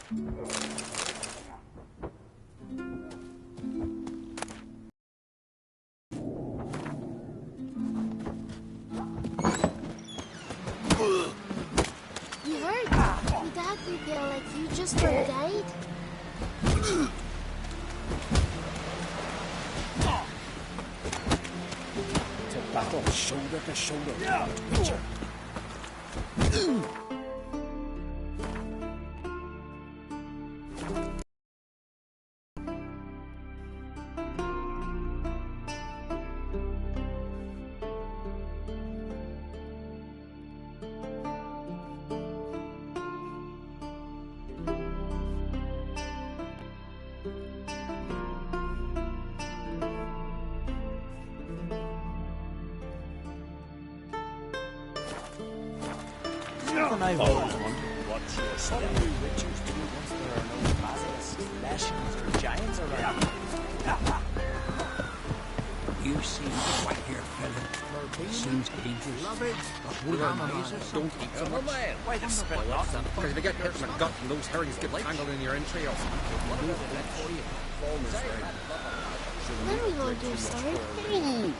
You heard? Your dad feel like you just died. It's a battle shoulder to shoulder. Yeah. I've always wondered what new witchers do once there are no basilisks, lashings, or giants around. You seem quite here, fella. Seems dangerous. But we're don't eat so much. Why, that's a bit awesome. Because if you get hurt in the gut and those herrings get tangled in your entrails, we'll do that for you. Then we won't do sorry.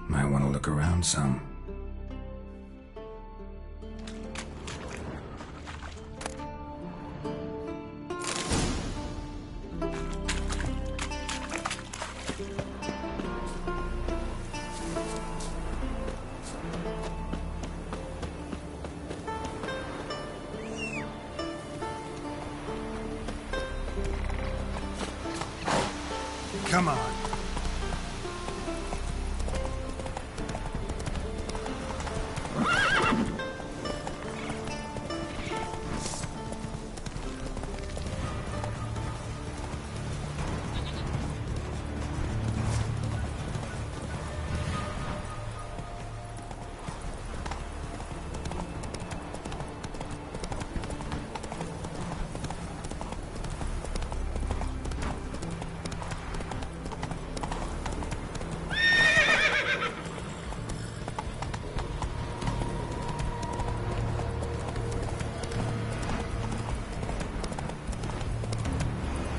Might want to look around some. Come on.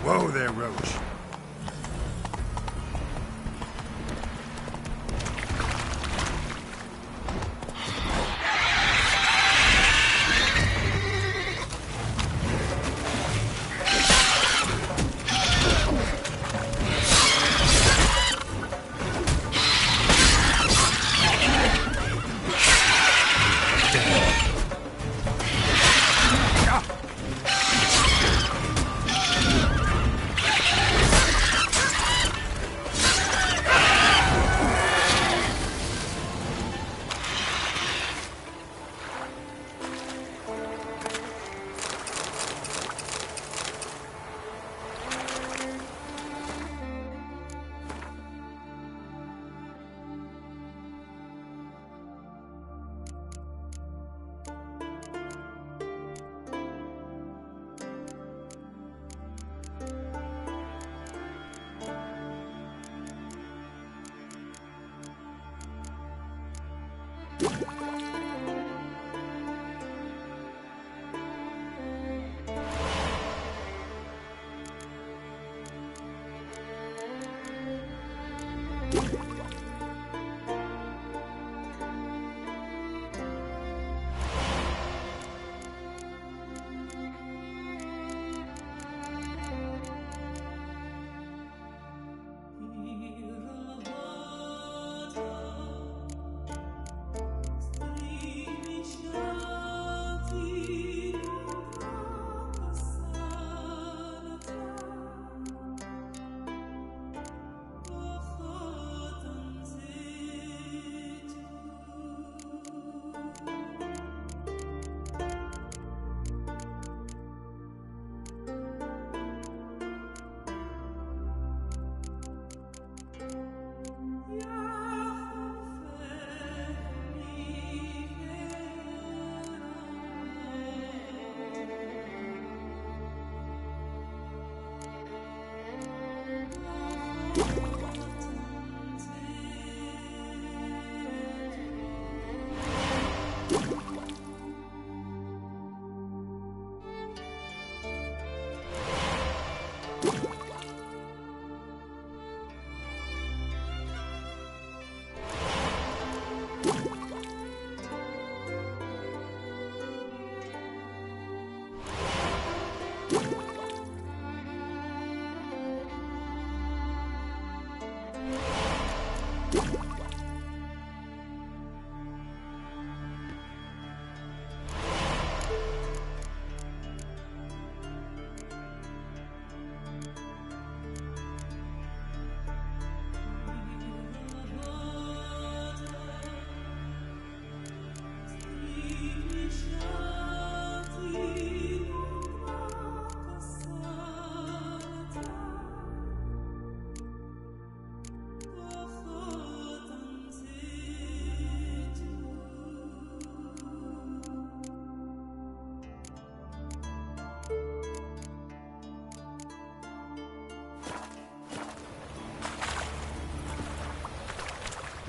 Whoa there, Roach.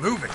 Move it.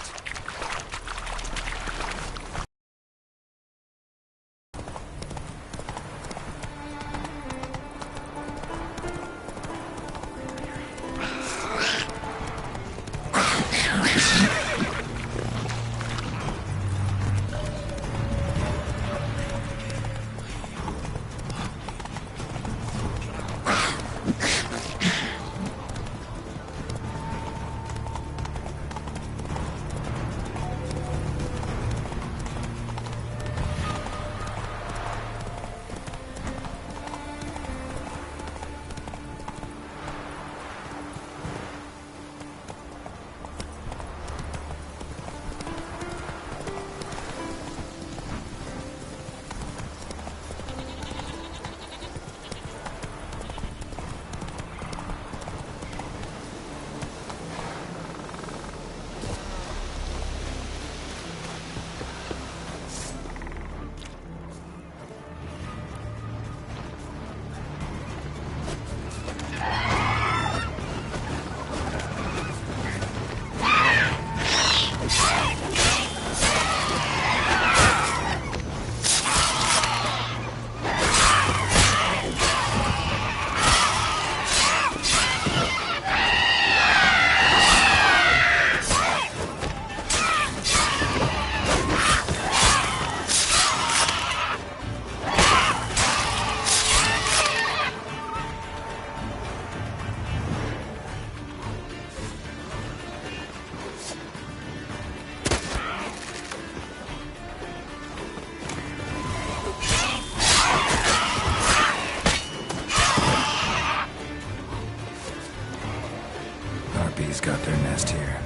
Harpies got their nest here.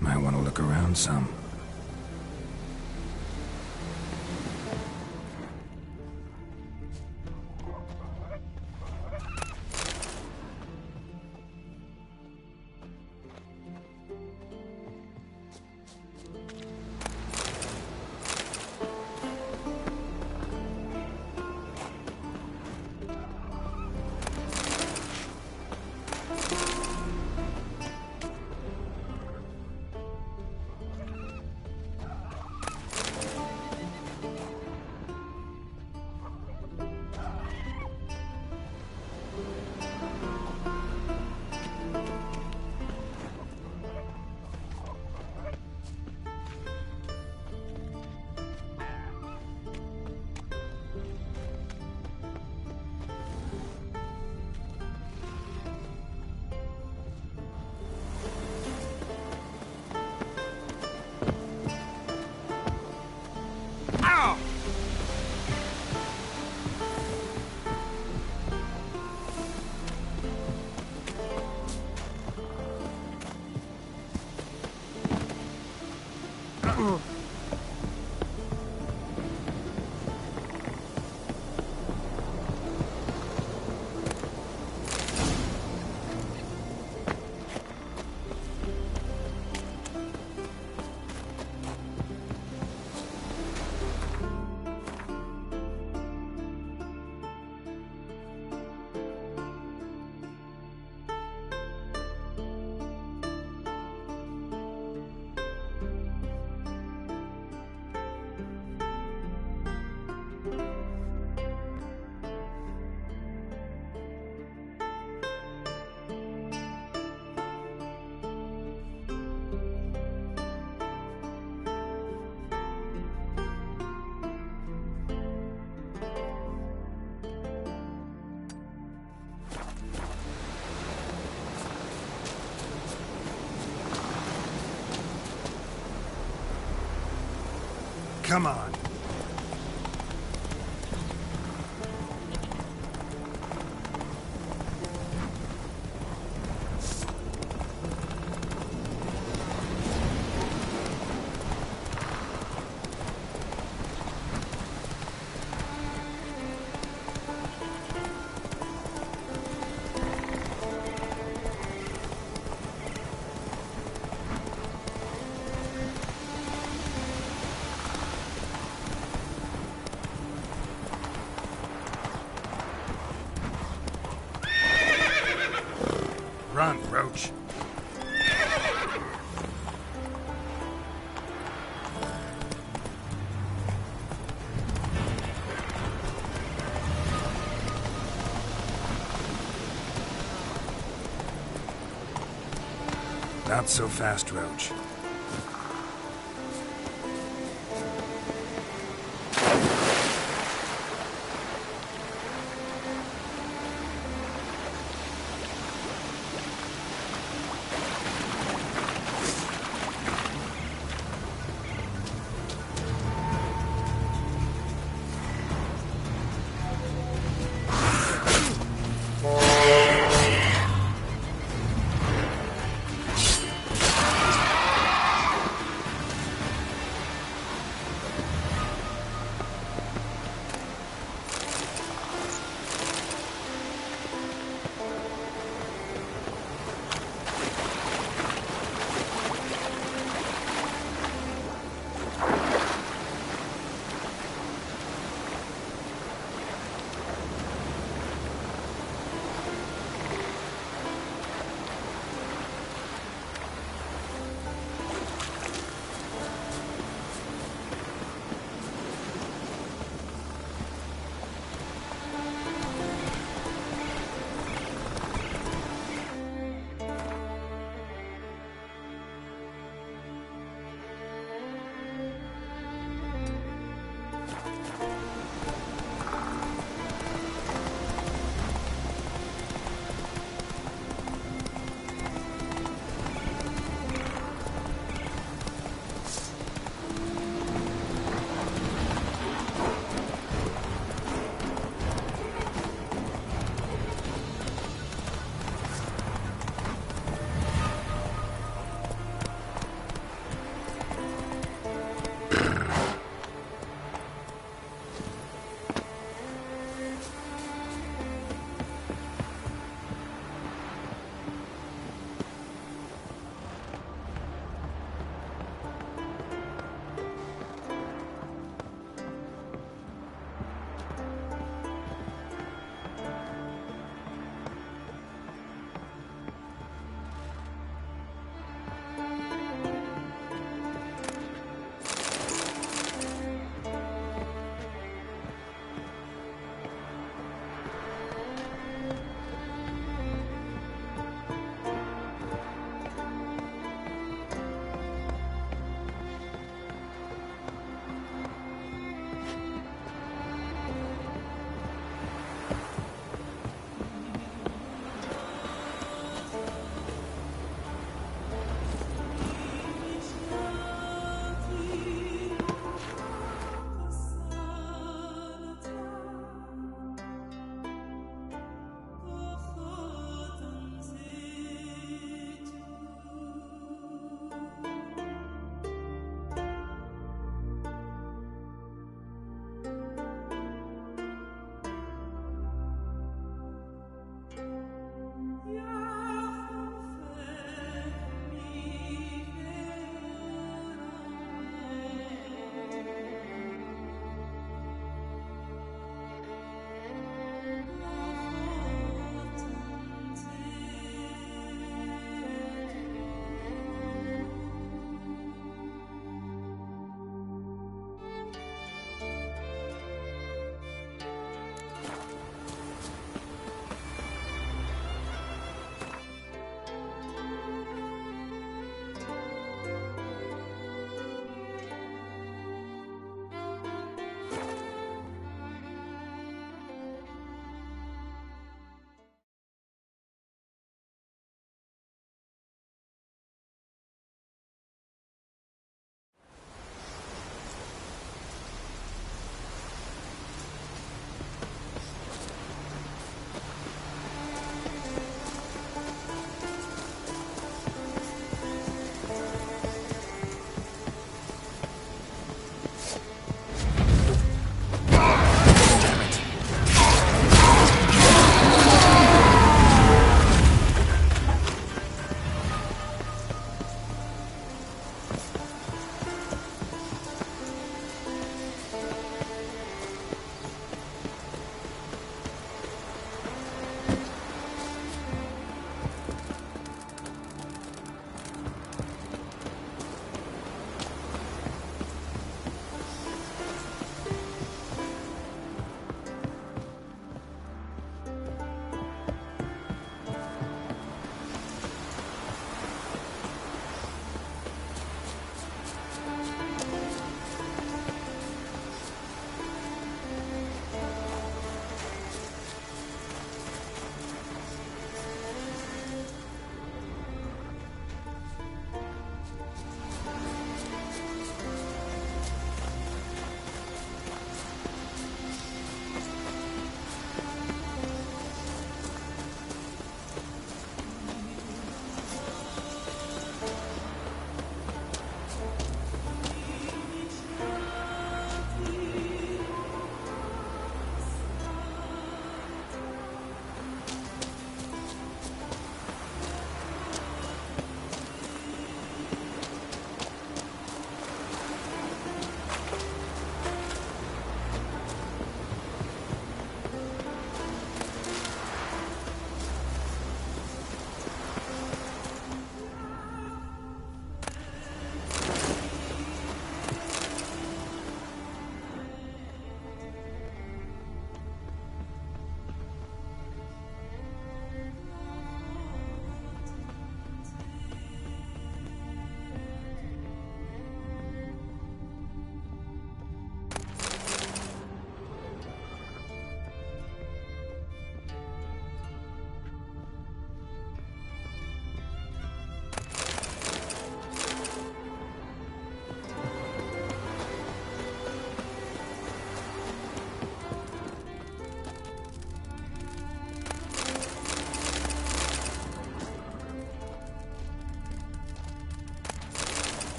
Might want to look around some. Come on. Run, Roach. Not so fast, Roach.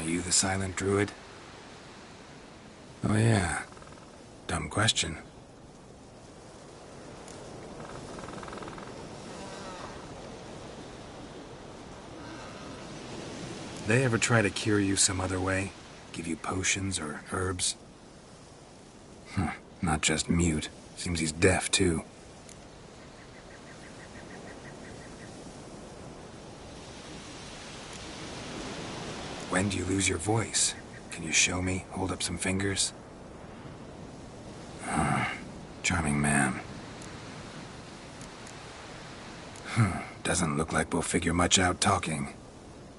you the silent druid? Oh yeah. Dumb question. They ever try to cure you some other way? Give you potions or herbs? Not just mute. Seems he's deaf, too. When do you lose your voice? Can you show me? Hold up some fingers? Charming man. Doesn't look like we'll figure much out talking.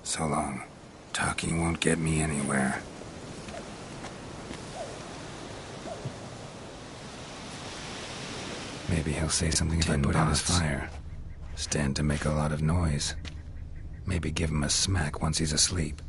So long. Talking won't get me anywhere. Maybe he'll say something if I put out his fire. Stand to make a lot of noise. Maybe give him a smack once he's asleep.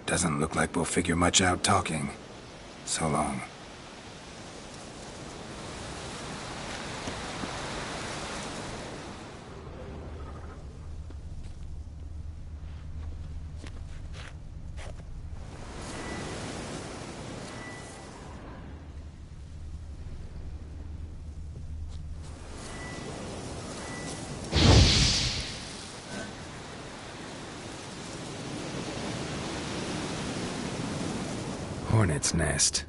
Doesn't look like we'll figure much out talking. So long. Hornet's nest.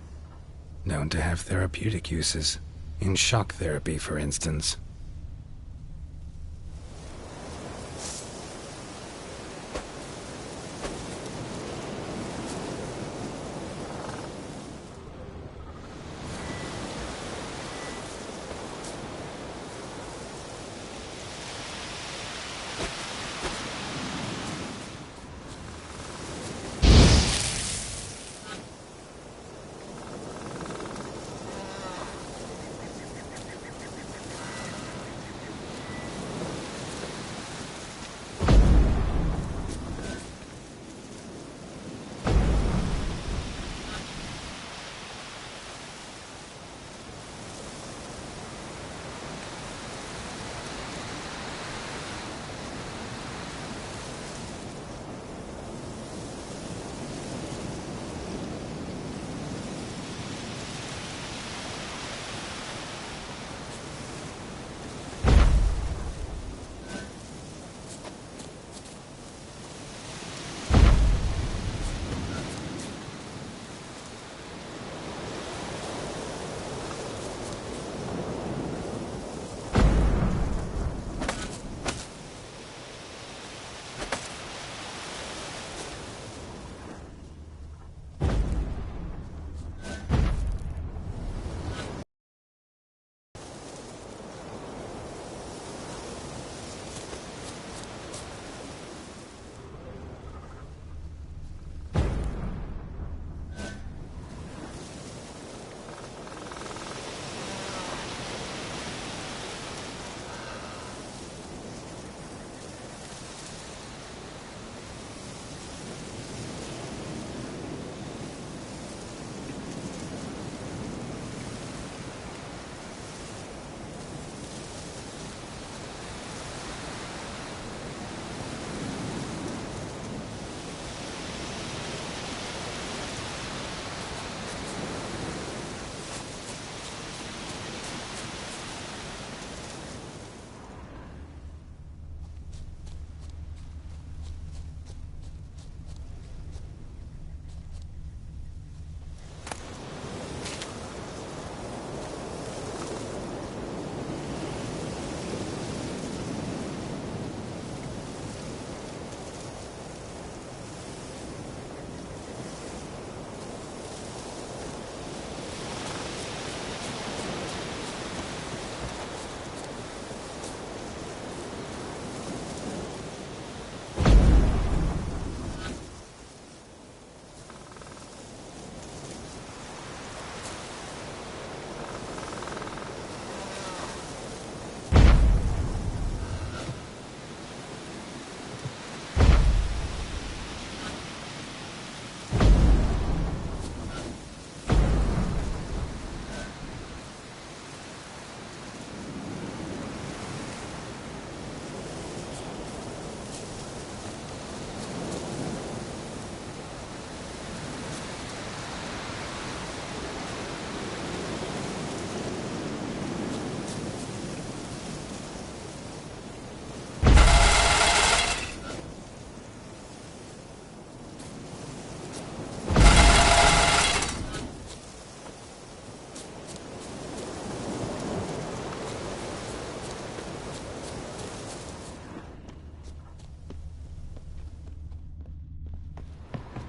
Known to have therapeutic uses. In shock therapy, for instance.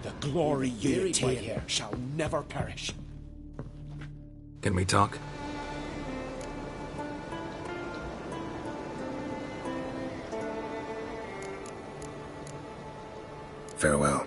The glory you attain shall never perish. Can we talk? Farewell.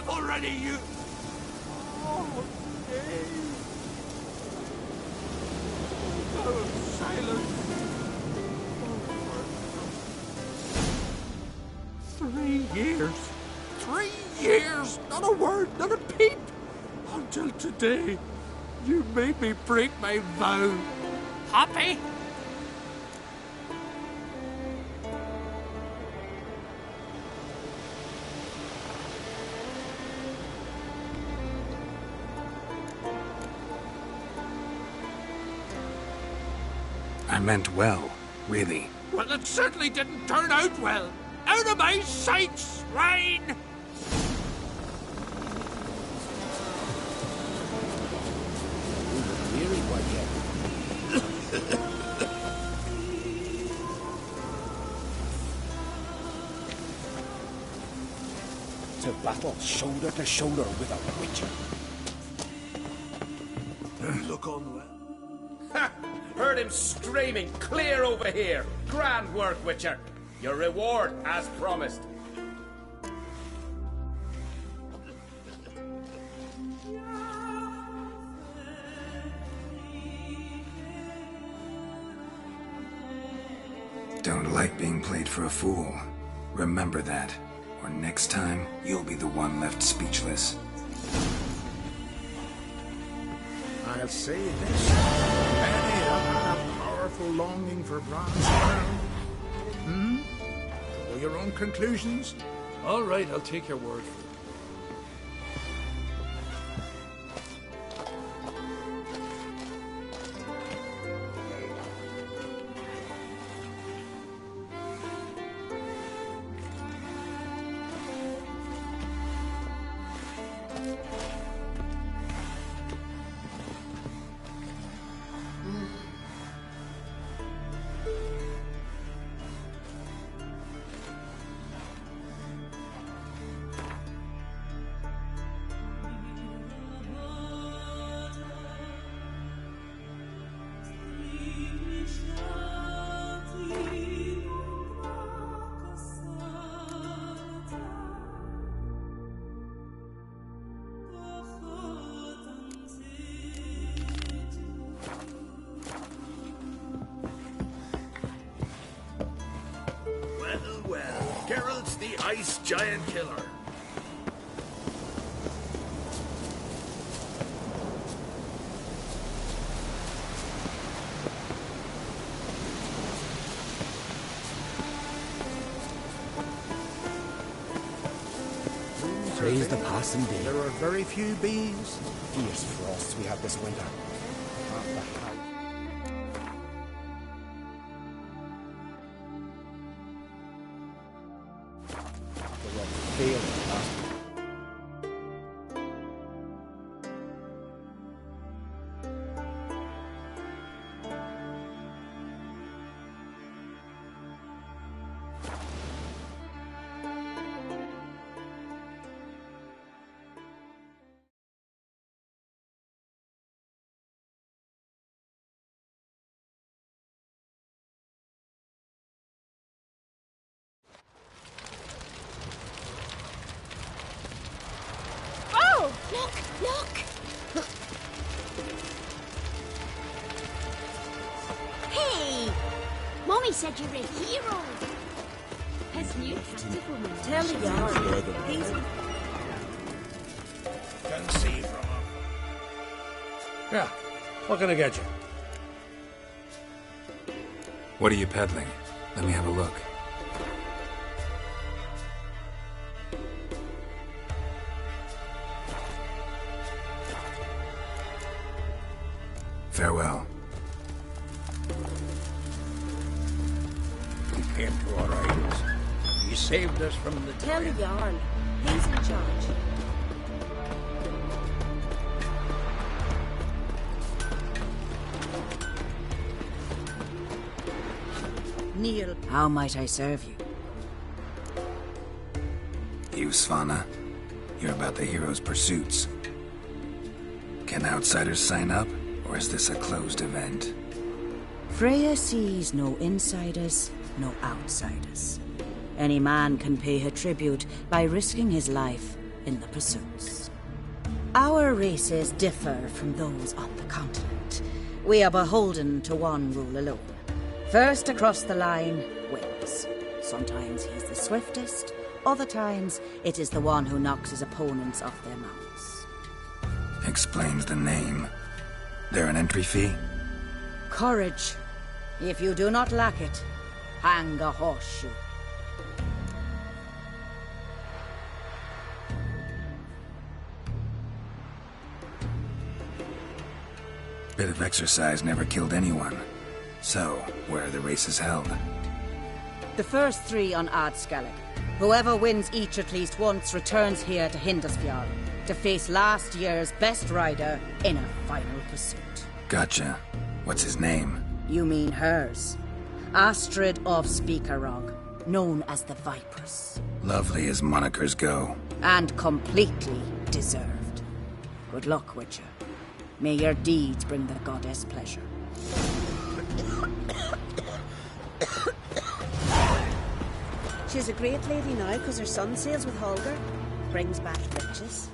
Already, you... Oh, Dave. Oh, silence. Oh, 3 years. 3 years. Not a word, not a peep. Until today, you made me break my vow. Happy? I meant well, really. Well, it certainly didn't turn out well. Out of my sight, swine! Weary Whitehead. To battle shoulder to shoulder with a Witcher. Look on well. Ha! Heard him screaming clear over here. Grand work, Witcher. Your reward as promised. Don't like being played for a fool. Remember that, or next time, you'll be the one left speechless. I'll say this. Many had a powerful longing for brass now? Or your own conclusions? All right, I'll take your word for it. Well, Geralt's the ice giant killer. Praise the passing day. There are very few bees. Fierce frosts we have this winter. Half the house. The rock failed last. Oh! Look! Hey! Mommy said you're a hero! His new captive woman. Tell the yarn. He's... Can see from him. Yeah. What can I get you? What are you peddling? Let me have a look. Farewell. He came to our aid. He saved us from the... Tell the yarn. He's in charge. Neil, how might I serve you? You, Svanna. You're about the hero's pursuits. Can outsiders sign up, or is this a closed event? Freya sees no insiders, no outsiders. Any man can pay her tribute by risking his life in the pursuits. Our races differ from those on the continent. We are beholden to one rule alone. First across the line wins. Sometimes he's the swiftest, other times it is the one who knocks his opponents off their mounts. Explains the name. There an entry fee? Courage. If you do not lack it, hang a horseshoe. Bit of exercise never killed anyone. So, where are the races held? The first 3 on Ardscalec. Whoever wins each at least once returns here to Hindisfjord to face last year's best rider in a final pursuit. Gotcha. What's his name? You mean hers. Astrid of Speakerog, known as the Vipress. Lovely as monikers go. And completely deserved. Good luck, Witcher. May your deeds bring the goddess pleasure. She's a great lady now because her son sails with Holger. Brings back riches.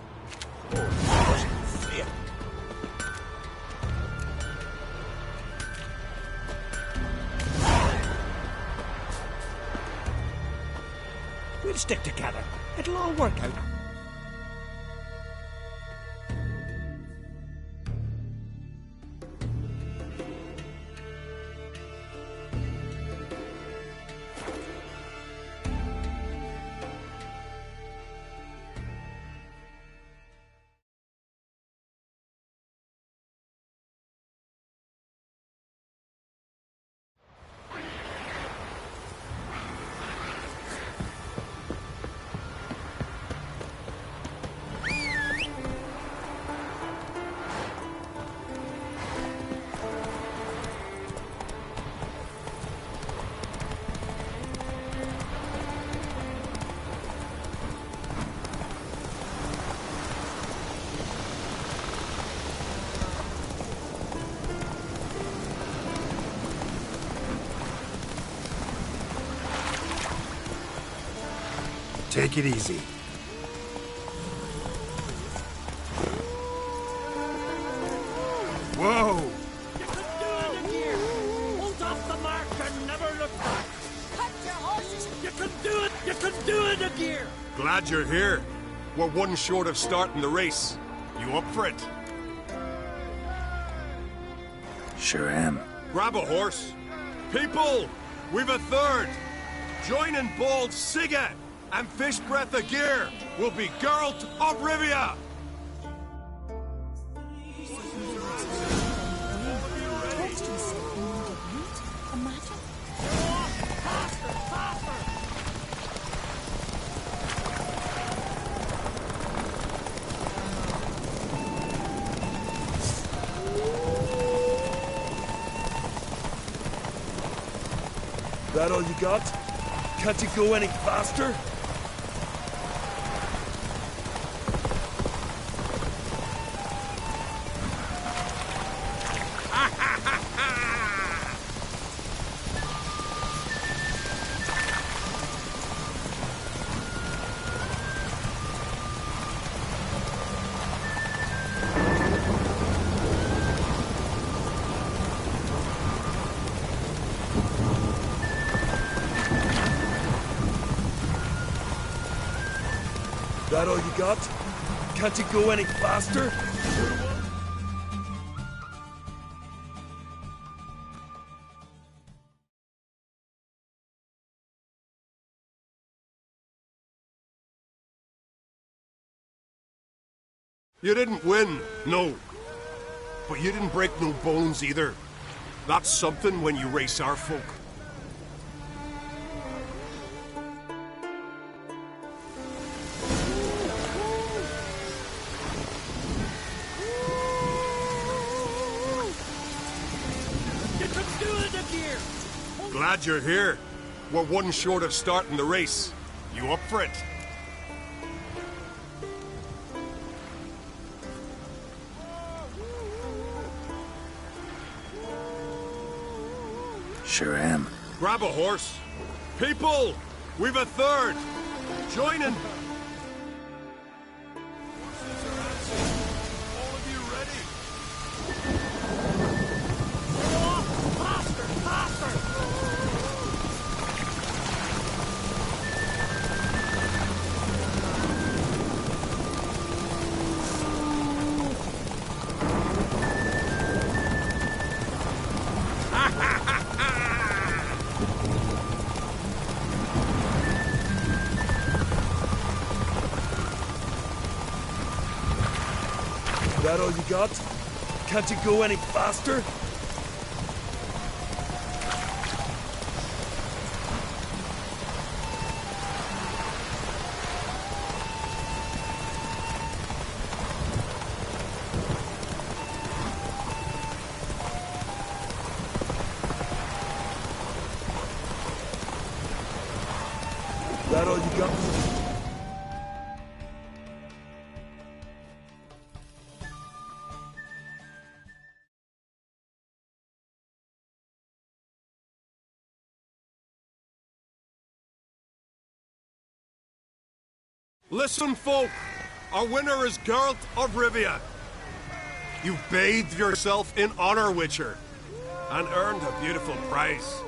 We'll stick together. It'll all work out. Take it easy. Whoa! You can do it again! Hold off the mark and never look back! Cut your horses! You can do it! You can do it again! Glad you're here. We're one short of starting the race. You up for it? Sure am. Grab a horse. People, we've a third. Joining Bald Siga and Fish Breath of Gear will be Geralt of Rivia. That all you got? Can't you go any faster? That all you got? Can't you go any faster? You didn't win, no. But you didn't break no bones either. That's something when you race our folk. Glad you're here. We're one short of starting the race. You up for it? Sure am. Grab a horse. People, we've a third. Joining. That all you got? Can't you go any faster? That all you got? Listen, folk. Our winner is Geralt of Rivia. You've bathed yourself in honor, Witcher, and earned a beautiful prize.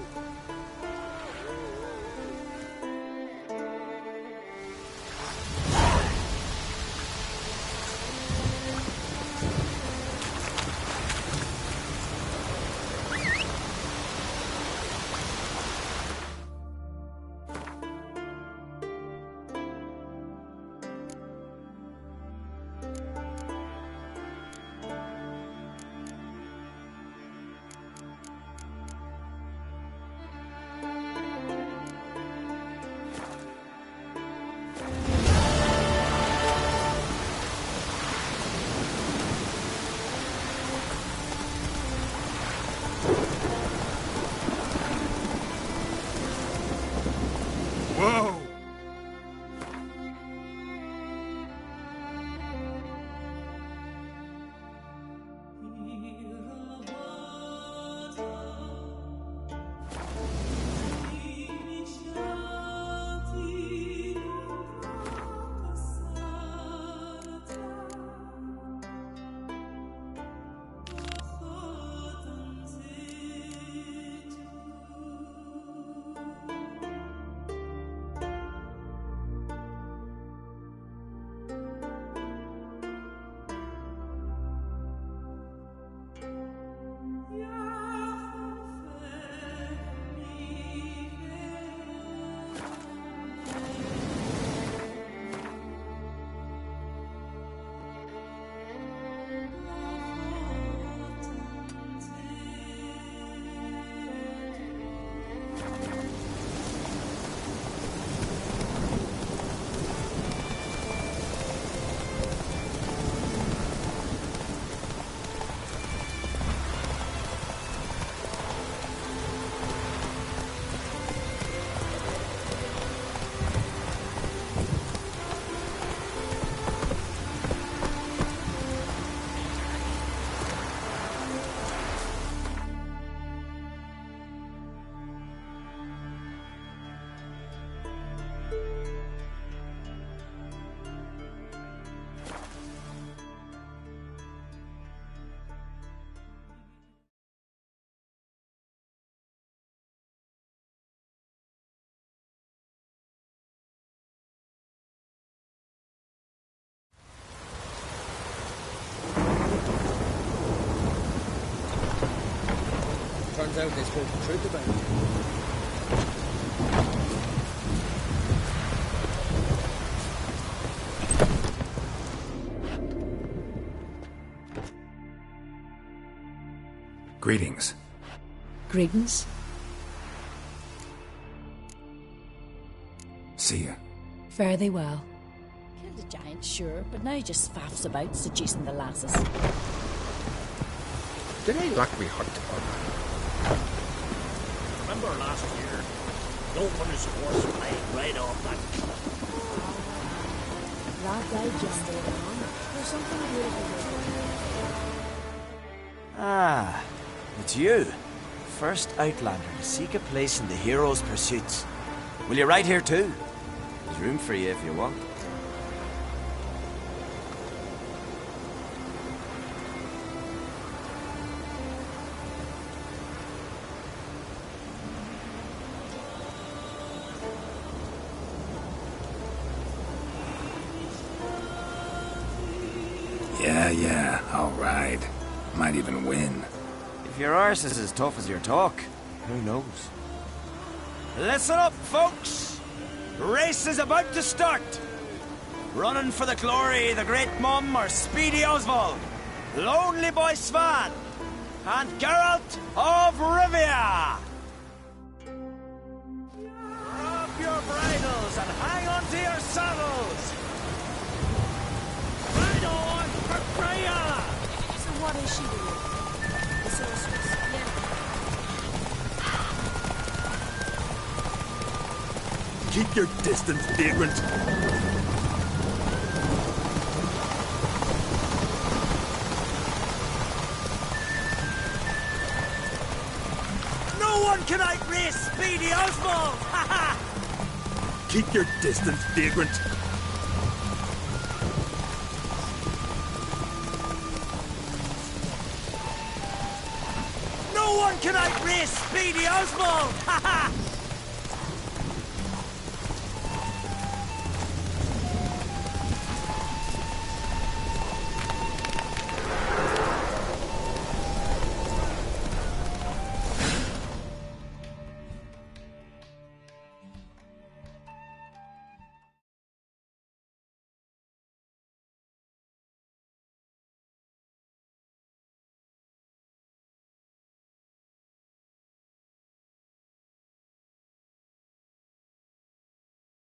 Turns out they spoke the truth about it. Greetings. Greetings. See ya. Fare thee well. Killed a giant, sure, but now he just faffs about seducing the lasses. Did I like me hunt? Remember last year? The openers horse flying right off that cliff. That guy just stayed on. There's something beautiful. Ah, it's you. First Outlander to seek a place in the hero's pursuits. Will you ride here too? There's room for you if you want. Yeah, I'll ride. Might even win. If your arse is as tough as your talk, who knows? Listen up, folks! The race is about to start! Running for the glory, the Great Mum, or Speedy Oswald, Lonely Boy Svan, and Geralt of Rivia! Drop your bridles and hang on to your saddles! Ride on for Freya! So what is she doing? The sorceress. Yeah. Keep your distance, vagrant. No one can outrace Speedy Oswald! Ha ha! Keep your distance, vagrant. No one can outrace Speedy Oswald! Ha ha!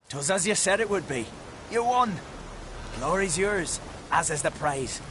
Twas as you said it would be. You won. Glory's yours, as is the prize.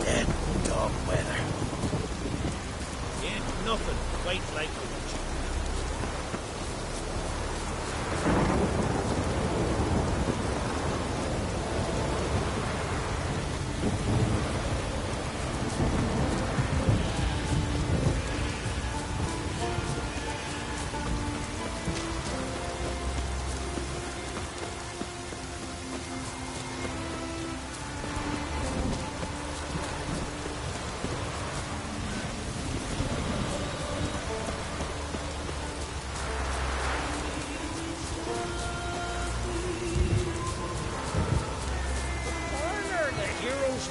Dead dog weather. Ain't nothing quite like the witch.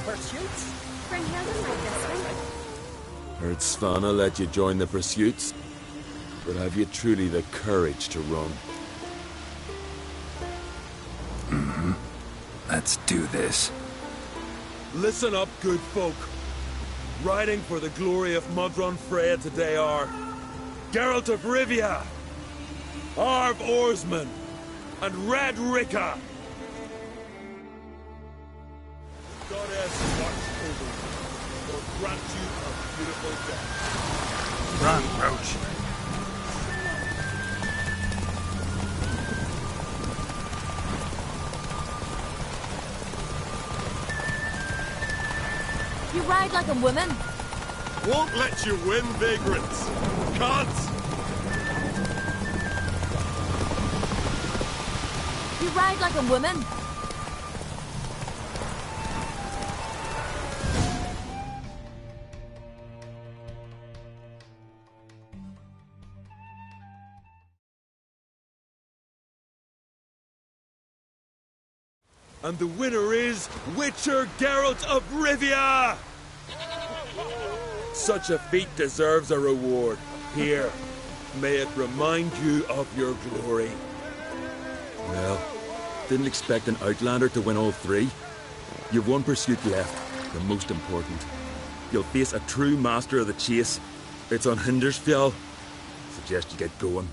Pursuits? Brynhilda like this one. Heard Svanna let you join the pursuits, but have you truly the courage to run? Let's do this. Listen up, good folk. Riding for the glory of Modron Freya today are Geralt of Rivia, Arv Oarsman, and Red Ricka. Goddess watch over you, or grant you a beautiful death. Run, Roach. You ride like a woman. Won't let you win, vagrants. Can't. You ride like a woman. And the winner is Witcher Geralt of Rivia! Such a feat deserves a reward. Here, may it remind you of your glory. Well, didn't expect an Outlander to win all three. You've one pursuit left, the most important. You'll face a true master of the chase. It's on Hindersfjall. Suggest you get going.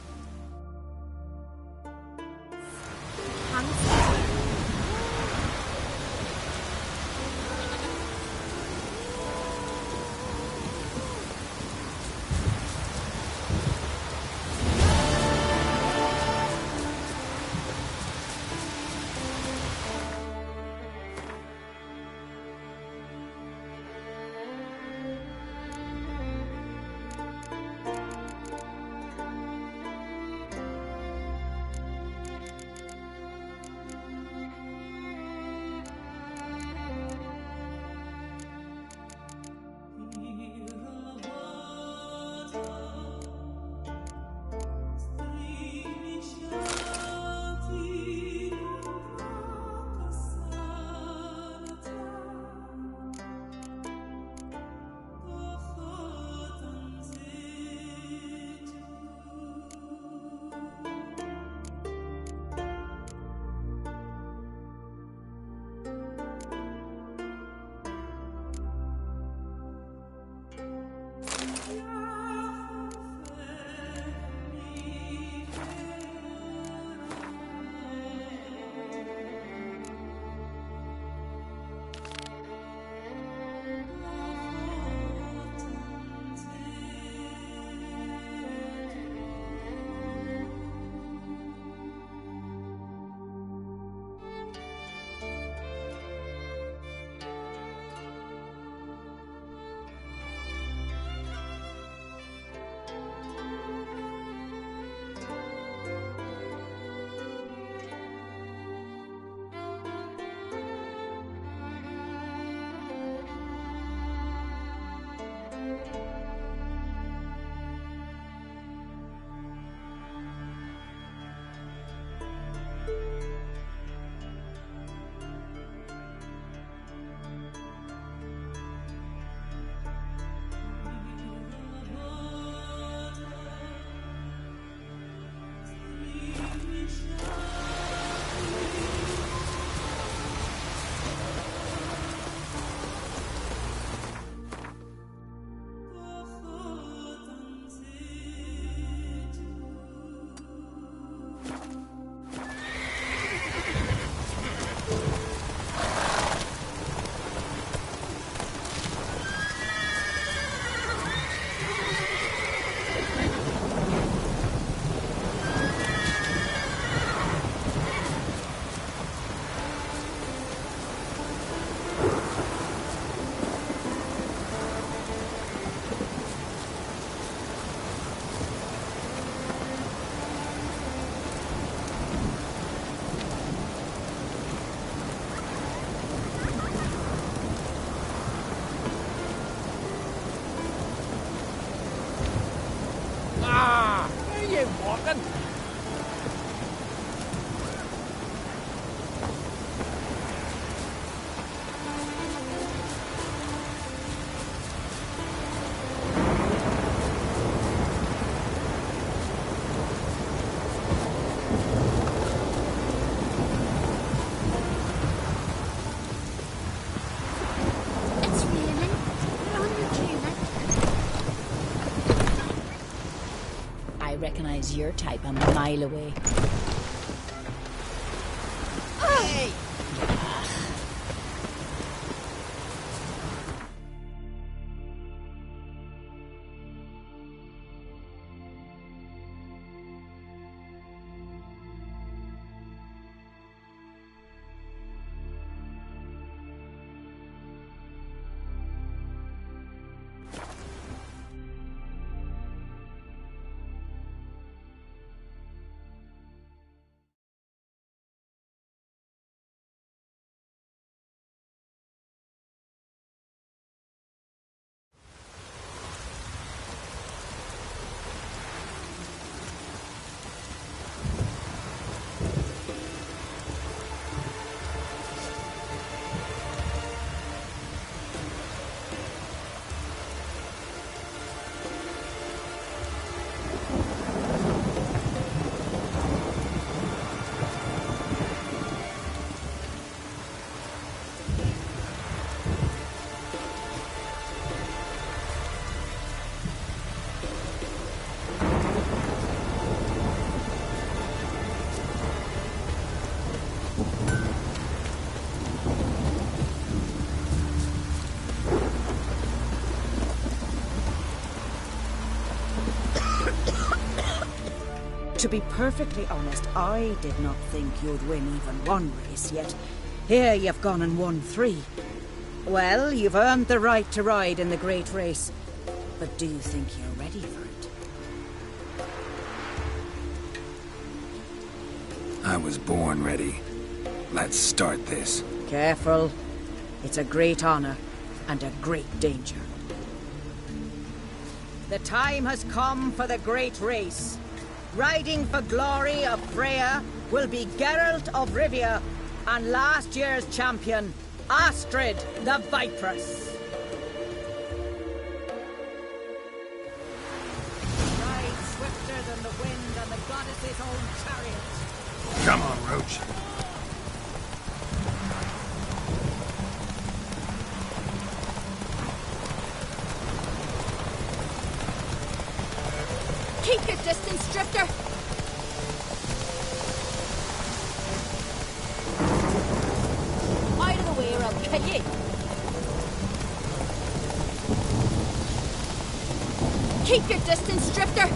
recognize your type a mile away. Hey! To be perfectly honest, I did not think you'd win even one race yet. Here you've gone and won 3. Well, you've earned the right to ride in the great race. But do you think you're ready for it? I was born ready. Let's start this. Careful. It's a great honor and a great danger. The time has come for the great race. Riding for glory of Freya will be Geralt of Rivia and last year's champion, Astrid the Vipress. Ride swifter than the wind and the goddess's own chariot. Come on, Roach. Keep your distance, Drifter! Out of the way or I'll kill you! Keep your distance, Drifter!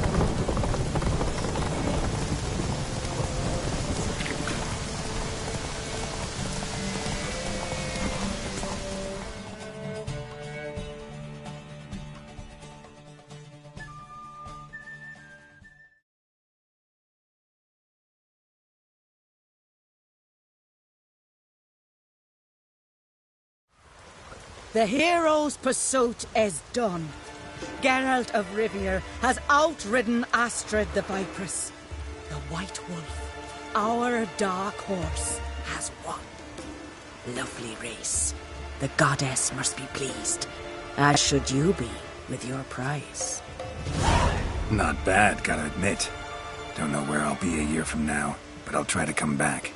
The hero's pursuit is done. Geralt of Rivia has outridden Astrid the Vipress. The White Wolf, our dark horse, has won. Lovely race. The goddess must be pleased, as should you be with your prize. Not bad, gotta admit. Don't know where I'll be a year from now, but I'll try to come back.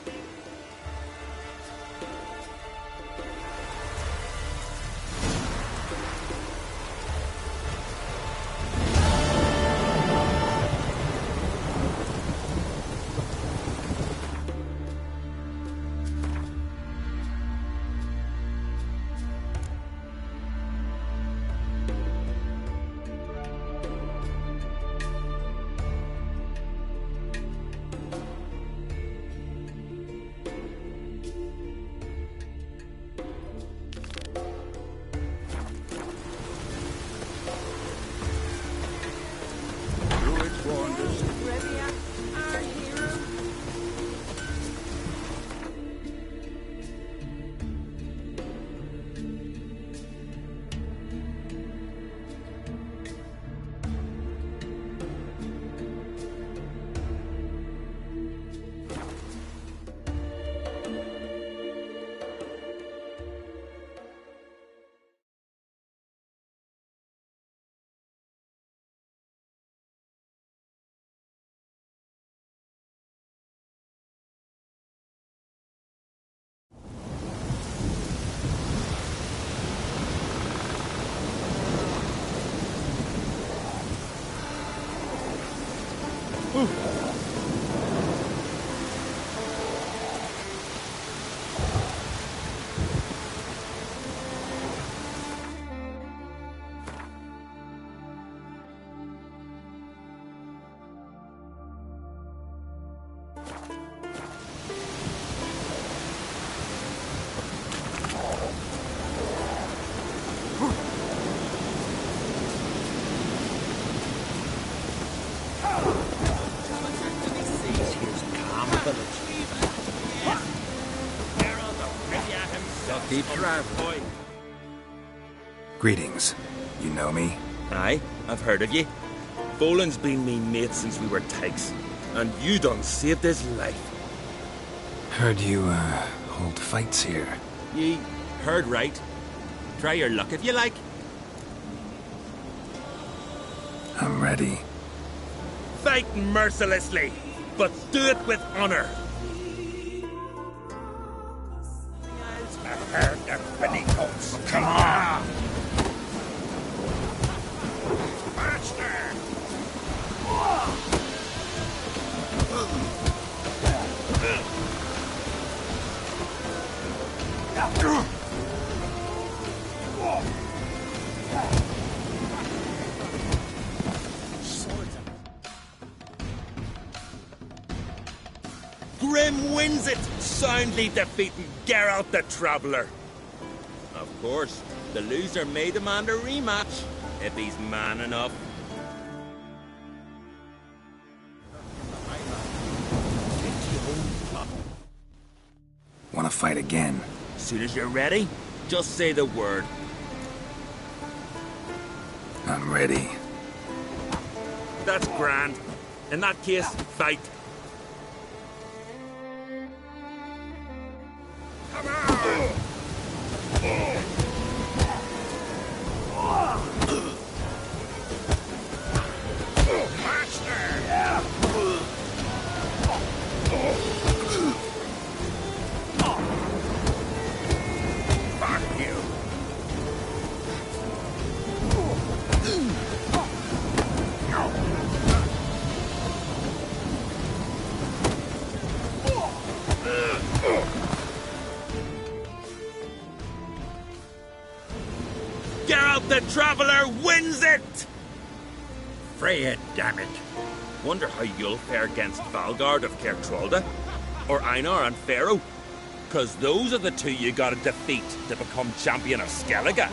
So keep traveling. Greetings. You know me? Aye, I've heard of ye. Boland's been me mate since we were tykes, and you done saved his life. Heard you, hold fights here. Ye heard right. Try your luck if you like. I'm ready. Fight mercilessly, but do it with honor. Come on! Grim wins it, soundly defeating Geralt the Traveller. Of course, the loser may demand a rematch, if he's man enough. Wanna fight again? Soon as you're ready, just say the word. I'm ready. That's grand. In that case, fight. Geralt the Traveller wins it! Freya, damn it. Wonder how you'll fare against Valgard of Caer Trolda? Or Einar and Pharaoh? 'Cause those are the two you gotta defeat to become champion of Skellige.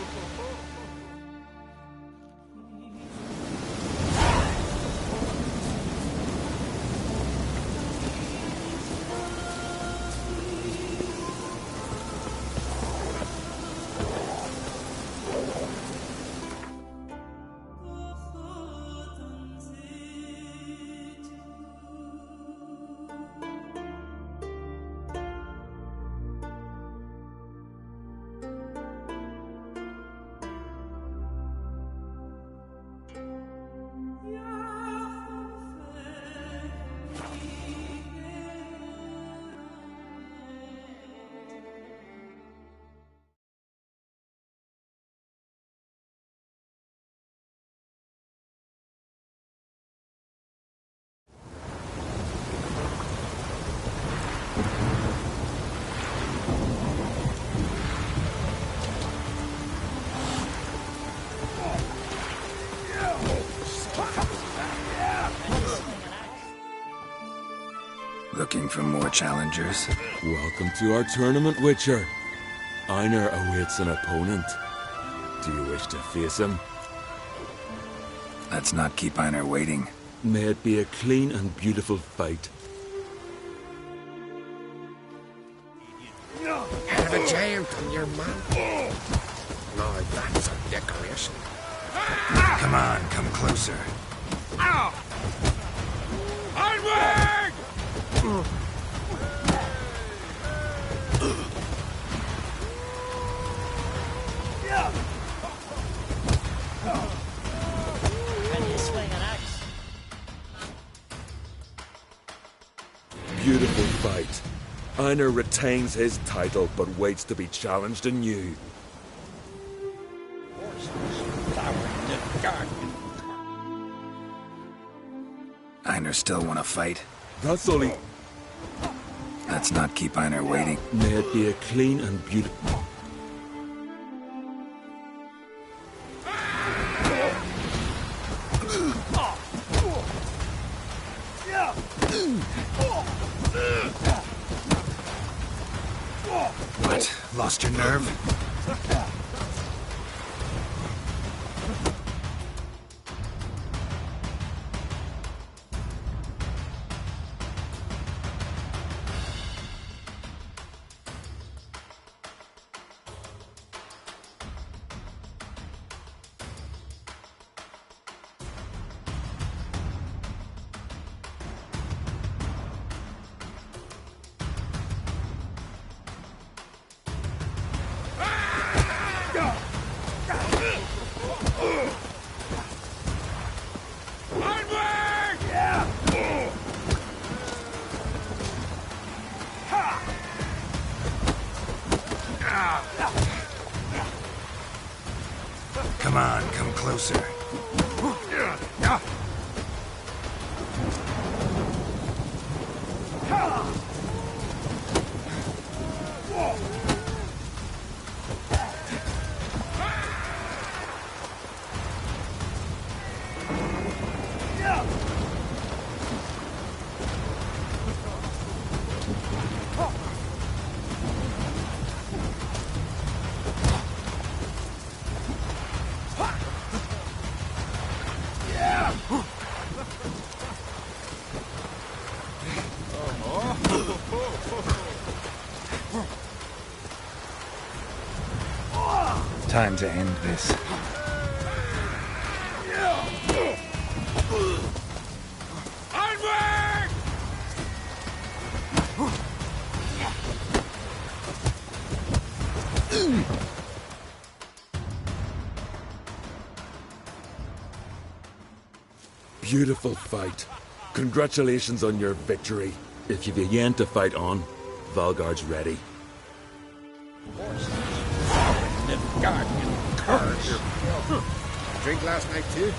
Looking for more challengers? Welcome to our tournament, Witcher. Einar awaits an opponent. Do you wish to face him? Let's not keep Einar waiting. May it be a clean and beautiful fight. Have a giant on your mouth. No, that's a decoration. Come on, come closer. Ow! Onward! Can you swing an axe? Beautiful fight. Einar retains his title, but waits to be challenged anew. Einar still wanna fight? That's all he... Let's not keep Einar waiting. May it be a clean and beautiful... What? Lost your nerve? Come on, come closer. Time to end this. Onward! Beautiful fight. Congratulations on your victory. If you've a yen to fight on, Valgard's ready. The guardian curse. Drink last night too?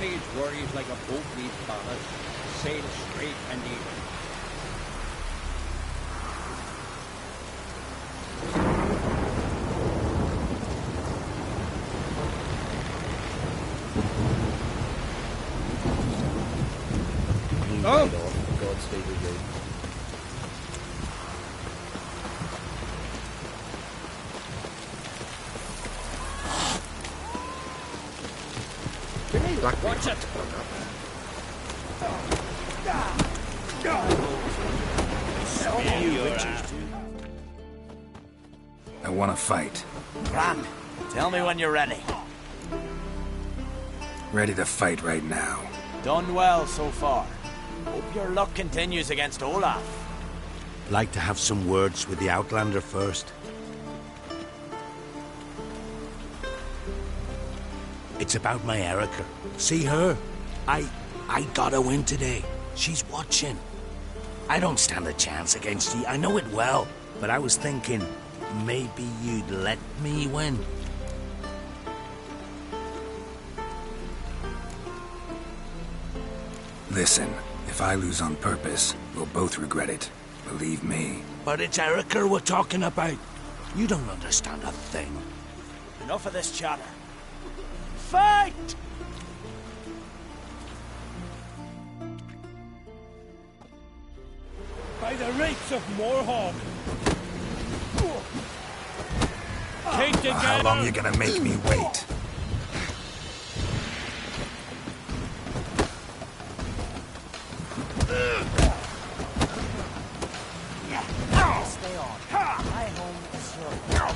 These worries like a boat we've followed, sail straight and even. Oh! God's favourite day. Watch it! I want to fight. Grand, tell me when you're ready. Ready to fight right now. Done well so far. Hope your luck continues against Olaf. Like to have some words with the Outlander first. It's about my Erica. See her? I got a win today. She's watching. I don't stand a chance against you. I know it well. But I was thinking, maybe you'd let me win. Listen, if I lose on purpose, we'll both regret it. Believe me. But it's Erica we're talking about. You don't understand a thing. Enough of this chatter. Fight! By the rates of Moorhog! Take together! How long you gonna make me wait? Stay on. My home is yours.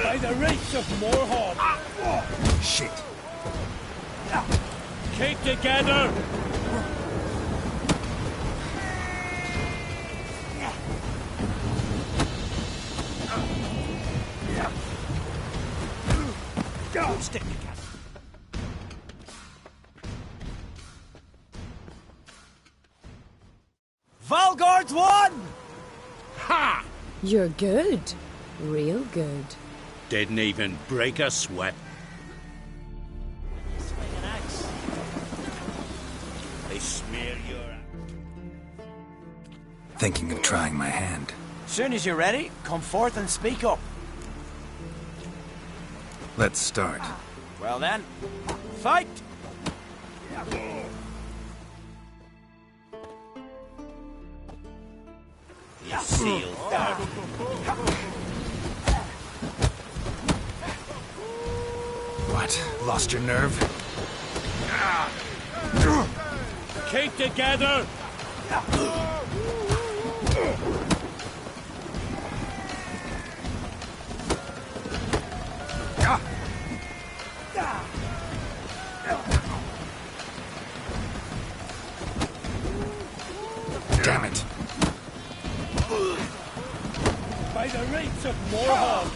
By the race of Moorhog! Shit. Keep together! Stick together. Valgard's won! Ha! You're good. Real good. Didn't even break a sweat. Swing an axe. They smear your... Thinking of trying my hand. Soon as you're ready, come forth and speak up. Let's start. Well then, fight! You sealed that. What? Lost your nerve? Keep together! Damn it. By the rates of Morhog!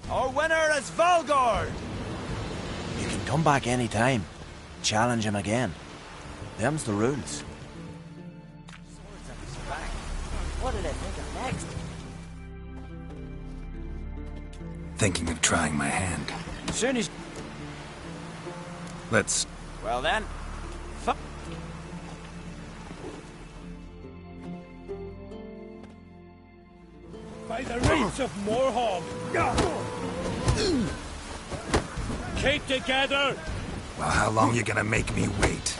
Our winner is Valgard! You can come back any time. Challenge him again. Them's the rules. What did I think of next? Thinking of trying my hand. Soon as... Let's... Well then, By the rates of Morhog! Keep together! Well, how long you gonna make me wait?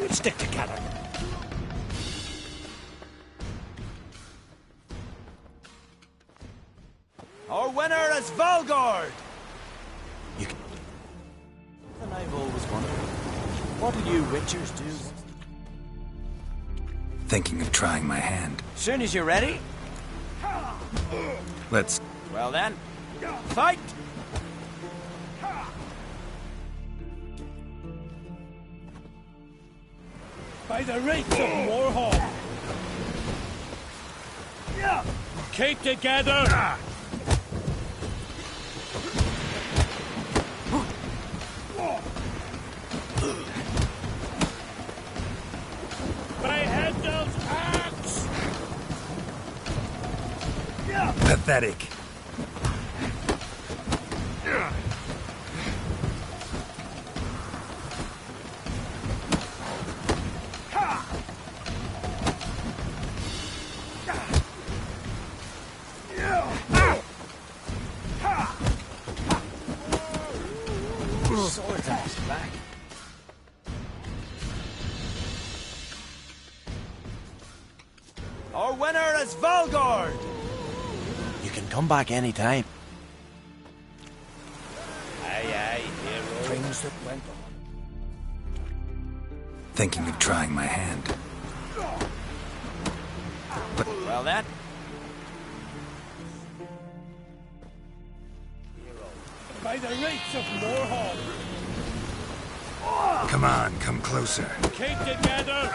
Stick together. our winner is Valgard! You can... And I've always wondered, what do you witchers do? Thinking of trying my hand. Soon as you're ready. Let's... Well then, fight! By the rates of Morhog! Keep together! By Hendel's axe! Pathetic. Swords on his back. Our winner is Valgard! You can come back any time. Aye, hero. Dreams that went on. Thinking of trying my hand. Well then. By the rates of Morhog! Come on, come closer. Keep together!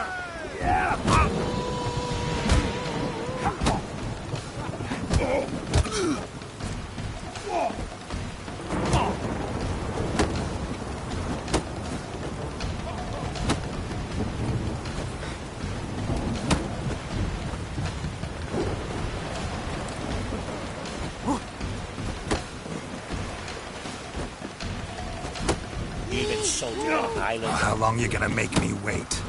Even soldier on island. Oh, how long you gonna make me wait?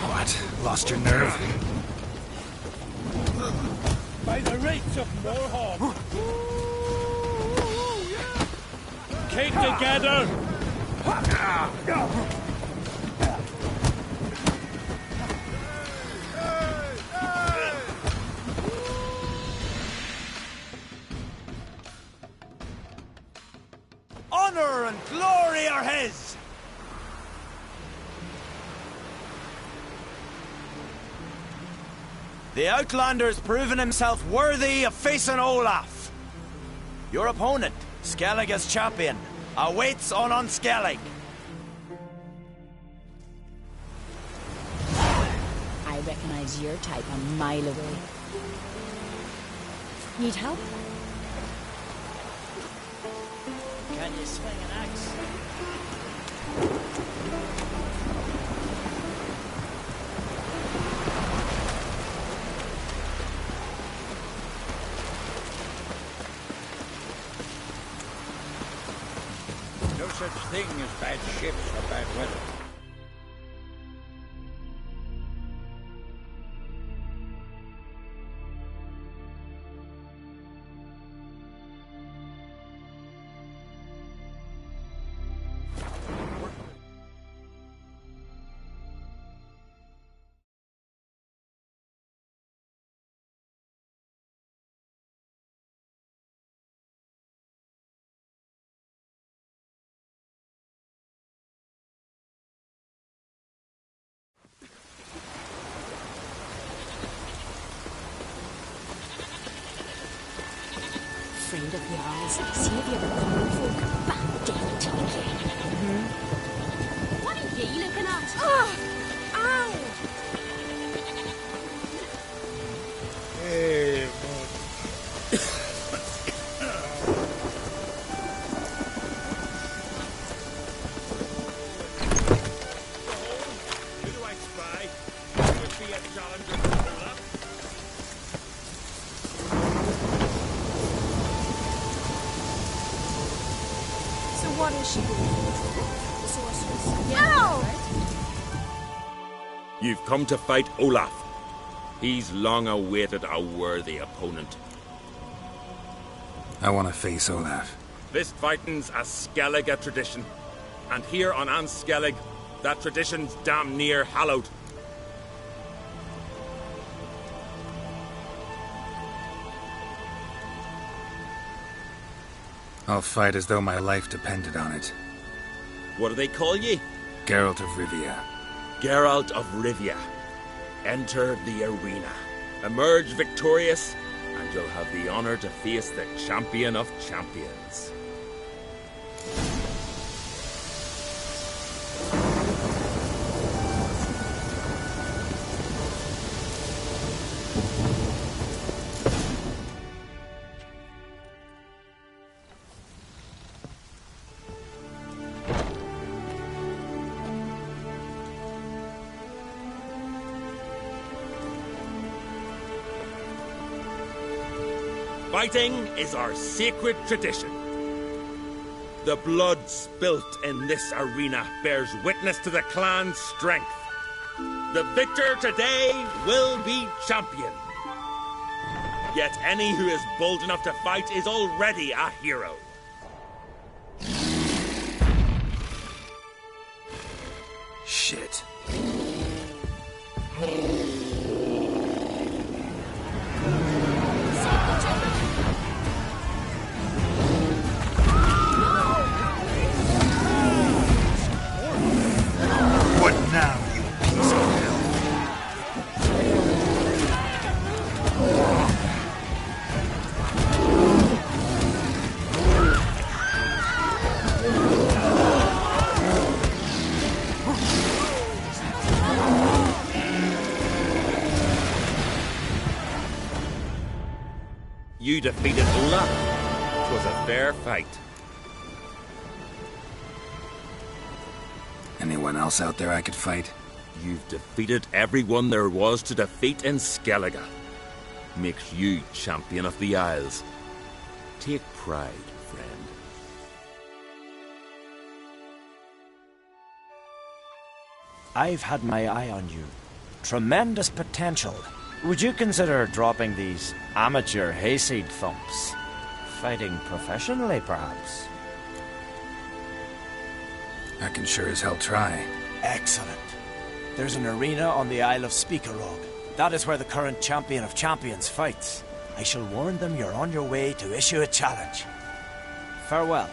What? Lost your nerve? By the rates of Morhog! Keep together! honor and glory are his! The Outlander's proven himself worthy of facing Olaf. Your opponent, Skellige's champion, awaits on Unskellig. I recognize your type a mile away. Need help? Can you swing an axe? No such thing as bad ships or bad weather. Friend of yours, see if you ever come folk back down to the king. What are you looking at? Oh! Ow! Hey, who do I spy? Would be a challenger to Olaf. What is she doing? The sorceress. Ow! You've come to fight Olaf. He's long awaited a worthy opponent. I want to face Olaf. Fist fighting's a Skellige tradition. And here on Unskellig, that tradition's damn near hallowed. I'll fight as though my life depended on it. What do they call ye? Geralt of Rivia. Geralt of Rivia. Enter the arena. Emerge victorious, and you'll have the honor to face the champion of champions. Fighting is our sacred tradition. The blood spilt in this arena bears witness to the clan's strength. The victor today will be champion. Yet any who is bold enough to fight is already a hero. Shit. What now, you piece of hell? You defeated Olaf. It was a fair fight. Anyone else out there I could fight? You've defeated everyone there was to defeat in Skellige. Makes you champion of the Isles. Take pride, friend. I've had my eye on you. Tremendous potential. Would you consider dropping these amateur hayseed thumps? Fighting professionally, perhaps? I can sure as hell try. Excellent. There's an arena on the Isle of Speakerog. That is where the current champion of champions fights. I shall warn them you're on your way to issue a challenge. Farewell.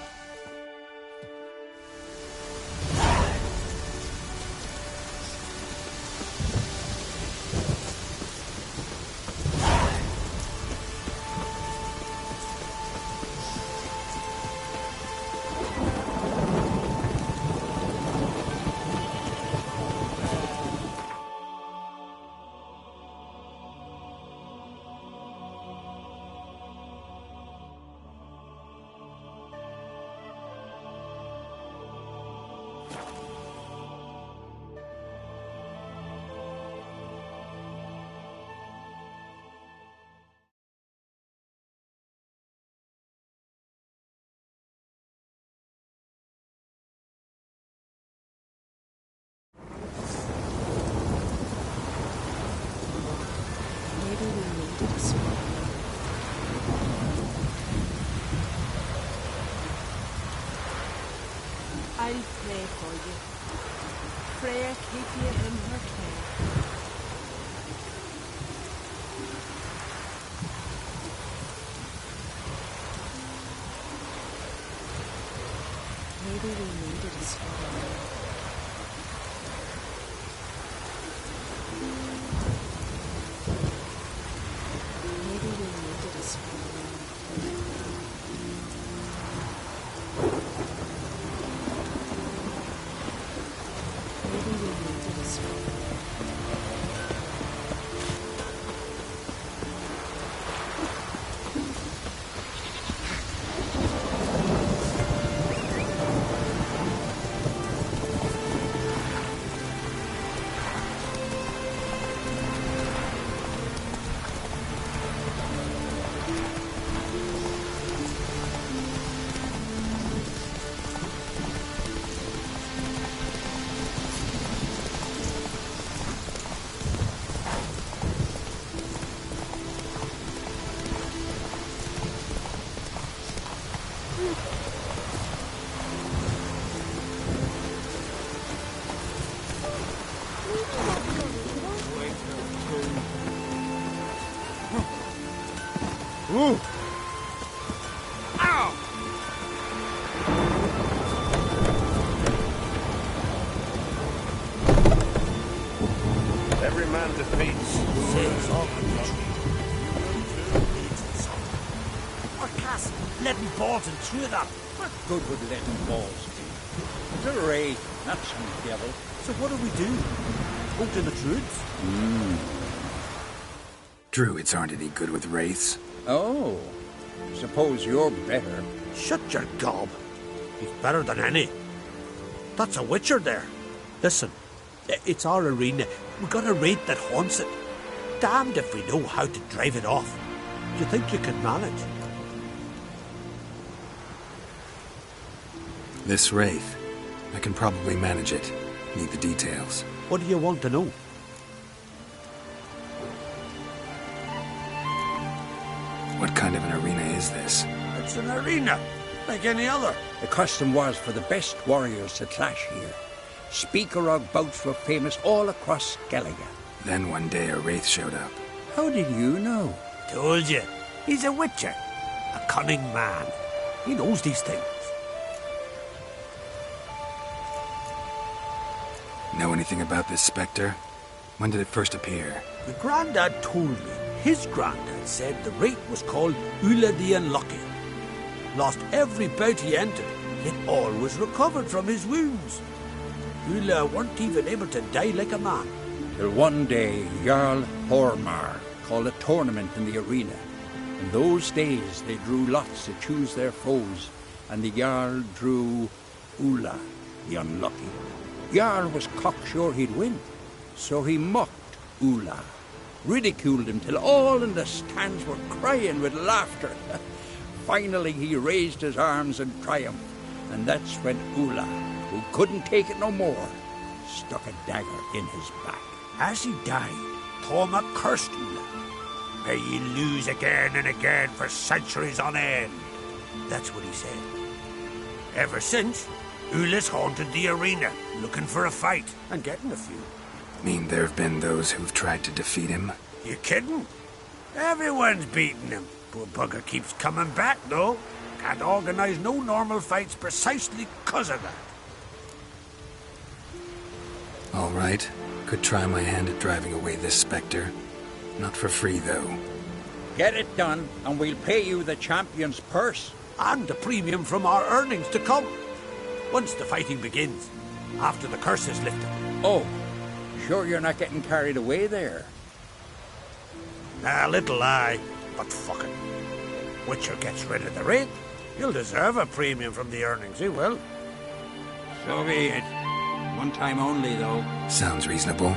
I'll pray for you. Freya keep you in her care. Maybe we needed a swallow. Maybe we needed a swallow. Maybe we needed a swallow. Ooh! Ow! Every man defeats. What cast leaden balls and through them? What good would leaden balls do? They're a ray, not some devil. So what do we do? Out in the Druids? Druids aren't any good with wraiths. Oh, suppose you're better. Shut your gob. He's better than any. That's a witcher there. Listen, it's our arena. We got a wraith that haunts it. Damned if we know how to drive it off. Do you think you can manage? This wraith, I can probably manage it. Need the details. What do you want to know? What kind of an arena is this? It's an arena, like any other. The custom was for the best warriors to clash here. Speaker of bouts were famous all across Skellige. Then one day a wraith showed up. How did you know? Told you. He's a witcher. A cunning man. He knows these things. Know anything about this spectre? When did it first appear? The Grandad told me his granddad said the wraith was called Ulla the Unlucky. Lost every bout he entered, yet always recovered from his wounds. Ulla weren't even able to die like a man. Till one day, Jarl Hormar called a tournament in the arena. In those days, they drew lots to choose their foes, and the Jarl drew Ulla the Unlucky. Jarl was cocksure he'd win, so he mocked Ulla, ridiculed him till all in the stands were crying with laughter. Finally, he raised his arms in triumph, and that's when Ulla, who couldn't take it no more, stuck a dagger in his back. As he died, Thorma cursed Ulla. May ye lose again and again for centuries on end. That's what he said. Ever since, Ulla's haunted the arena, looking for a fight, and getting a few. Mean there have been those who've tried to defeat him? You kidding? Everyone's beating him. Poor bugger keeps coming back, though. Can't organize no normal fights precisely 'cause of that. All right. Could try my hand at driving away this spectre. Not for free, though. Get it done, and we'll pay you the champion's purse. And the premium from our earnings to come. Once the fighting begins, after the curse is lifted. Oh, sure you're not getting carried away there? A little lie, but fuck it. Witcher gets rid of the wraith, he'll deserve a premium from the earnings, he will. So be it. One time only, though. Sounds reasonable.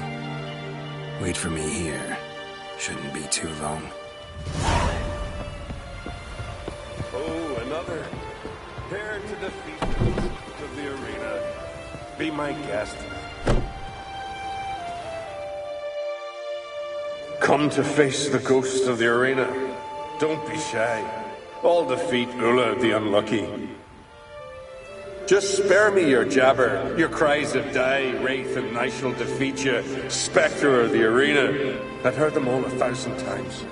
Wait for me here. Shouldn't be too long. Oh, another. Dare to defeat the ghost of the arena. Be my guest. Come to face the ghost of the arena. Don't be shy. I'll defeat Ulla the Unlucky. Just spare me your jabber, your cries of die, wraith, and I shall defeat you, spectre of the arena. I've heard them all 1,000 times.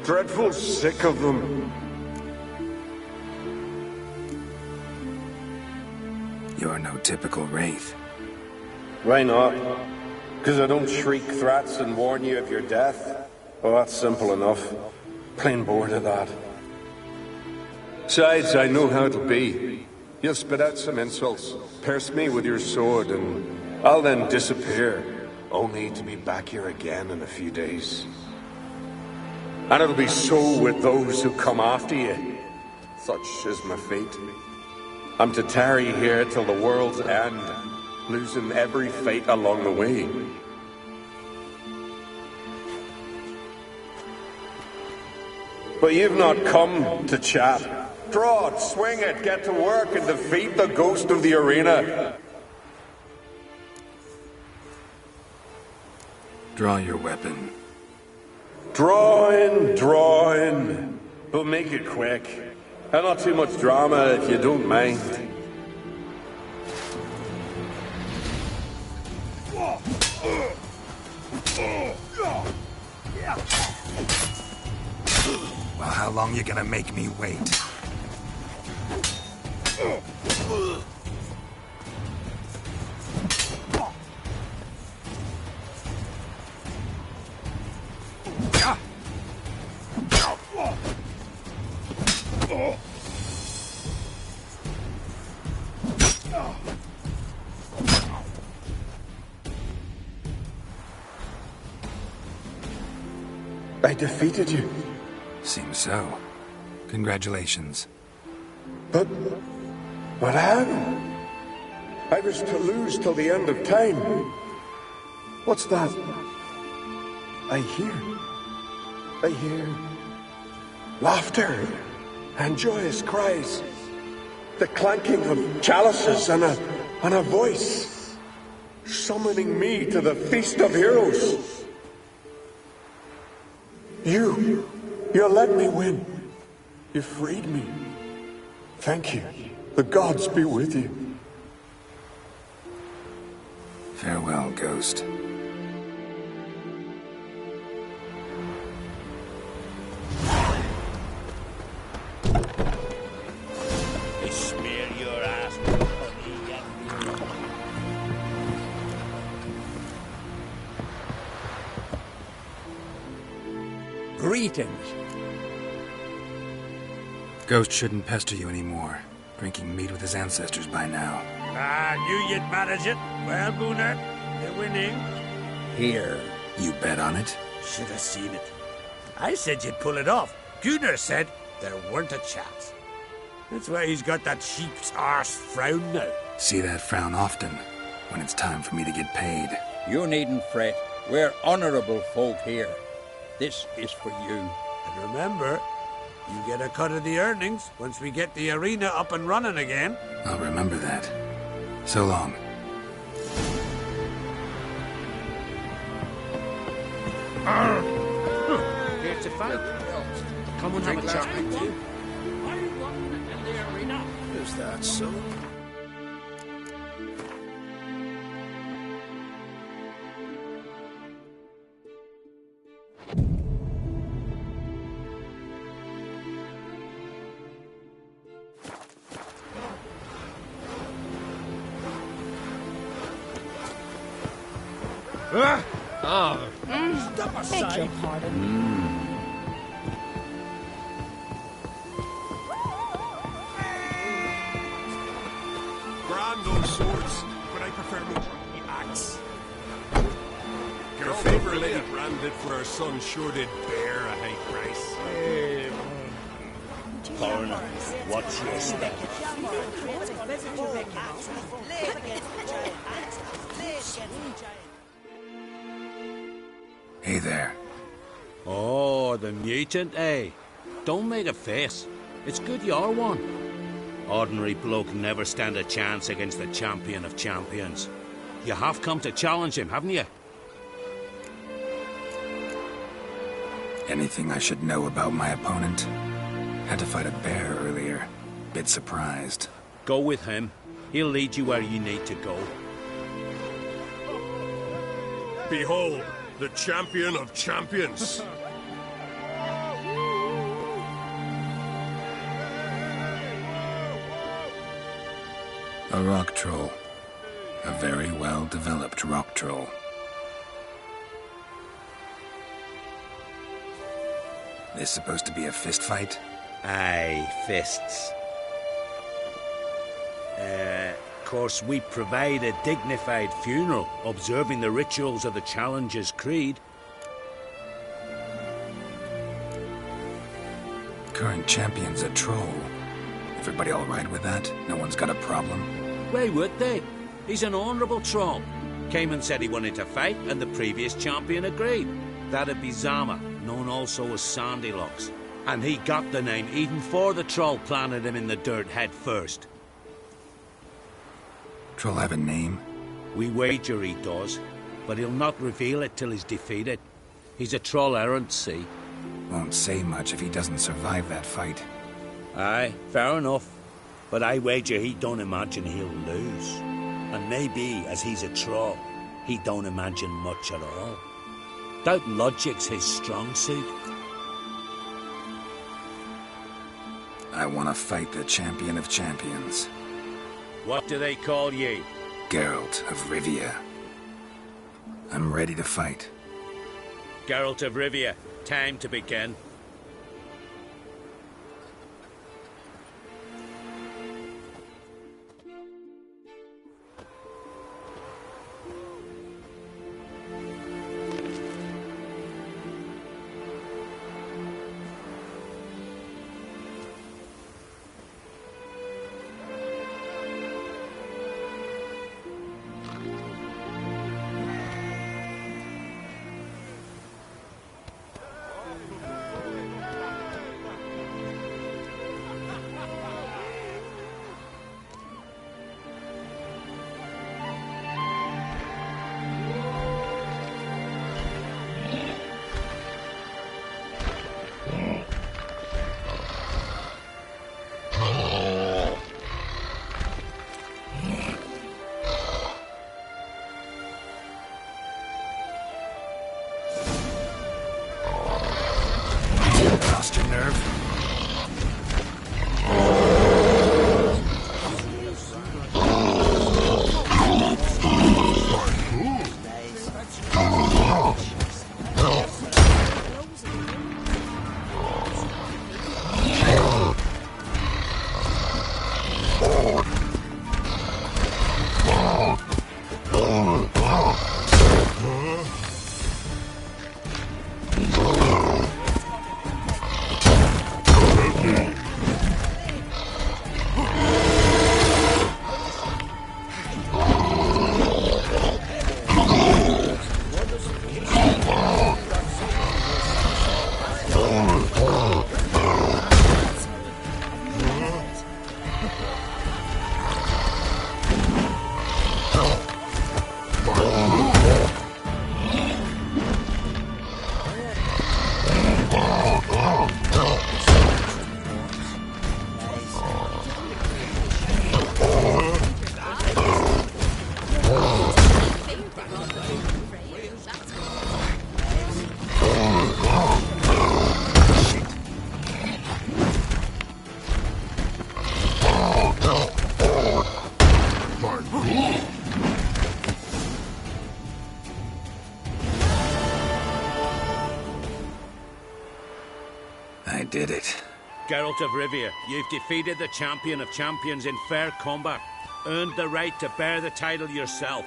Dreadful sick of them. You're no typical wraith. Why not? Because I don't shriek threats and warn you of your death? Oh, that's simple enough. Plain bored of that. Besides, I know how it'll be. You'll spit out some insults, pierce me with your sword, and I'll then disappear, only to be back here again in a few days. And it'll be so with those who come after you. Such is my fate. I'm to tarry here till the world's end, losing every fate along the way. But you've not come to chat. Draw it, swing it, get to work and defeat the ghost of the arena. Draw your weapon. Draw in. But make it quick. And not too much drama if you don't mind. Well, how long you gonna make me wait? I defeated you. Seems so. Congratulations. But how? I was to lose till the end of time. What's that? I hear laughter and joyous cries. The clanking of chalices and a voice summoning me to the feast of heroes. You let me win. You freed me. Thank you. The gods be with you. Farewell, Ghost. They smear your ass with honey and... Greetings. Ghost shouldn't pester you anymore. Drinking meat with his ancestors by now. I knew you'd manage it. Well, Gunnar, you're winning. Here. You bet on it? Should have seen it. I said you'd pull it off. Gunnar said there weren't a chance. That's why he's got that sheep's arse frown now. See that frown often, when it's time for me to get paid. You needn't fret. We're honorable folk here. This is for you. And remember, you get a cut of the earnings once we get the arena up and running again. I'll remember that. So long. Here to fight. Come and have a chat with you. I won in the arena. Is that so? Step aside. Beg your pardon. Grand those swords, but I prefer the axe. Your favourite lady branded for her son sure did bear a high price. Coroner, what's your step? Hey there. Oh, the mutant, eh? Don't make a face. It's good you're one. Ordinary bloke never stand a chance against the champion of champions. You have come to challenge him, haven't you? Anything I should know about my opponent? Had to fight a bear earlier. Bit surprised. Go with him. He'll lead you where you need to go. Behold, the champion of champions. A rock troll. A very well-developed rock troll. This supposed to be a fist fight? Aye, fists. Of course, we provide a dignified funeral, observing the rituals of the Challenger's Creed. Current champion's a troll. Everybody all right with that? No one's got a problem? Why would they? He's an honourable troll. Came and said he wanted to fight, and the previous champion agreed. That'd be Zama, known also as Sandylocks. And he got the name even before the troll planted him in the dirt head first. Troll have a name? We wager he does, but he'll not reveal it till he's defeated. He's a troll errant, see? Won't say much if he doesn't survive that fight. Aye, fair enough. But I wager he don't imagine he'll lose. And maybe, as he's a troll, he don't imagine much at all. Doubt logic's his strong suit. I want to fight the champion of champions. What do they call ye? Geralt of Rivia. I'm ready to fight. Geralt of Rivia, time to begin. Lost your nerve? I did it. Geralt of Rivia, you've defeated the champion of champions in fair combat. Earned the right to bear the title yourself.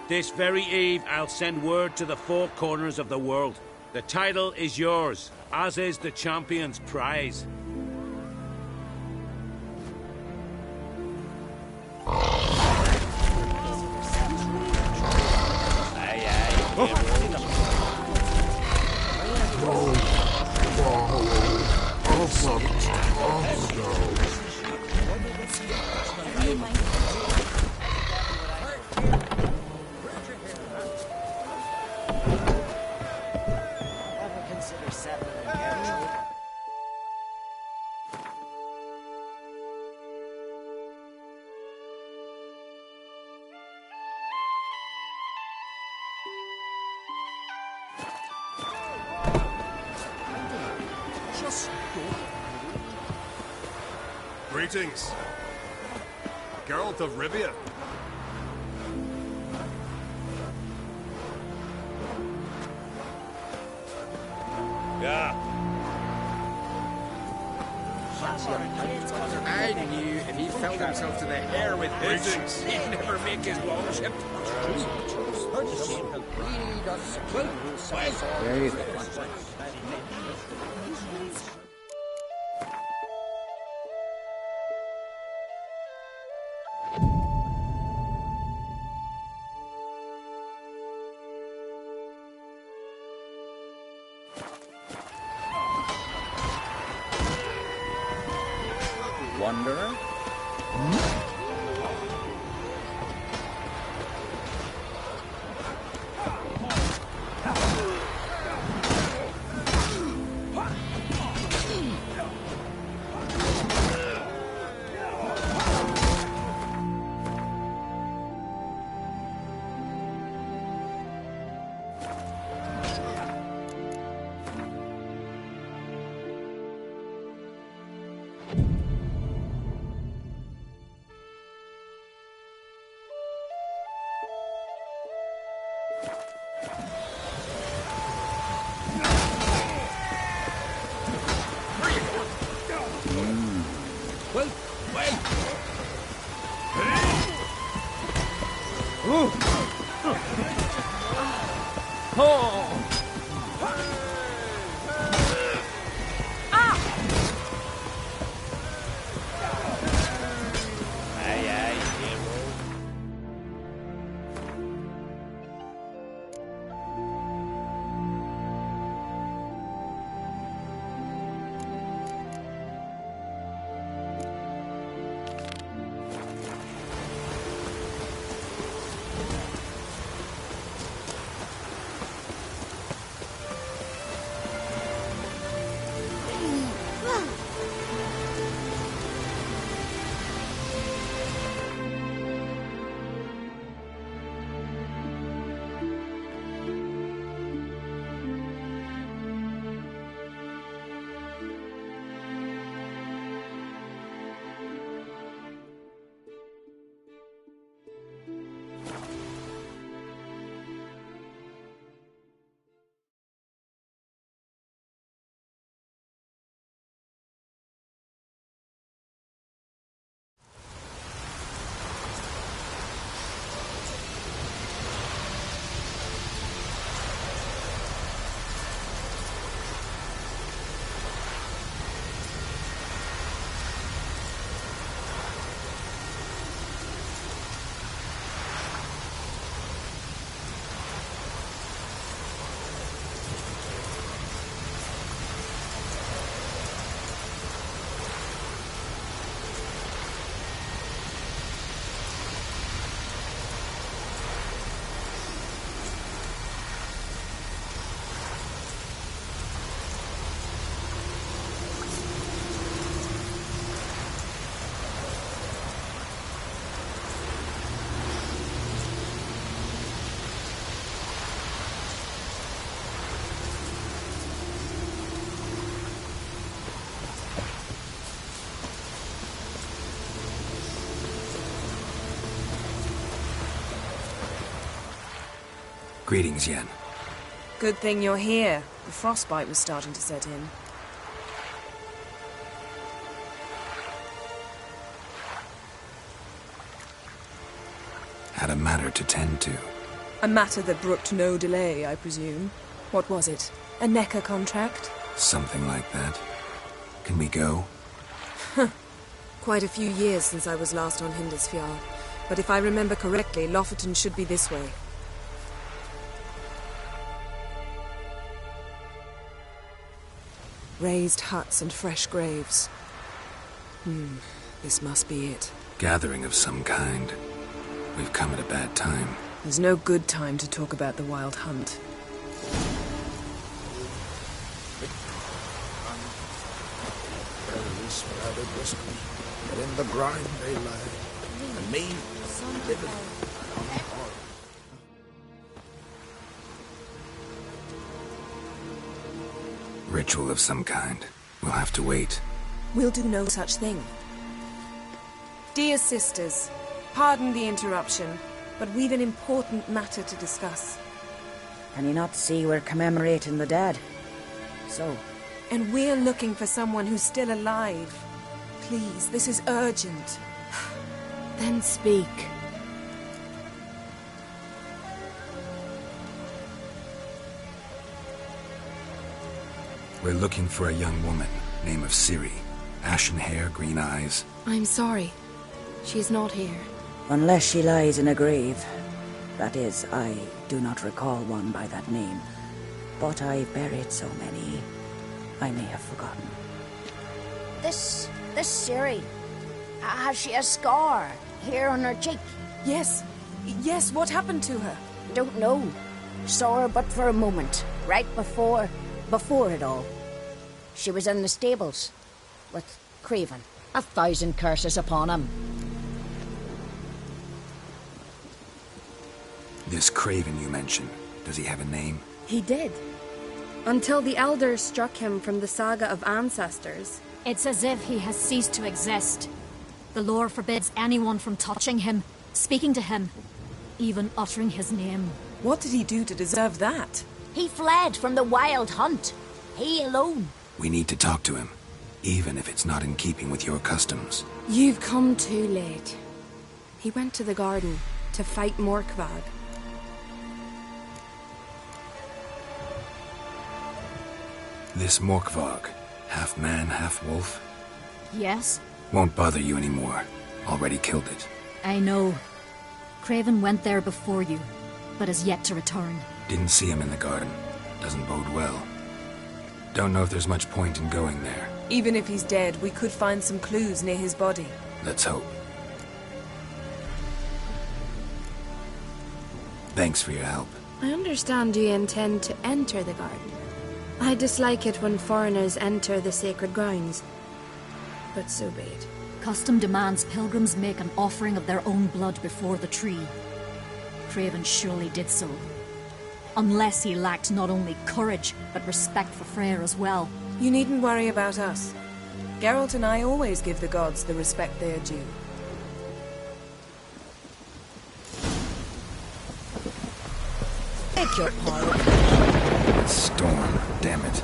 This very eve, I'll send word to the four corners of the world. The title is yours, as is the champion's prize. Greetings. Geralt of Rivia. Yeah. I knew if he filled himself to the hair with this, he'd never make his lordship. Wanderer? Greetings, Yen. Good thing you're here. The frostbite was starting to set in. Had a matter to tend to. A matter that brooked no delay, I presume. What was it? A NECA contract? Something like that. Can we go? Quite a few years since I was last on Hindisfjall. But if I remember correctly, Lofoten should be this way. Raised huts and fresh graves. This must be it. Gathering of some kind. We've come at a bad time. There's no good time to talk about the Wild Hunt. But in the grime they lie, and me living on the heart. Ritual of some kind. We'll have to wait. We'll do no such thing. Dear sisters, pardon the interruption, but we've an important matter to discuss. Can you not see we're commemorating the dead? So? And we're looking for someone who's still alive. Please, this is urgent. Then speak. We're looking for a young woman, name of Ciri. Ashen hair, green eyes. I'm sorry. She's not here. Unless she lies in a grave. That is, I do not recall one by that name. But I've buried so many, I may have forgotten. This Ciri, has she a scar here on her cheek? Yes. Yes, what happened to her? Don't know. Saw her but for a moment, right before it all. She was in the stables with Craven. 1,000 curses upon him. This Craven you mentioned, does he have a name? He did. Until the elders struck him from the saga of ancestors. It's as if he has ceased to exist. The lore forbids anyone from touching him, speaking to him, even uttering his name. What did he do to deserve that? He fled from the wild hunt. He alone. We need to talk to him, even if it's not in keeping with your customs. You've come too late. He went to the garden to fight Morkvag. This Morkvag, half man, half wolf? Yes? Won't bother you anymore. Already killed it. I know. Craven went there before you, but is yet to return. Didn't see him in the garden. Doesn't bode well. Don't know if there's much point in going there. Even if he's dead, we could find some clues near his body. Let's hope. Thanks for your help. I understand you intend to enter the garden. I dislike it when foreigners enter the sacred grounds. But so be it. Custom demands pilgrims make an offering of their own blood before the tree. Craven surely did so. Unless he lacked not only courage, but respect for Freyr as well. You needn't worry about us. Geralt and I always give the gods the respect they are due. Beg your pardon. Storm, damn it.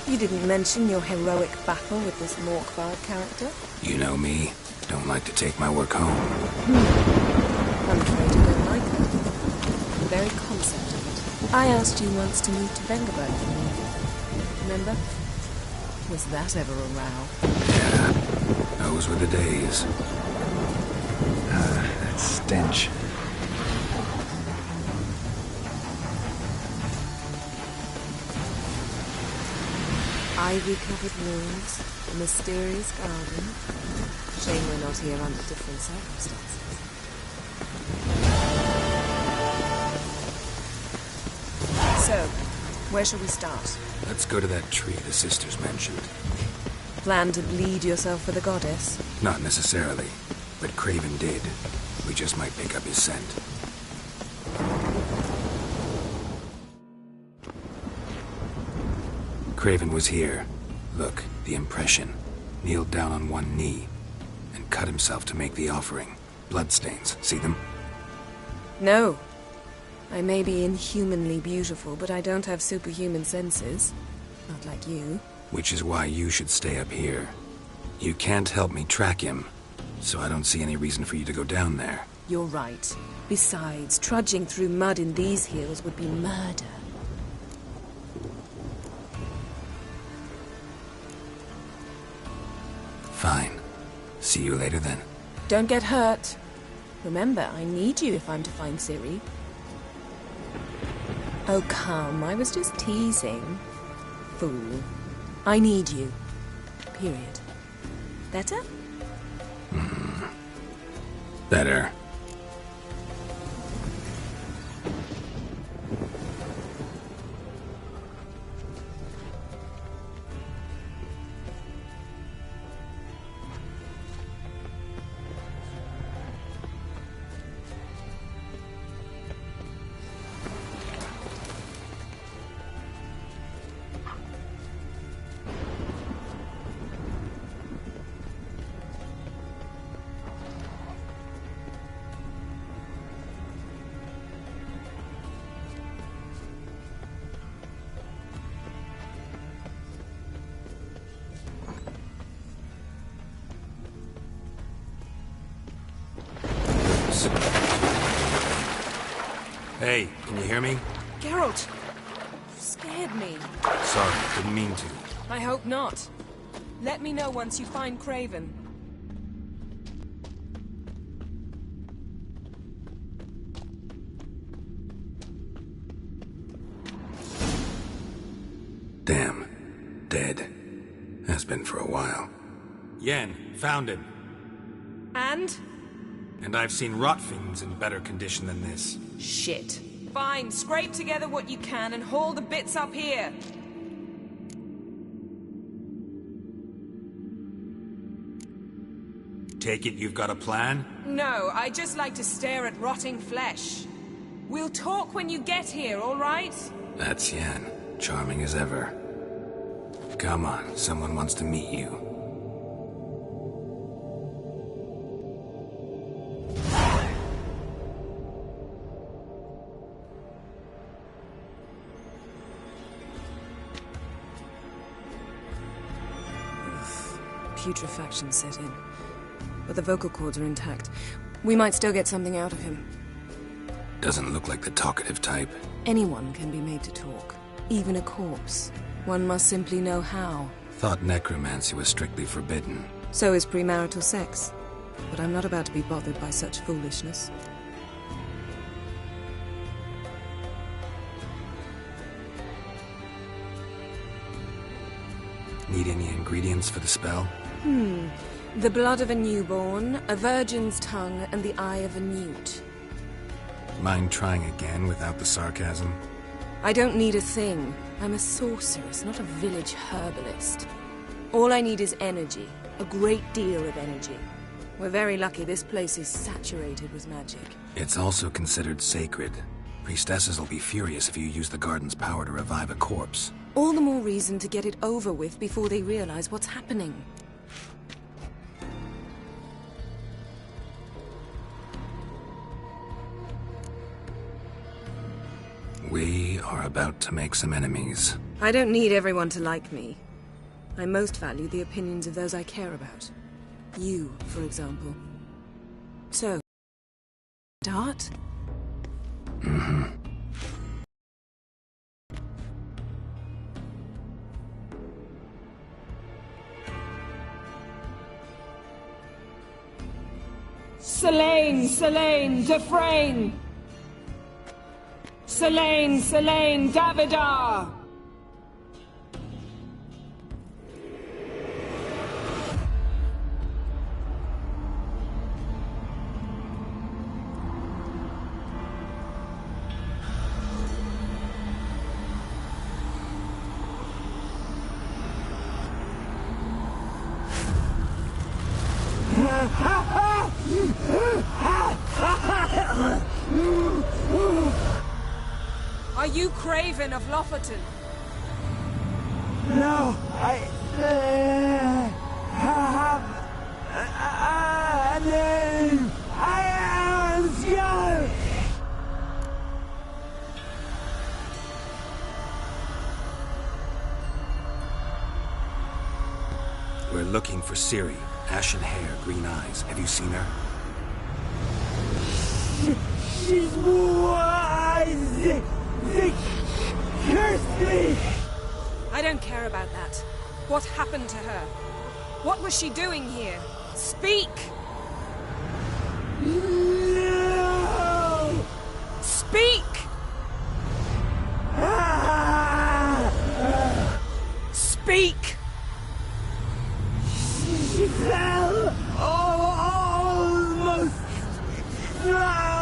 You didn't mention your heroic battle with this Morkvag character. You know me. Don't like to take my work home. I'm afraid you don't like her. The very concept of it. I asked you once to move to Vengerberg for me. Remember? Was that ever a row? Yeah, those were the days. That stench. Ivy-covered walls, a mysterious garden. Shame we're not here under different circumstances. So, where shall we start? Let's go to that tree the sisters mentioned. Plan to bleed yourself for the goddess? Not necessarily, but Craven did. We just might pick up his scent. Craven was here. Look, the impression. Kneeled down on one knee and cut himself to make the offering. Bloodstains. See them? No. I may be inhumanly beautiful, but I don't have superhuman senses. Not like you. Which is why you should stay up here. You can't help me track him, so I don't see any reason for you to go down there. You're right. Besides, trudging through mud in these hills would be murder. Fine. See you later then. Don't get hurt. Remember, I need you if I'm to find Ciri. Oh, come. I was just teasing. Fool. I need you. Period. Better? Better. Hey, can you hear me? Geralt! You scared me. Sorry, didn't mean to. I hope not. Let me know once you find Craven. Damn. Dead. Has been for a while. Yen, found him. And? And I've seen rot fiends in better condition than this. Shit. Fine, scrape together what you can and haul the bits up here. Take it you've got a plan? No, I just like to stare at rotting flesh. We'll talk when you get here, all right? That's Yen. Charming as ever. Come on, someone wants to meet you. Putrefaction set in. But the vocal cords are intact. We might still get something out of him. Doesn't look like the talkative type. Anyone can be made to talk. Even a corpse. One must simply know how. Thought necromancy was strictly forbidden. So is premarital sex. But I'm not about to be bothered by such foolishness. Need any ingredients for the spell? The blood of a newborn, a virgin's tongue, and the eye of a newt. Mind trying again without the sarcasm? I don't need a thing. I'm a sorceress, not a village herbalist. All I need is energy. A great deal of energy. We're very lucky this place is saturated with magic. It's also considered sacred. Priestesses will be furious if you use the garden's power to revive a corpse. All the more reason to get it over with before they realize what's happening. We are about to make some enemies. I don't need everyone to like me. I most value the opinions of those I care about. You, for example. So, start? Selene, Selene, Dufresne! Selene, Selene, Davidar! Are you Craven of Lofoten? No, I have a name. I am Skjolf. We're looking for Ciri. Ashen hair, green eyes. Have you seen her? She's wise. They cursed me. I don't care about that. What happened to her? What was she doing here? Speak! No! Speak! Speak! She fell almost drowned.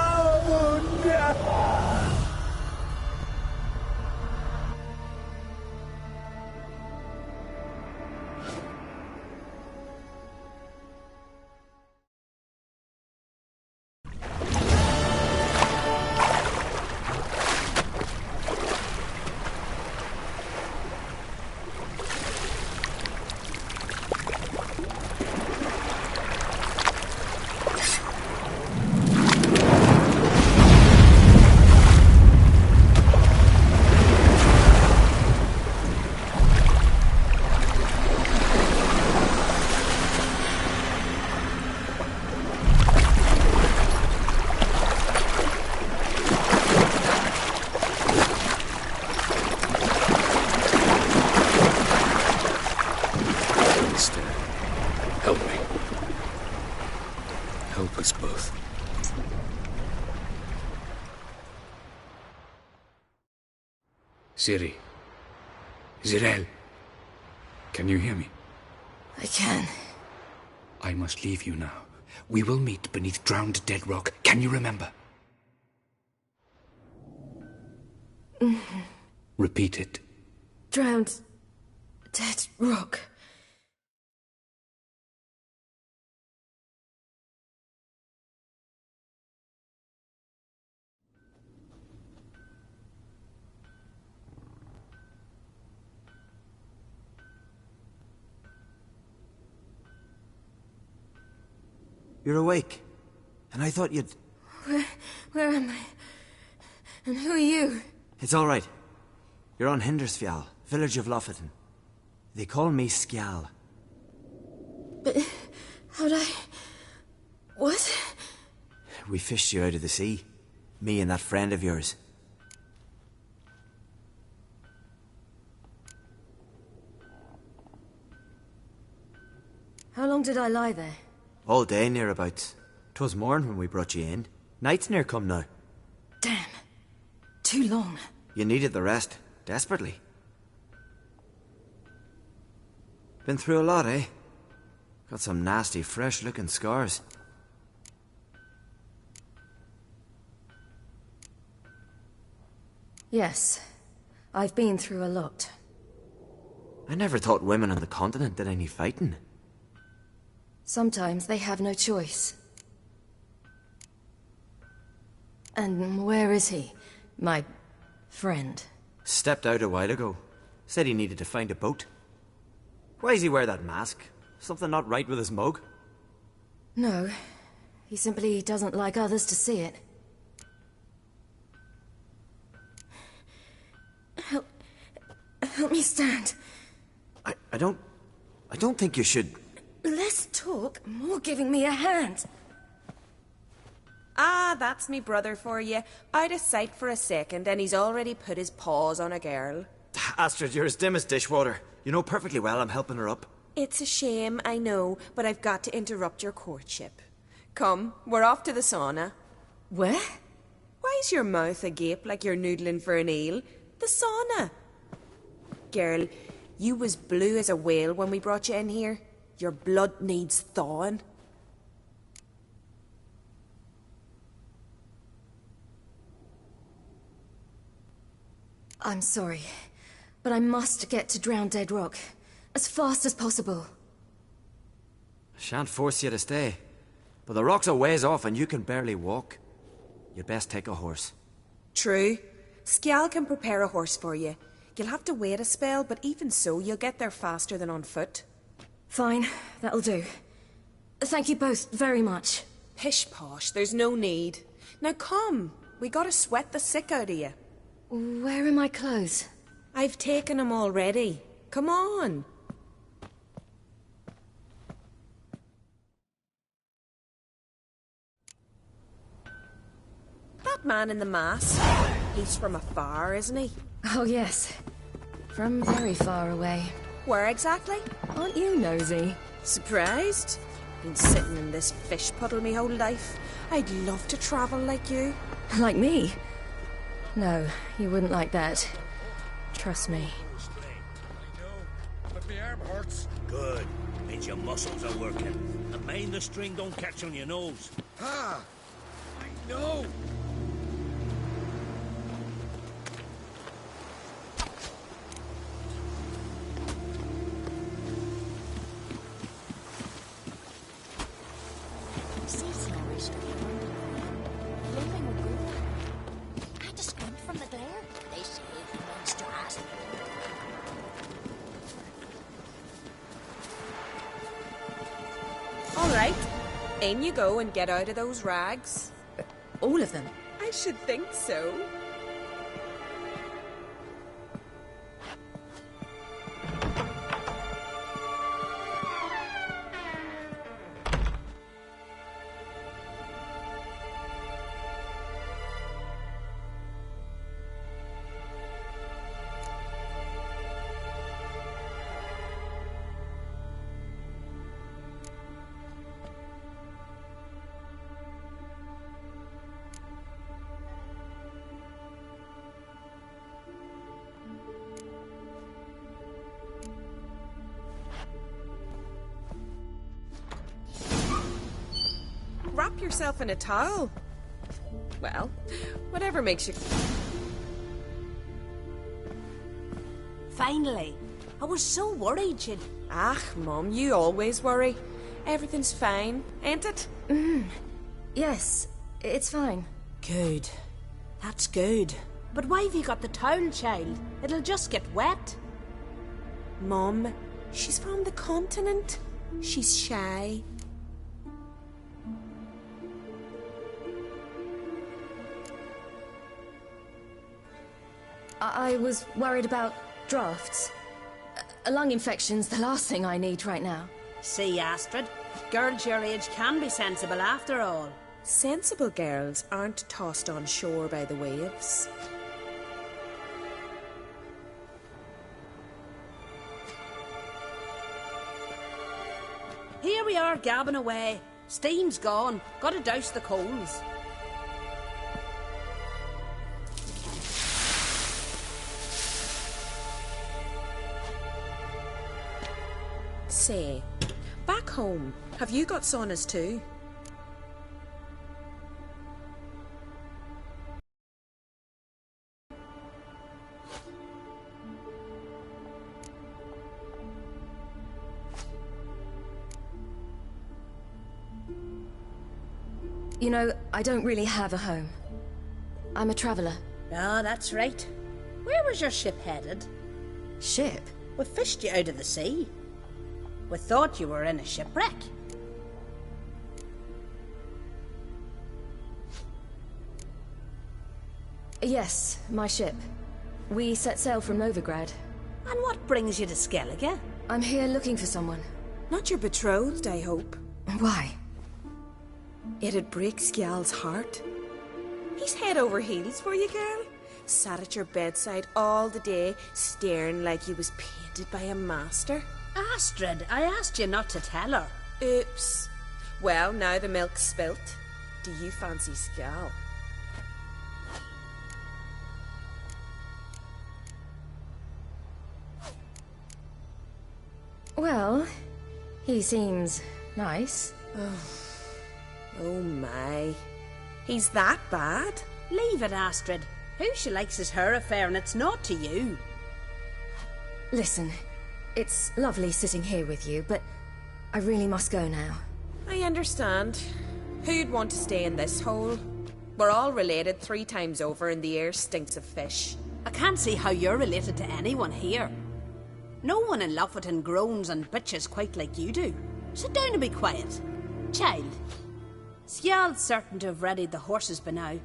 Ciri. Zirael. Can you hear me? I can. I must leave you now. We will meet beneath drowned dead rock. Can you remember? Repeat it. Drowned. Dead rock. You're awake. And I thought you'd... Where am I? And who are you? It's all right. You're on Hindersfjall, village of Lofoten. They call me Skjal. But how'd I... What? We fished you out of the sea. Me and that friend of yours. How long did I lie there? All day, nearabouts. 'Twas morn when we brought you in. Night's near come now. Damn. Too long. You needed the rest, desperately. Been through a lot, eh? Got some nasty, fresh-looking scars. Yes. I've been through a lot. I never thought women on the continent did any fighting. Sometimes they have no choice. And where is he? My friend. Stepped out a while ago. Said he needed to find a boat. Why's he wear that mask? Something not right with his mug? No. He simply doesn't like others to see it. Help me stand. I don't think you should... Less talk, more giving me a hand. Ah, that's me brother for you. Out of sight for a second, and he's already put his paws on a girl. Astrid, you're as dim as dishwater. You know perfectly well I'm helping her up. It's a shame, I know, but I've got to interrupt your courtship. Come, we're off to the sauna. Where? Why's your mouth agape like you're noodling for an eel? The sauna. Girl, you was blue as a whale when we brought you in here. Your blood needs thawing. I'm sorry, but I must get to Drowned Dead Rock as fast as possible. Shan't force you to stay. But the rock's a ways off and you can barely walk. You'd best take a horse. True. Skjal can prepare a horse for you. You'll have to wait a spell, but even so, you'll get there faster than on foot. Fine, that'll do. Thank you both very much. Pish-posh, there's no need. Now come, we gotta sweat the sick out of you. Where are my clothes? I've taken them already. Come on. That man in the mask, he's from afar, isn't he? Oh, yes. From very far away. Where exactly? Aren't you nosy? Surprised? Been sitting in this fish puddle me whole life. I'd love to travel like you. Like me? No, you wouldn't like that. Trust me. But my arm hurts. Good. Means your muscles are working. And mind the string don't catch on your nose. Ah! I know! In you go and get out of those rags. All of them? I should think so. wrap yourself in a towel. Well, whatever makes you... Finally. I was so worried you'd... Ah, Mum, you always worry. Everything's fine, ain't it? Yes, it's fine. Good. That's good. But why have you got the towel, child? It'll just get wet. Mum, she's from the continent. She's shy. I was worried about drafts. Lung infection's the last thing I need right now. See, Astrid, girls your age can be sensible after all. Sensible girls aren't tossed on shore by the waves. Here we are gabbing away. Steam's gone. Gotta douse the coals. Say, back home, have you got saunas too? You know, I don't really have a home. I'm a traveller. Ah, that's right. Where was your ship headed? Ship? We fished you out of the sea. We thought you were in a shipwreck. Yes, my ship. We set sail from Novigrad. And what brings you to Skellige? I'm here looking for someone. Not your betrothed, I hope. Why? It'd break Skjal's heart. He's head over heels for you, girl. Sat at your bedside all the day, staring like he was painted by a master. Astrid, I asked you not to tell her. Oops. Well, now the milk's spilt. Do you fancy Skjal? Well, he seems nice. Oh my. He's that bad? Leave it, Astrid. Who she likes is her affair and it's not to you. Listen, it's lovely sitting here with you, but I really must go now. I understand. Who'd want to stay in this hole? We're all related 3 times over and the air stinks of fish. I can't see how you're related to anyone here. No one in Lofoten groans and bitches quite like you do. Sit down and be quiet. Child, Skjal's certain to have readied the horses by now.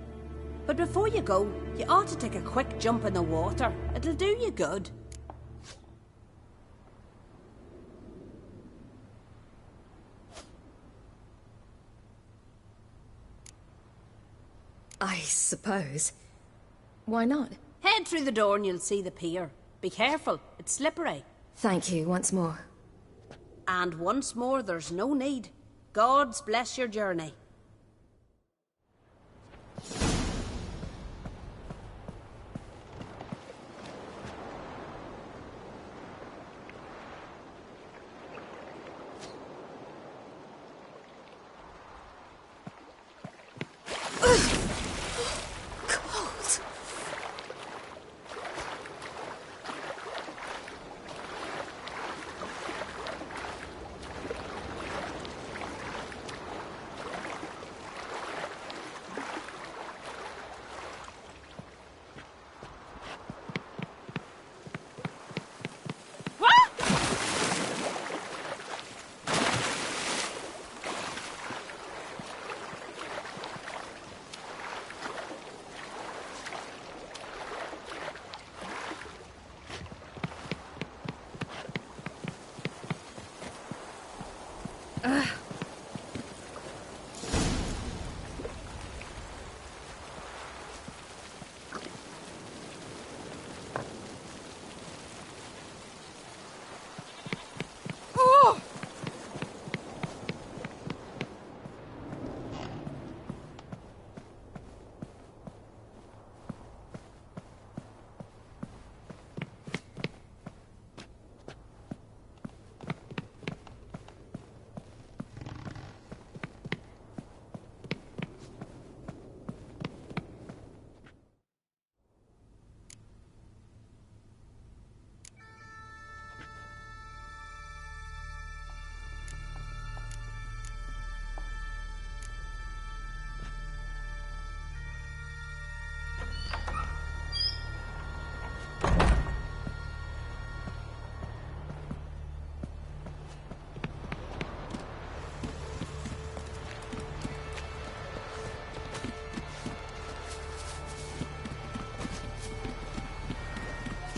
But before you go, you ought to take a quick jump in the water. It'll do you good. I suppose. Why not? Head through the door and you'll see the pier. Be careful, it's slippery. Thank you once more. And once more, there's no need. God's bless your journey.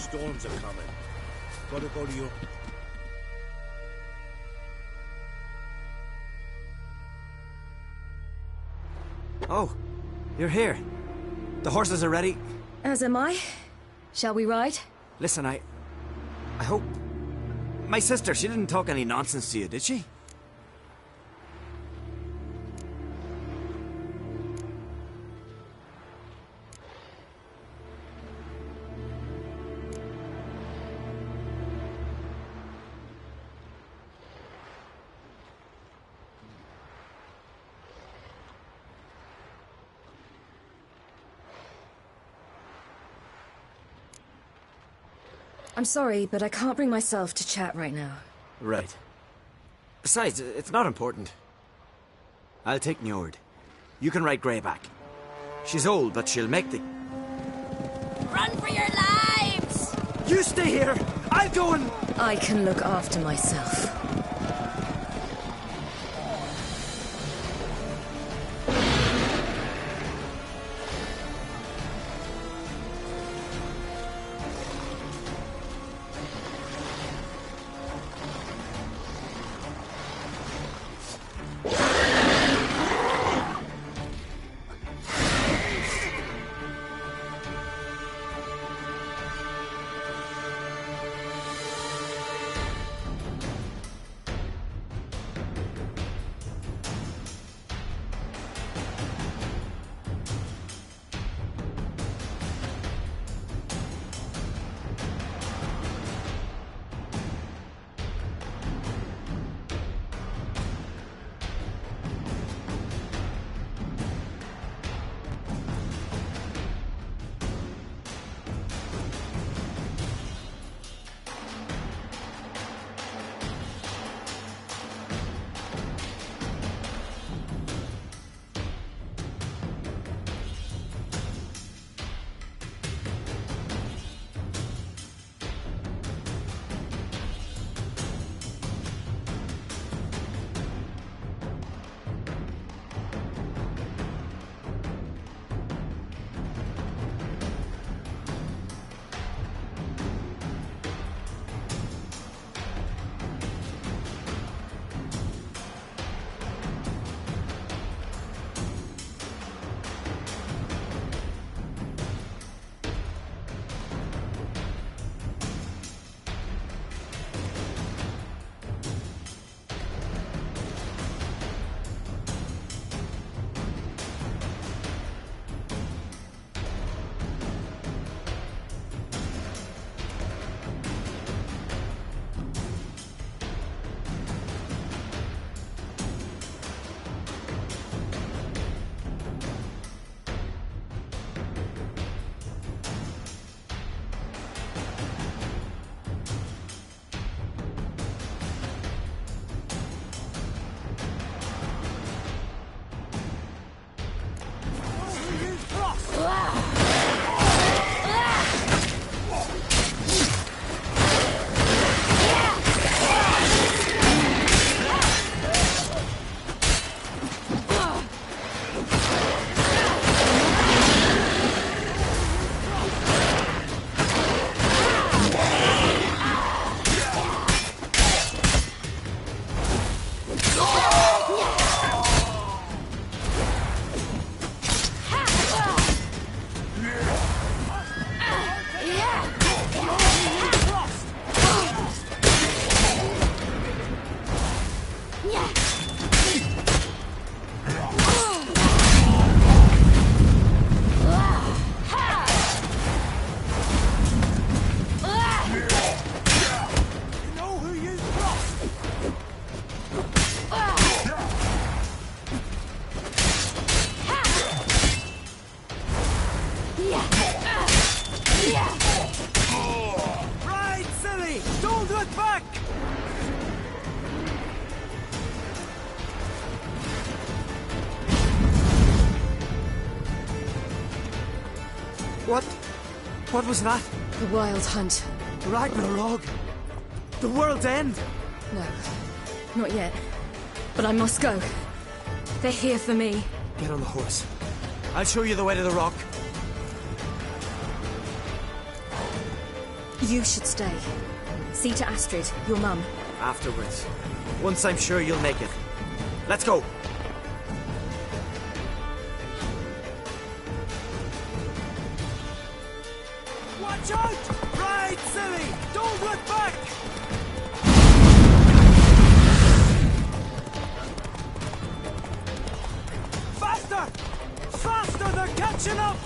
storms are coming. Gotta go to your... Oh, you're here. The horses are ready. As am I. Shall we ride? Listen, I hope... My sister, she didn't talk any nonsense to you, did she? I'm sorry, but I can't bring myself to chat right now. Right. Besides, it's not important. I'll take Njord. You can ride Greyback. She's old, but she'll make the... Run for your lives! You stay here! I'll go and... I can look after myself. What was that? The Wild Hunt. Ragnarok? The world's end? No, not yet. But I must go. They're here for me. Get on the horse. I'll show you the way to the rock. You should stay. See to Astrid, your mum. Afterwards. Once I'm sure you'll make it. Let's go! Watch out! Ride, silly! Don't look back! Faster! Faster! They're catching up!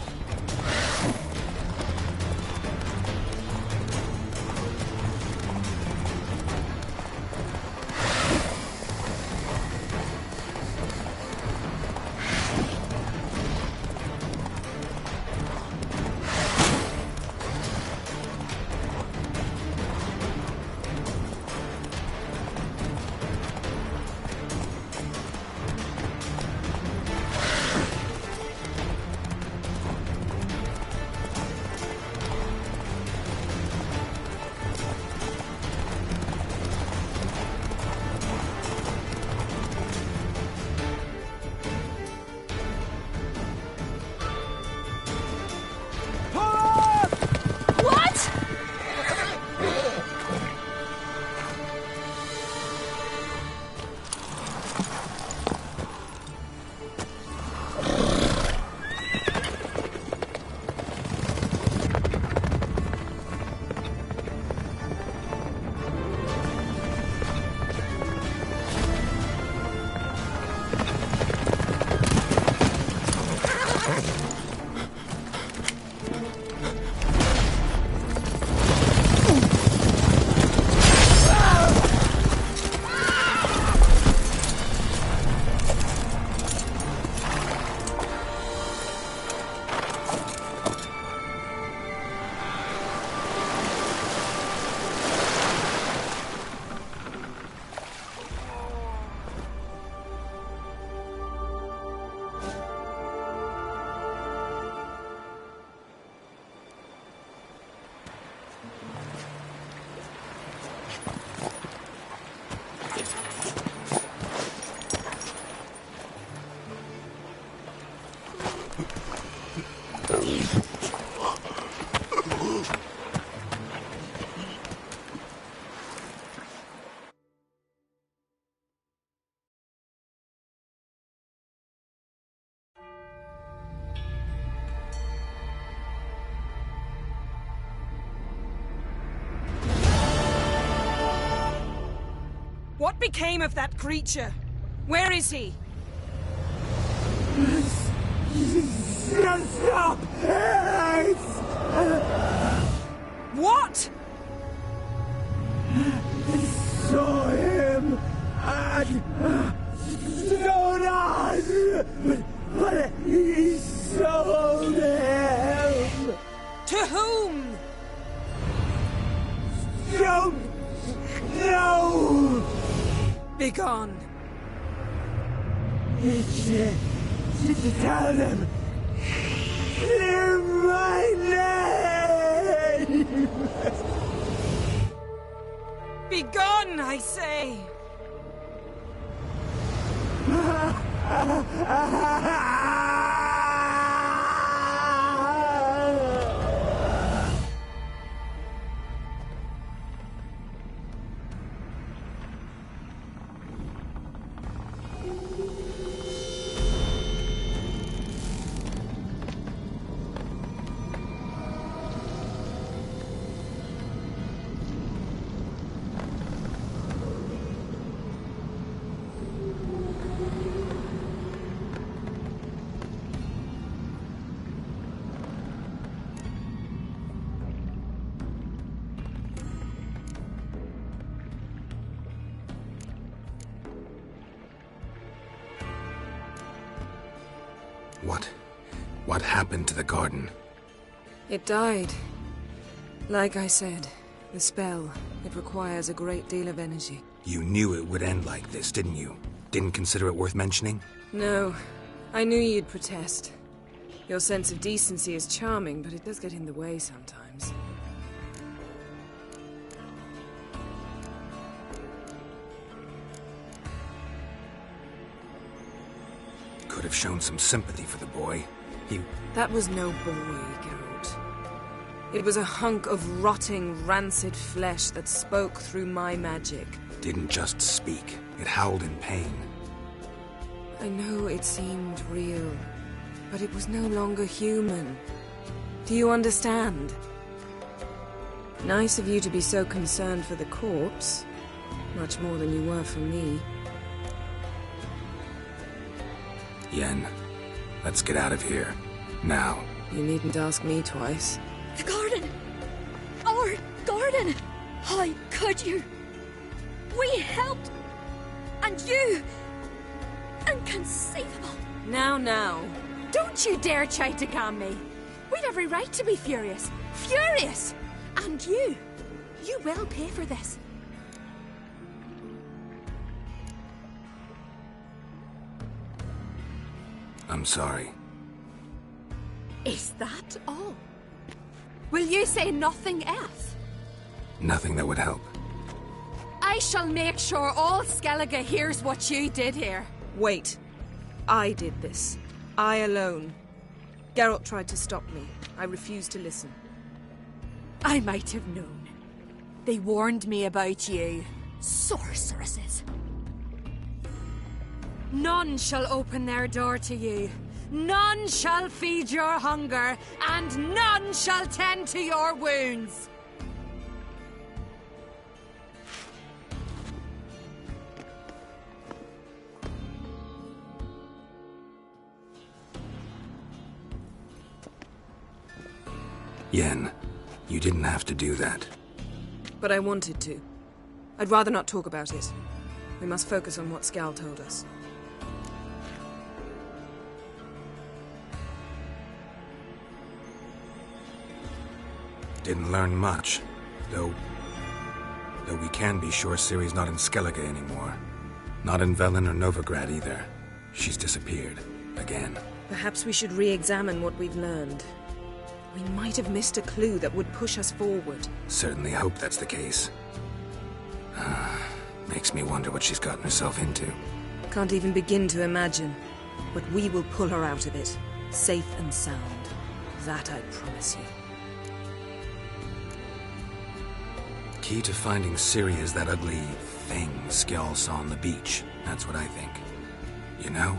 What became of that creature? Where is he? Stop! What? Saw him at Stonas, but he sold him. To whom? Don't know. Begone. Tell them. Clear my name. Begone, I say. What happened to the garden? It died. Like I said, the spell, it requires a great deal of energy. You knew it would end like this, didn't you? Didn't consider it worth mentioning? No, I knew you'd protest. Your sense of decency is charming, but it does get in the way sometimes. Could have shown some sympathy for the boy. That was no boy, Geralt. It was a hunk of rotting, rancid flesh that spoke through my magic. Didn't just speak. It howled in pain. I know it seemed real, but it was no longer human. Do you understand? Nice of you to be so concerned for the corpse. Much more than you were for me. Yen, let's get out of here. Now. You needn't ask me twice. The garden! Our garden! How could you? We helped! And you! Inconceivable! Now. Don't you dare try to calm me. We'd every right to be furious. Furious! And you will pay for this. I'm sorry. Is that all? Will you say nothing else? Nothing that would help. I shall make sure all Skellige hears what you did here. Wait. I did this. I alone. Geralt tried to stop me. I refused to listen. I might have known. They warned me about you. Sorceresses. None shall open their door to you. None shall feed your hunger, and none shall tend to your wounds. Yen, you didn't have to do that. But I wanted to. I'd rather not talk about it. We must focus on what Skal told us. Didn't learn much, though we can be sure Ciri's not in Skellige anymore. Not in Velen or Novigrad either. She's disappeared. Again. Perhaps we should re-examine what we've learned. We might have missed a clue that would push us forward. Certainly hope that's the case. Makes me wonder what she's gotten herself into. Can't even begin to imagine. But we will pull her out of it. Safe and sound. That I promise you. Key to finding Ciri is that ugly thing Skjall saw on the beach. That's what I think. You know,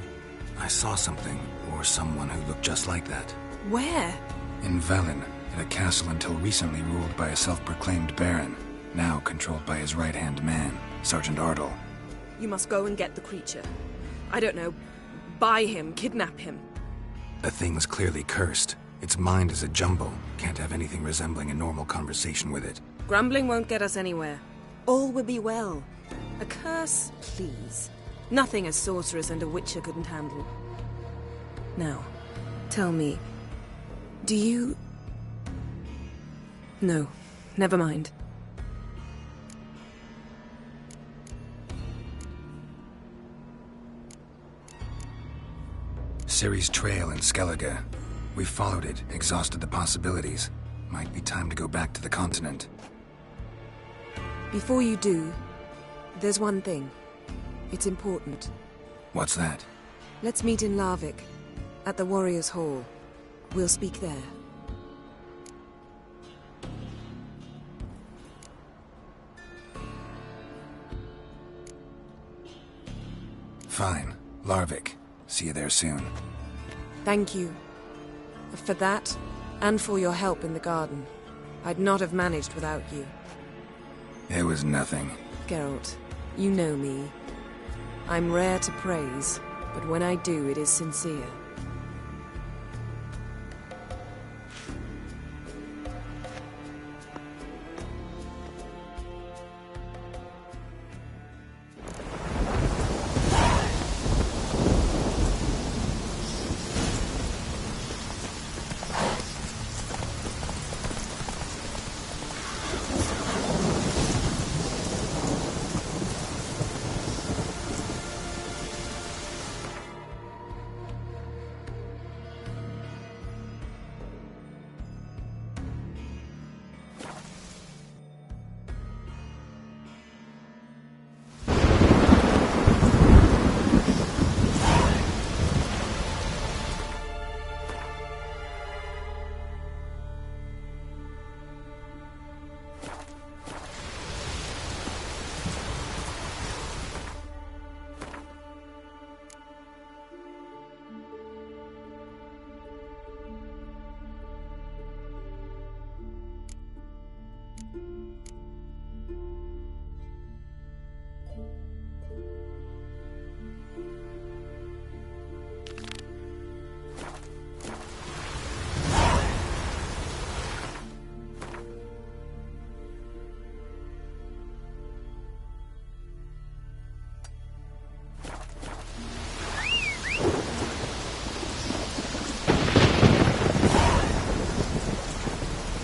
I saw something, or someone who looked just like that. Where? In Velen, in a castle until recently ruled by a self-proclaimed baron, now controlled by his right-hand man, Sergeant Ardle. You must go and get the creature. I don't know, buy him, kidnap him. The thing's clearly cursed. Its mind is a jumble. Can't have anything resembling a normal conversation with it. Grumbling won't get us anywhere. All will be well. A curse, please. Nothing a sorceress and a witcher couldn't handle. Now, tell me, do you... No, never mind. Ciri's trail in Skellige. We followed it, exhausted the possibilities. Might be time to go back to the continent. Before you do, there's one thing. It's important. What's that? Let's meet in Larvik, at the Warriors' Hall. We'll speak there. Fine. Larvik. See you there soon. Thank you. For that, and for your help in the garden. I'd not have managed without you. It was nothing. Geralt, you know me. I'm rare to praise, but when I do, it is sincere.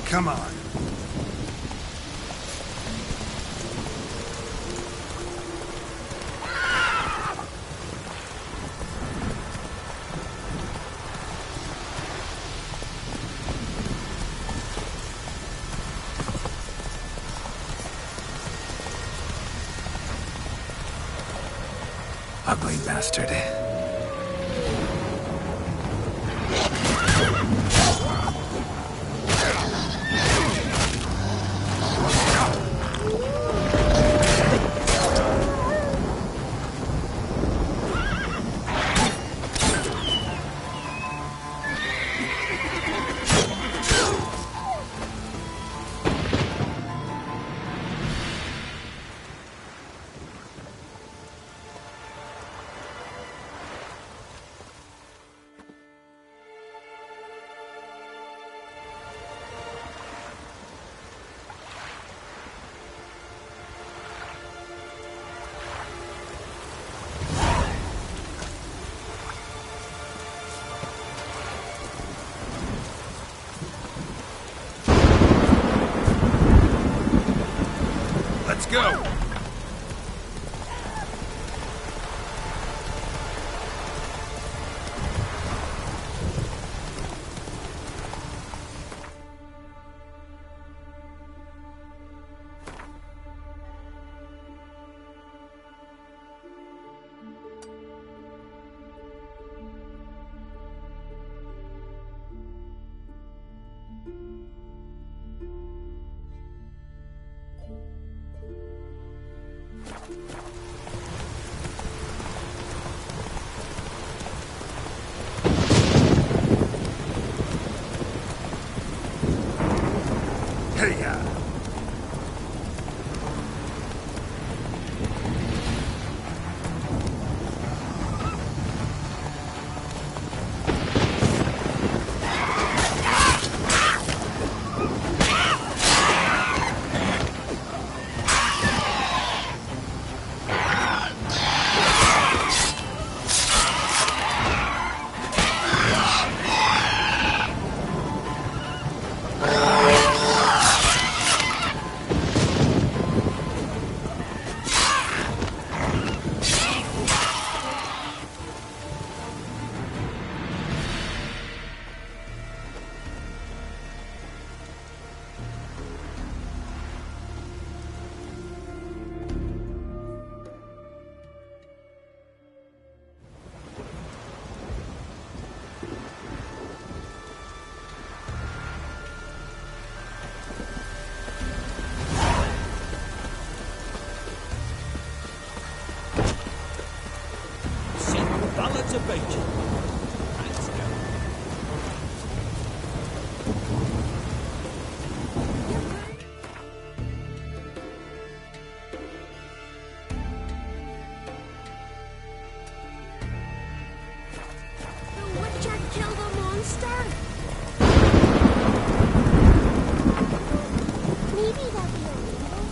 Come on. Ugly bastard. Let's go! Hey-ya! Ballads about you. Let's go. The Witcher killed a monster. Maybe that'll be a riddle.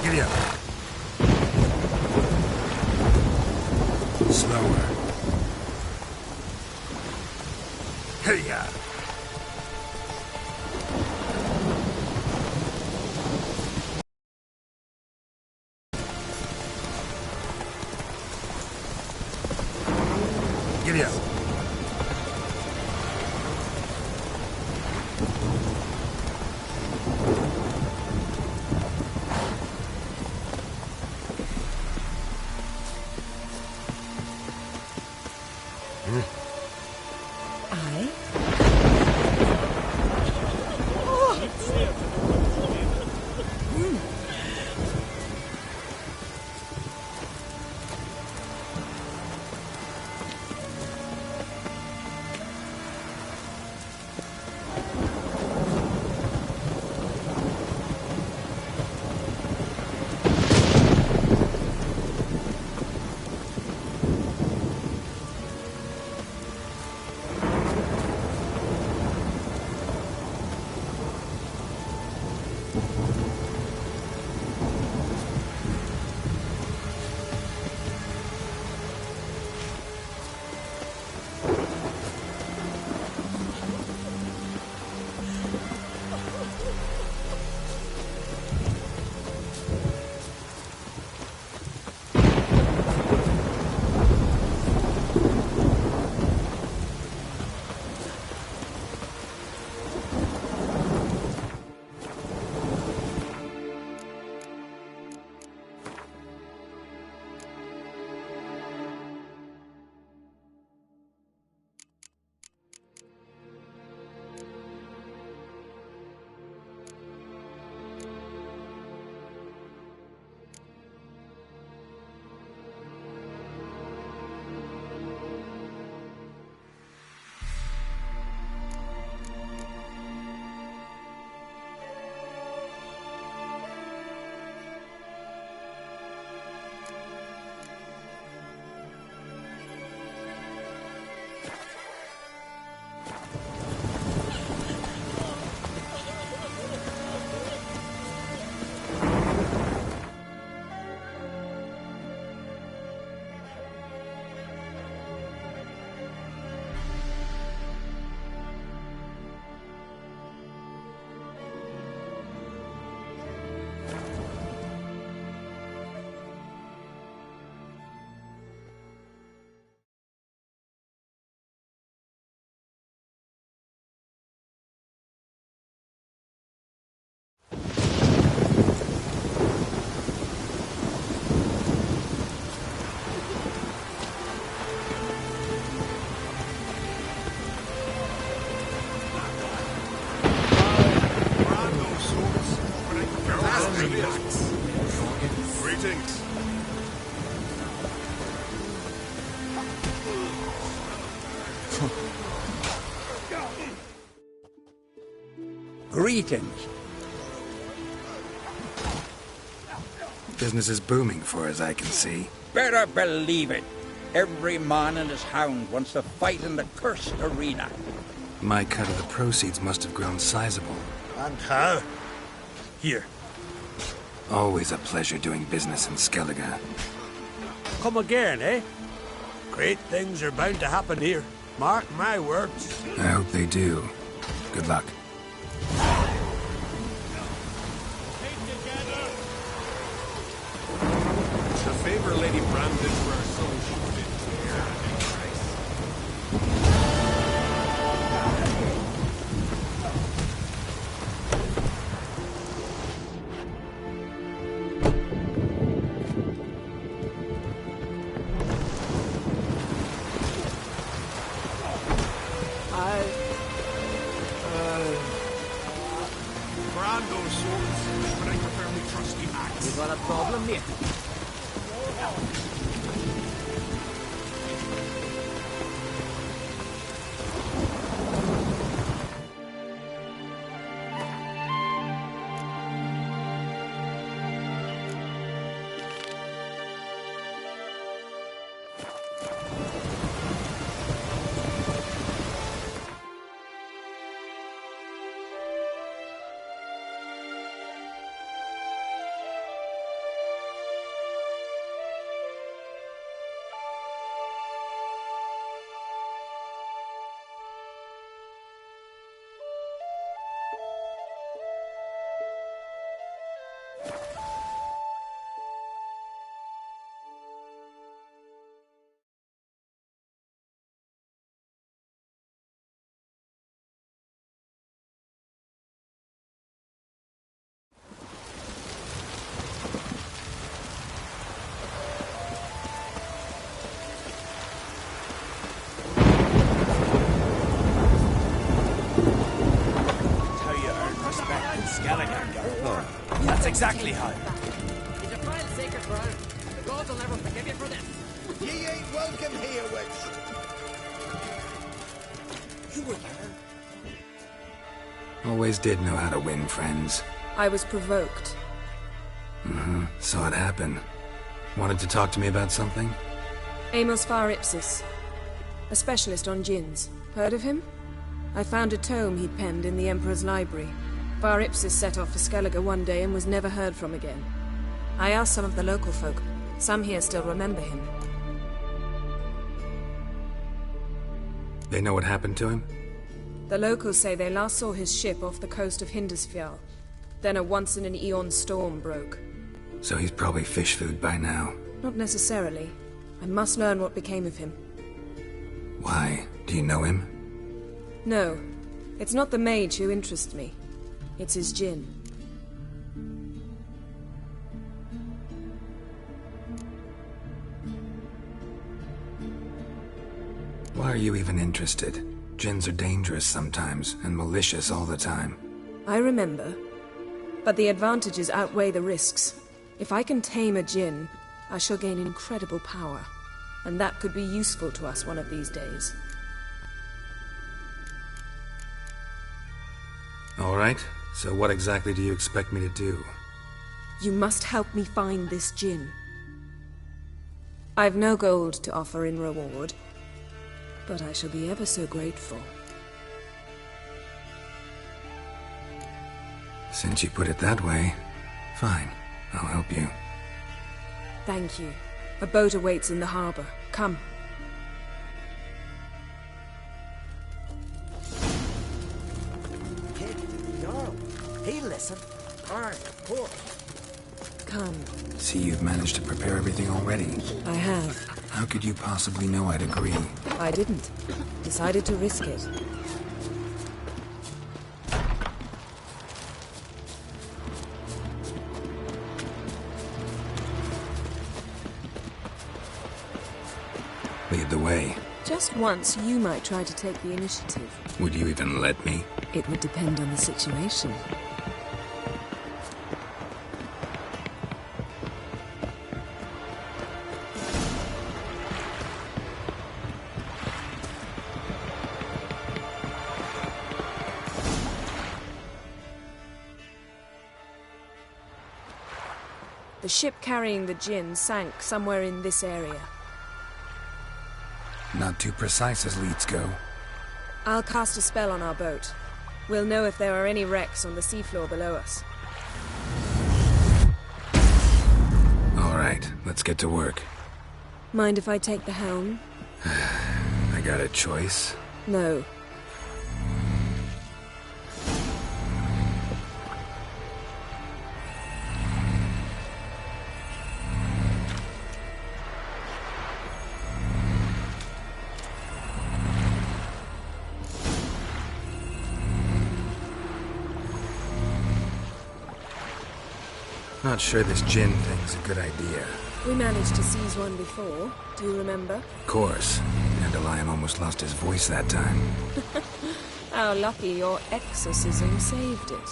Giddy up. Slower. Hey-ya! Giddy up. Greetings. Business is booming for as I can see. Better believe it. Every man and his hound wants to fight in the cursed arena. My cut of the proceeds must have grown sizable. And how? Here. Always a pleasure doing business in Skellige. Come again, eh? Great things are bound to happen here. Mark my words. I hope they do. Good luck. The favor Lady Brand did for our son should be fair, I think, Grace. Brando swords, but I prefer me trusty axe. You got a problem, mate? That's exactly how. You defiled sacred ground. The gods will never forgive you for this. Ye ain't welcome here, witch. You were there. Always did know how to win friends. I was provoked. Saw it happen. Wanted to talk to me about something? Amos Far Ipsis, a specialist on djinns. Heard of him? I found a tome he'd penned in the Emperor's library. Far Ipsis set off for Skellige one day and was never heard from again. I asked some of the local folk. Some here still remember him. They know what happened to him? The locals say they last saw his ship off the coast of Hindisfjall. Then a once-in-an-eon storm broke. So he's probably fish food by now. Not necessarily. I must learn what became of him. Why? Do you know him? No. It's not the mage who interests me. It's his djinn. Why are you even interested? Djinns are dangerous sometimes, and malicious all the time. I remember. But the advantages outweigh the risks. If I can tame a djinn, I shall gain incredible power. And that could be useful to us one of these days. All right. So what exactly do you expect me to do? You must help me find this djinn. I've no gold to offer in reward, but I shall be ever so grateful. Since you put it that way, fine. I'll help you. Thank you. A boat awaits in the harbor. Come. Kid, Jarl, he listen. Aye, of course. Come. See, you've managed to prepare everything already. I have. How could you possibly know I'd agree? I didn't. Decided to risk it. Lead the way. Just once, you might try to take the initiative. Would you even let me? It would depend on the situation. ship carrying the gin sank somewhere in this area. Not too precise as leads go. I'll cast a spell on our boat. We'll know if there are any wrecks on the seafloor below us. All right, let's get to work. Mind if I take the helm? I got a choice. No. Not sure this gin thing's a good idea. We managed to seize one before. Do you remember? Of course. Dandelion almost lost his voice that time. How lucky your exorcism saved it.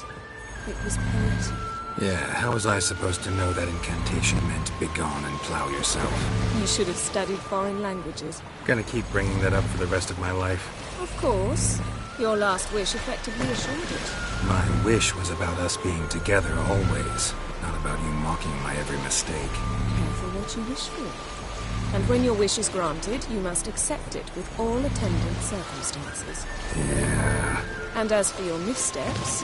It was poetic. Yeah, how was I supposed to know that incantation meant begone and plow yourself? You should have studied foreign languages. Gonna keep bringing that up for the rest of my life. Of course. Your last wish effectively assured it. My wish was about us being together always, not about you mocking my every mistake. Careful what you wish for. And when your wish is granted, you must accept it with all attendant circumstances. Yeah. And as for your missteps,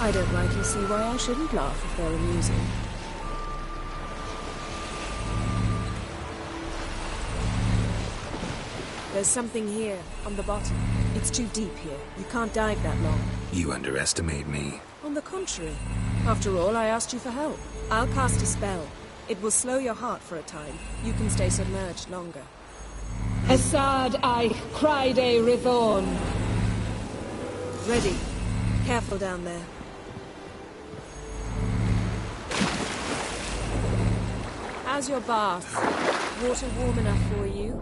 I don't rightly see why I shouldn't laugh if they're amusing. There's something here, on the bottom. It's too deep here. You can't dive that long. You underestimate me. On the contrary. After all, I asked you for help. I'll cast a spell. It will slow your heart for a time. You can stay submerged longer. Assad I cried a Rithorn. Ready. Careful down there. How's your bath? Water warm enough for you?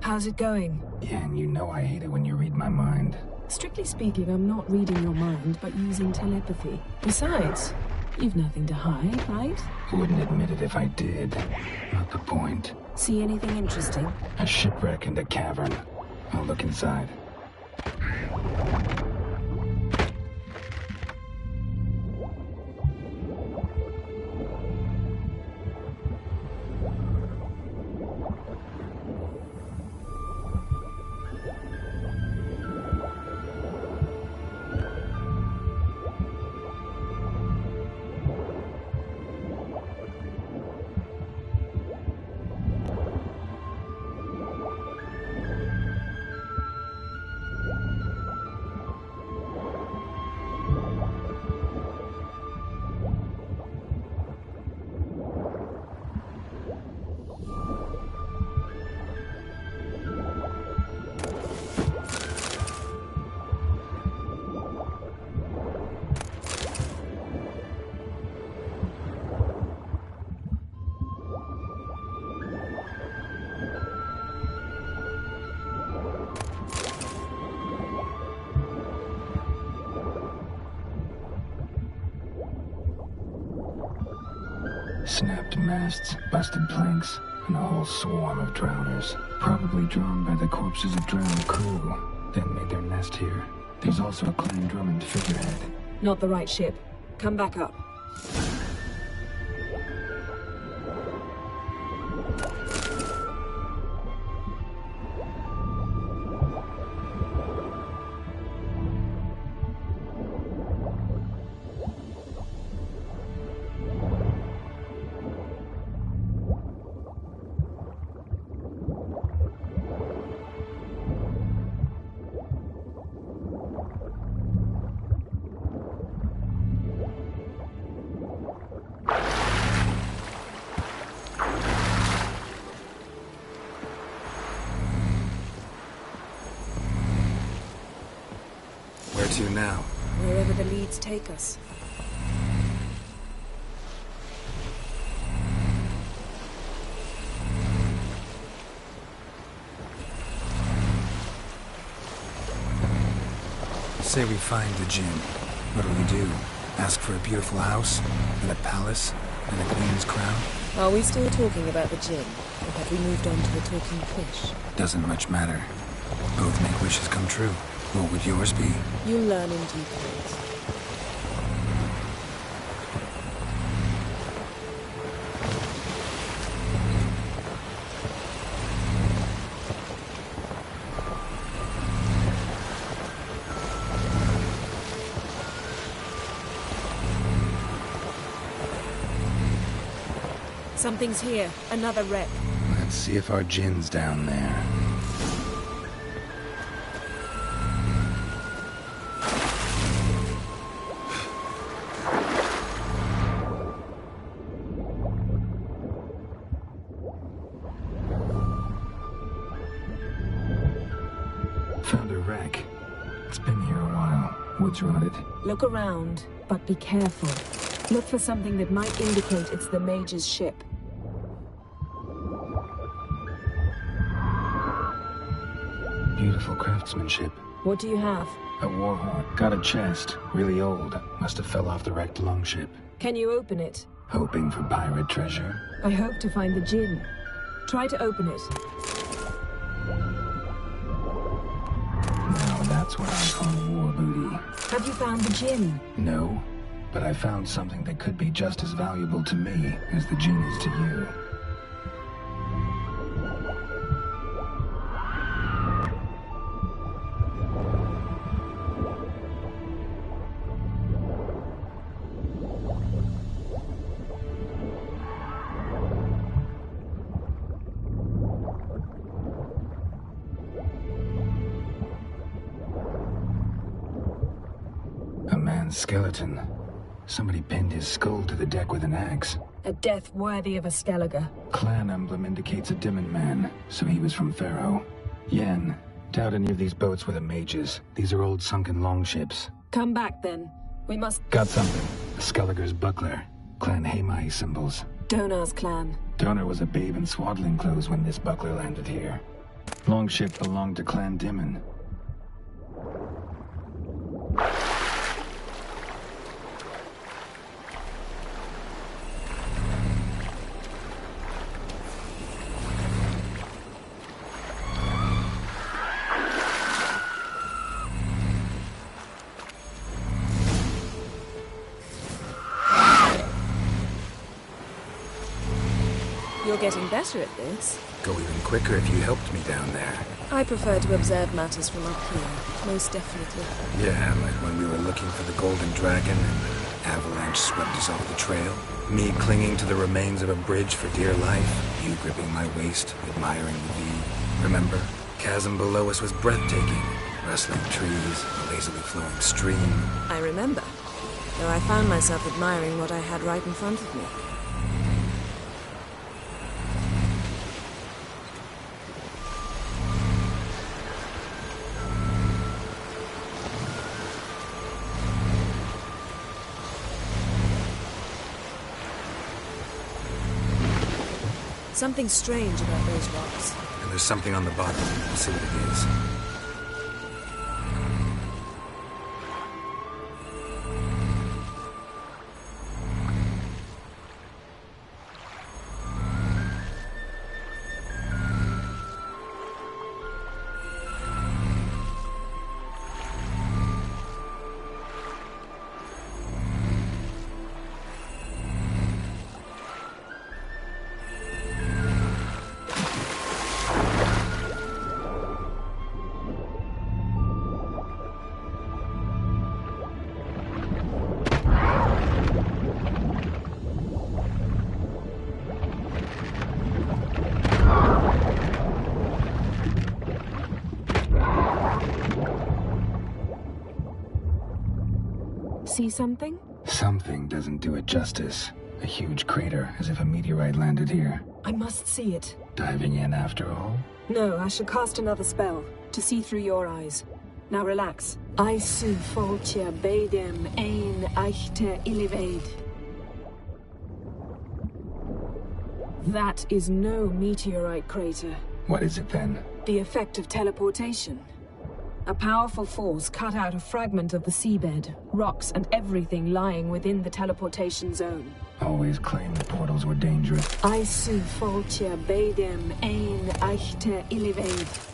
How's it going? Yeah, and you know I hate it when you read my mind. Strictly speaking, I'm not reading your mind, but using telepathy. Besides, you've nothing to hide, right? Wouldn't admit it if I did. Not the point. See anything interesting? A shipwreck and a cavern. I'll look inside. Snapped masts, busted planks, and a whole swarm of drowners. Probably drawn by the corpses of drowned crew, then made their nest here. There's also a Clan Drummond figurehead. Not the right ship. Come back up. Where to now? Wherever the leads take us. Say we find the gin. What'll we do? Ask for a beautiful house? And a palace? And a queen's crown? Are we still talking about the gin, or have we moved on to the talking fish? Doesn't much matter. Both make wishes come true. What would yours be? You'll learn in due course. Something's here. Another wreck. Let's see if our gin's down there. Found a wreck. It's been here a while. Wood's rotted. Look around, but be careful. Look for something that might indicate it's the Mage's ship. Beautiful craftsmanship. What do you have? A warhorn. Got a chest. Really old. Must have fell off the wrecked longship. Can you open it? Hoping for pirate treasure. I hope to find the gin. Try to open it. Now that's what I call war booty. Have you found the gin? No, but I found something that could be just as valuable to me as the gin is to you. Skeleton. Somebody pinned his skull to the deck with an axe. A death worthy of a Skellige. Clan emblem indicates a Dimmen man, so he was from Pharaoh. Yen, doubt any of these boats were the Mages. These are old sunken longships. Come back then. We must... Got something. A Skellige's buckler. Clan Hamai symbols. Donar's clan. Donar was a babe in swaddling clothes when this buckler landed here. Longship belonged to Clan Dimmen. You're getting better at this. Go even quicker if you helped me down there. I prefer to observe matters from up here, most definitely. Yeah, like when we were looking for the Golden Dragon and the avalanche swept us off the trail. Me clinging to the remains of a bridge for dear life. You gripping my waist, admiring the view. Remember? Chasm below us was breathtaking. Rustling trees, a lazily flowing stream. I remember. Though I found myself admiring what I had right in front of me. Something strange about those rocks. And there's something on the bottom. We'll see what it is. See something? Something doesn't do it justice. A huge crater, as if a meteorite landed here. I must see it. Diving in after all? No, I shall cast another spell, to see through your eyes. Now relax. Aisu foltia beidem ein eichte ilivaid. That is no meteorite crater. What is it then? The effect of teleportation. A powerful force cut out a fragment of the seabed, rocks and everything lying within the teleportation zone. Always claimed the portals were dangerous. Aisu Foltia Beidem Ein Eichte Illivaid.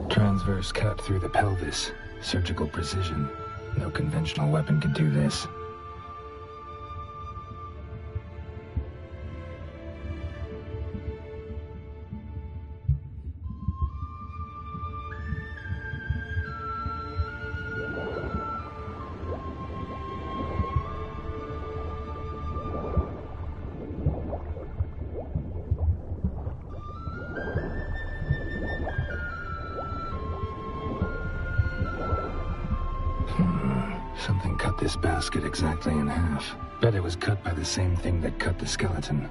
Transverse cut through the pelvis. Surgical precision. No conventional weapon could do this. Something cut this basket exactly in half. Bet it was cut by the same thing that cut the skeleton.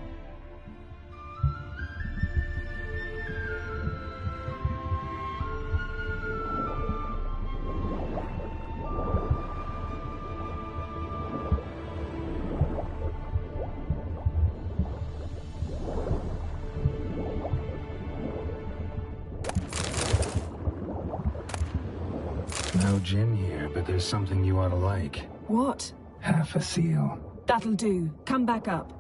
No gin here, but there's something you ought to like. What? Half a seal. That'll do. Come back up.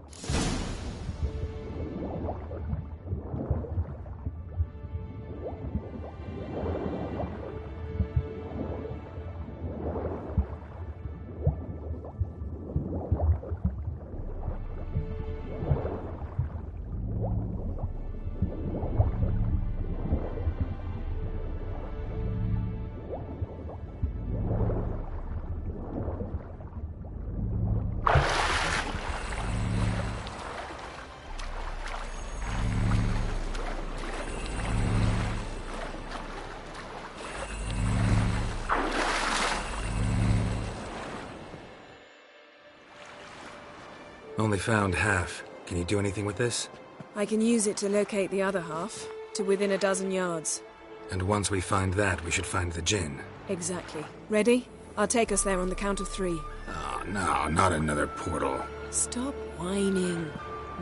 Only found half. Can you do anything with this? I can use it to locate the other half, to within a dozen yards. And once we find that, we should find the gin. Exactly. Ready? I'll take us there on the count of 3. Oh, no, not another portal. Stop whining.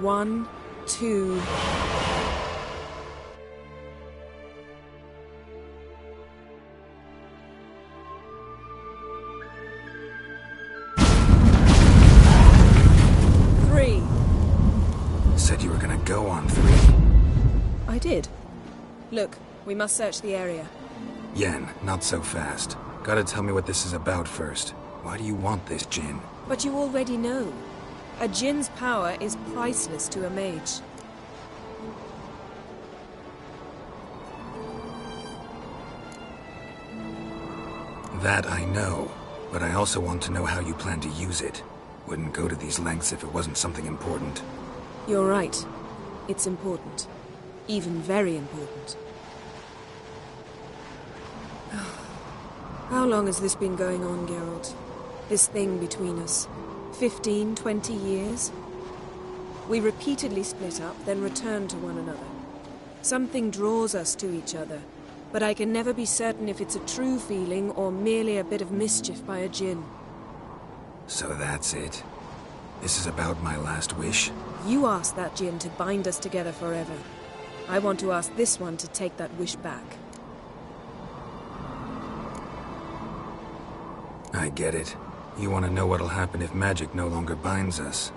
1, 2... Said you were gonna go on 3. I did. Look, we must search the area. Yen, not so fast. Gotta tell me what this is about first. Why do you want this gin? But you already know. A djinn's power is priceless to a mage. That I know, but I also want to know how you plan to use it. Wouldn't go to these lengths if it wasn't something important. You're right. It's important. Even very important. How long has this been going on, Geralt? This thing between us? 15, 20 years? We repeatedly split up, then return to one another. Something draws us to each other, but I can never be certain if it's a true feeling or merely a bit of mischief by a djinn. So that's it. This is about my last wish? You asked that djinn to bind us together forever. I want to ask this one to take that wish back. I get it. You want to know what'll happen if magic no longer binds us.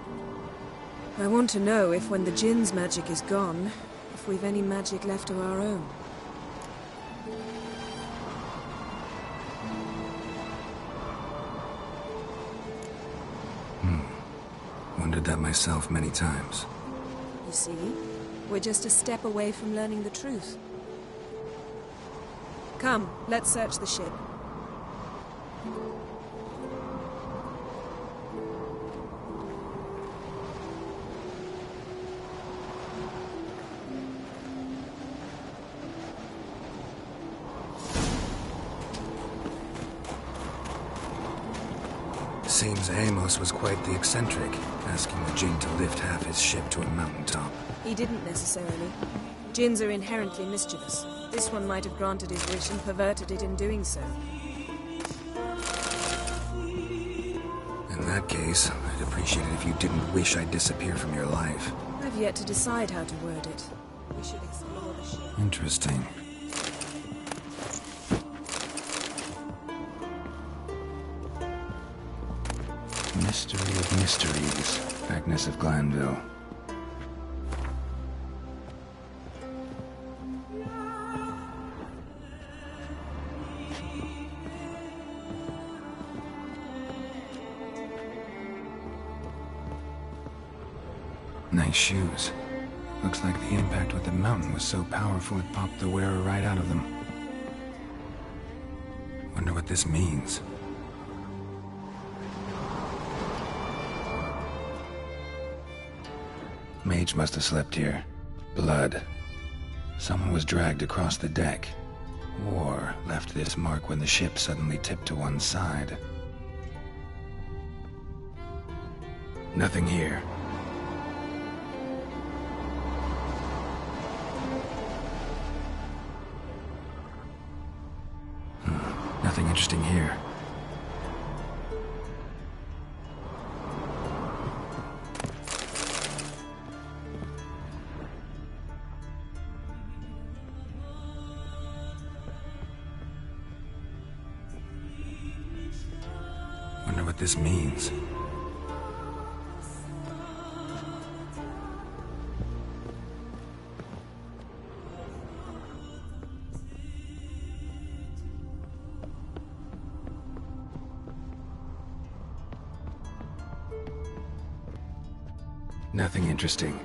I want to know if when the djinn's magic is gone, if we've any magic left of our own. Wondered that myself many times. You see, we're just a step away from learning the truth. Come, let's search the ship. seems Amos was quite the eccentric, asking the Jinn to lift half his ship to a mountaintop. He didn't necessarily. Jinns are inherently mischievous. This one might have granted his wish and perverted it in doing so. In that case, I'd appreciate it if you didn't wish I'd disappear from your life. I've yet to decide how to word it. We should explore the ship. Interesting. Mystery of mysteries, Agnes of Glanville. Nice shoes. Looks like the impact with the mountain was so powerful it popped the wearer right out of them. Wonder what this means. Mage must have slept here. Blood. Someone was dragged across the deck. War left this mark when the ship suddenly tipped to one side. Nothing here. Nothing interesting here. Wonder what this means. Nothing interesting.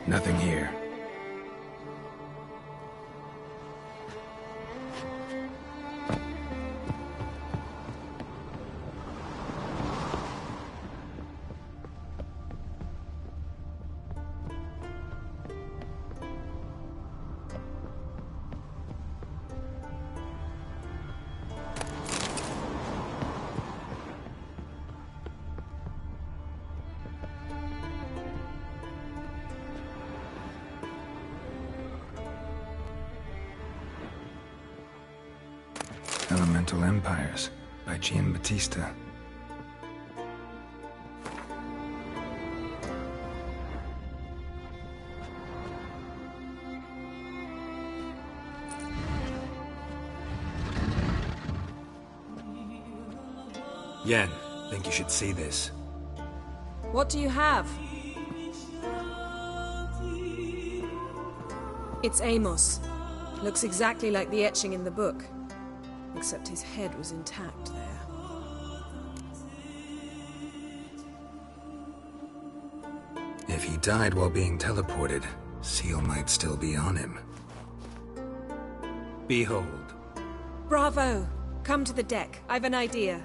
Nothing here. Elemental Empires by Giambattista. Yen, think you should see this. What do you have? It's Amos. Looks exactly like the etching in the book. Except his head was intact there. If he died while being teleported, Seal might still be on him. Behold. Bravo! Come to the deck. I've an idea.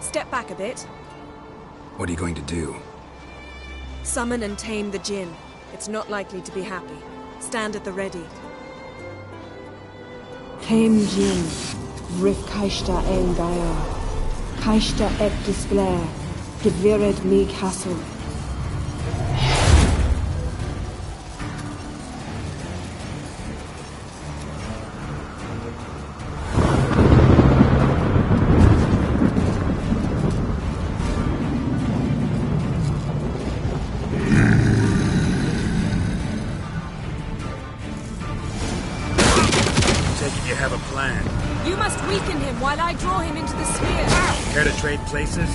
Step back a bit. What are you going to do? Summon and tame the Jinn. It's not likely to be happy. Stand at the ready. Tame Jinn, Rif Kaishta en Gaia, Kaishta et Disglair, Gevired me Castle. You have a plan. You must weaken him while I draw him into the sphere. Care to trade places?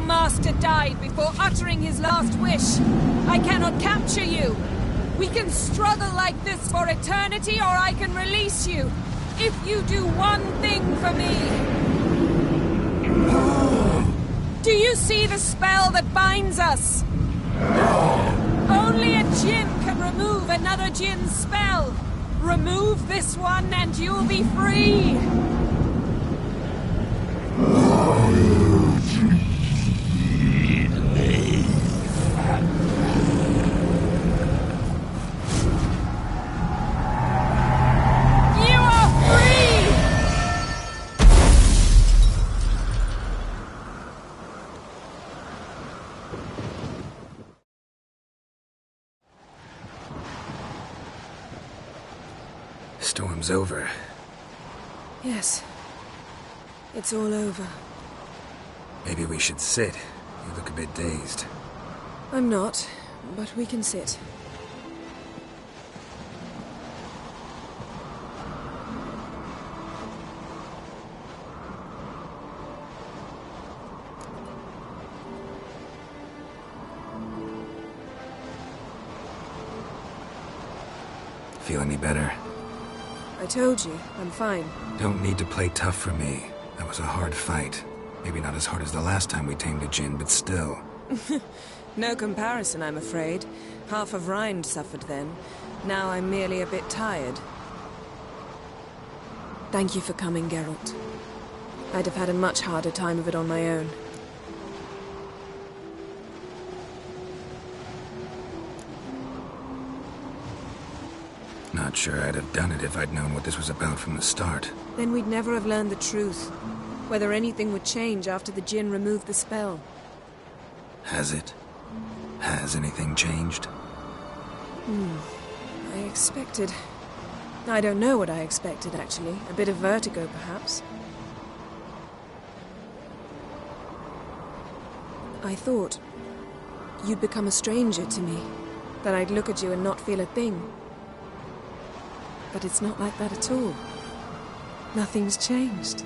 master died before uttering his last wish. I cannot capture you. We can struggle like this for eternity, or I can release you. If you do one thing for me. Do you see the spell that binds us? Only a djinn can remove another djinn's spell. Remove this one and you'll be free. You are free! Storm's over. Yes. It's all over. Maybe we should sit. You look a bit dazed. I'm not, but we can sit. Feel any better? I told you, I'm fine. Don't need to play tough for me. That was a hard fight. Maybe not as hard as the last time we tamed a djinn, but still. No comparison, I'm afraid. Half of Rind suffered then. Now I'm merely a bit tired. Thank you for coming, Geralt. I'd have had a much harder time of it on my own. Not sure I'd have done it if I'd known what this was about from the start. Then we'd never have learned the truth. Whether anything would change after the djinn removed the spell. Has it? Has anything changed? I expected... I don't know what I expected, actually. A bit of vertigo, perhaps. I thought you'd become a stranger to me. That I'd look at you and not feel a thing. But it's not like that at all. Nothing's changed.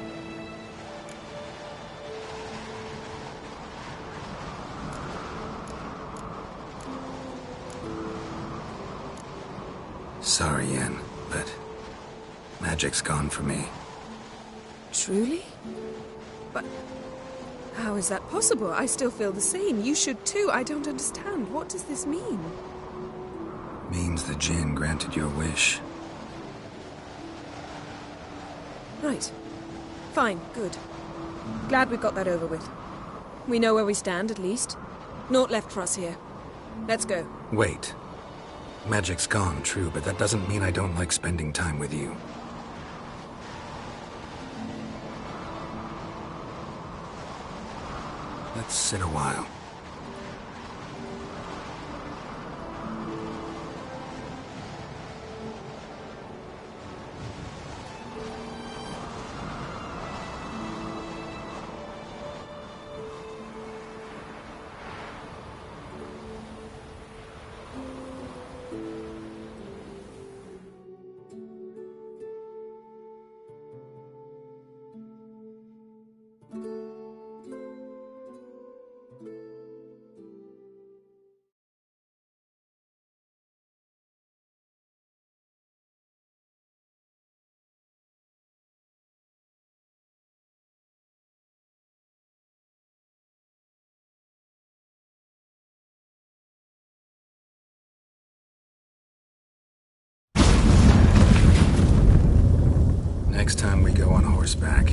Sorry, Yen, but magic's gone for me. Truly? But how is that possible? I still feel the same. You should too. I don't understand. What does this mean? Means the djinn granted your wish. Right. Fine, good. Glad we've got that over with. We know where we stand, at least. Naught left for us here. Let's go. Wait. Magic's gone, true, but that doesn't mean I don't like spending time with you. Let's sit a while. Next time we go on horseback.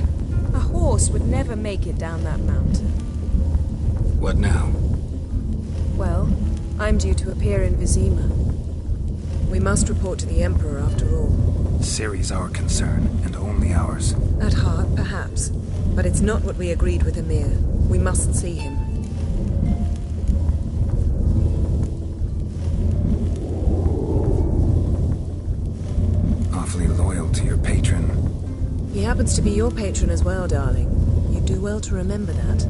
A horse would never make it down that mountain. What now? Well, I'm due to appear in Vizima. We must report to the Emperor after all. Ciri's our concern, and only ours. At heart, perhaps. But it's not what we agreed with Emir. We must see him. Awfully loyal to your patron. He happens to be your patron as well, darling. You do well to remember that.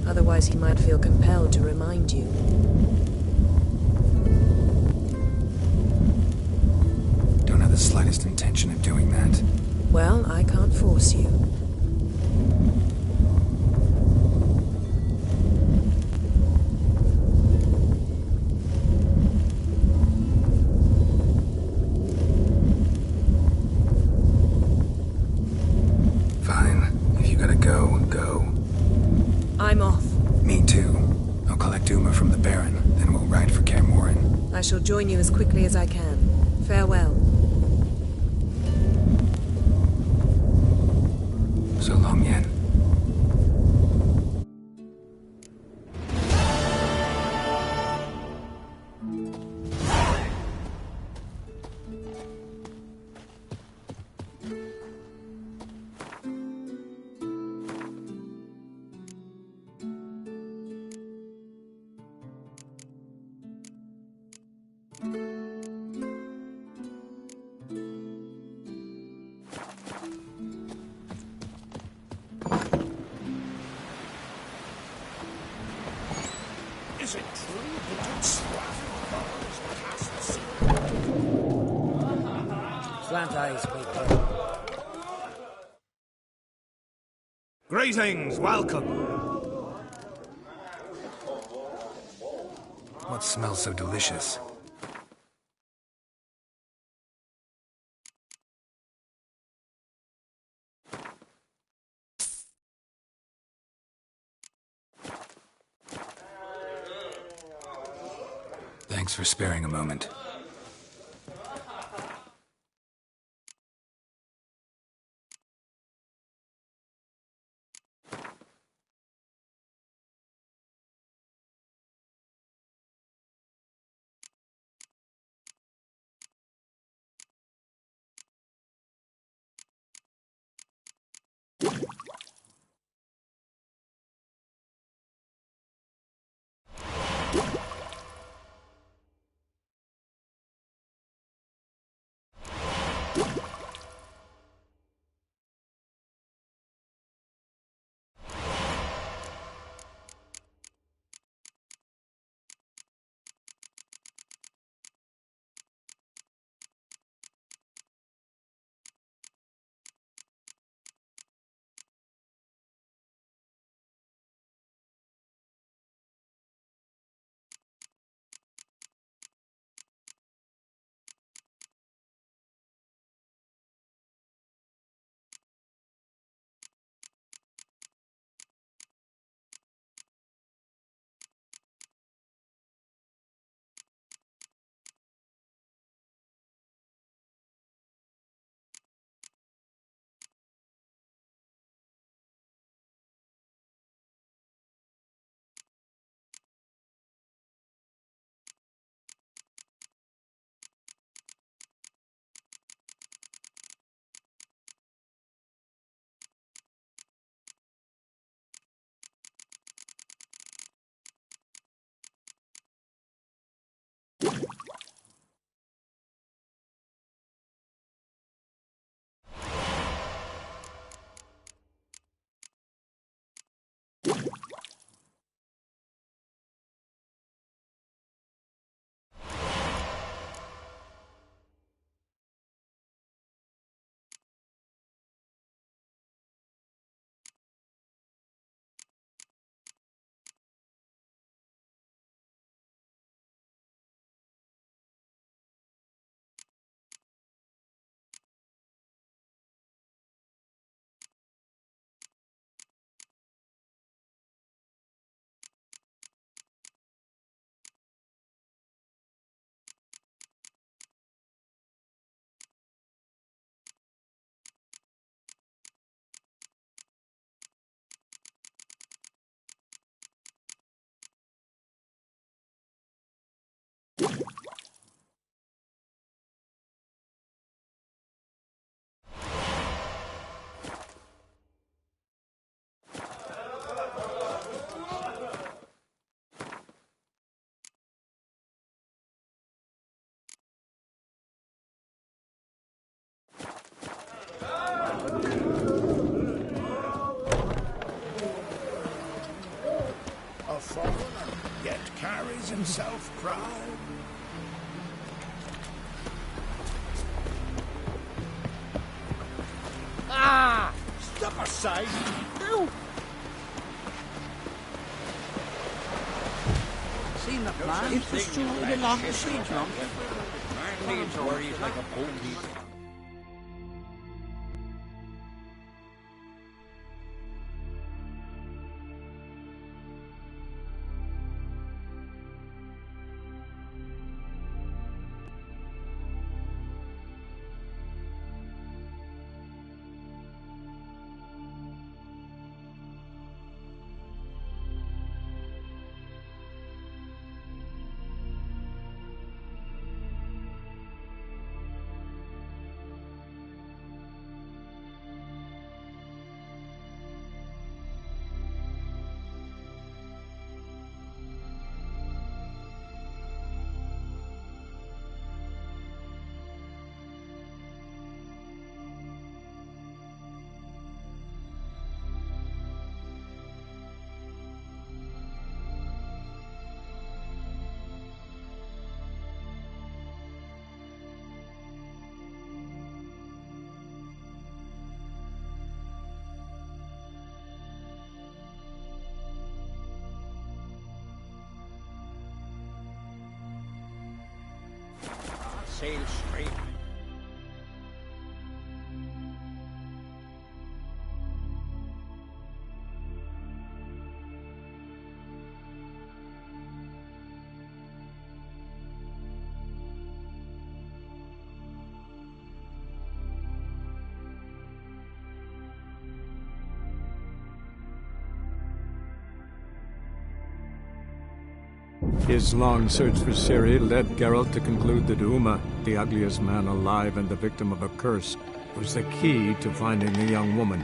Otherwise he might feel compelled to remind you. Don't have the slightest intention of doing that. Well, I can't force you. I shall join you as quickly as I can. Farewell. So long, Yen. Is it true that it's Slant cast the secret? Slant eyes, big brother. Greetings, welcome. What smells so delicious? Thanks for sparing a moment. A foreigner, yet carries himself proud. Ah! Step aside! No! Seen the plan? It's the story along the siege, man. Man needs worries like a pony. sail straight. His long search for Ciri led Geralt to conclude that Uma, the ugliest man alive and the victim of a curse, was the key to finding the young woman.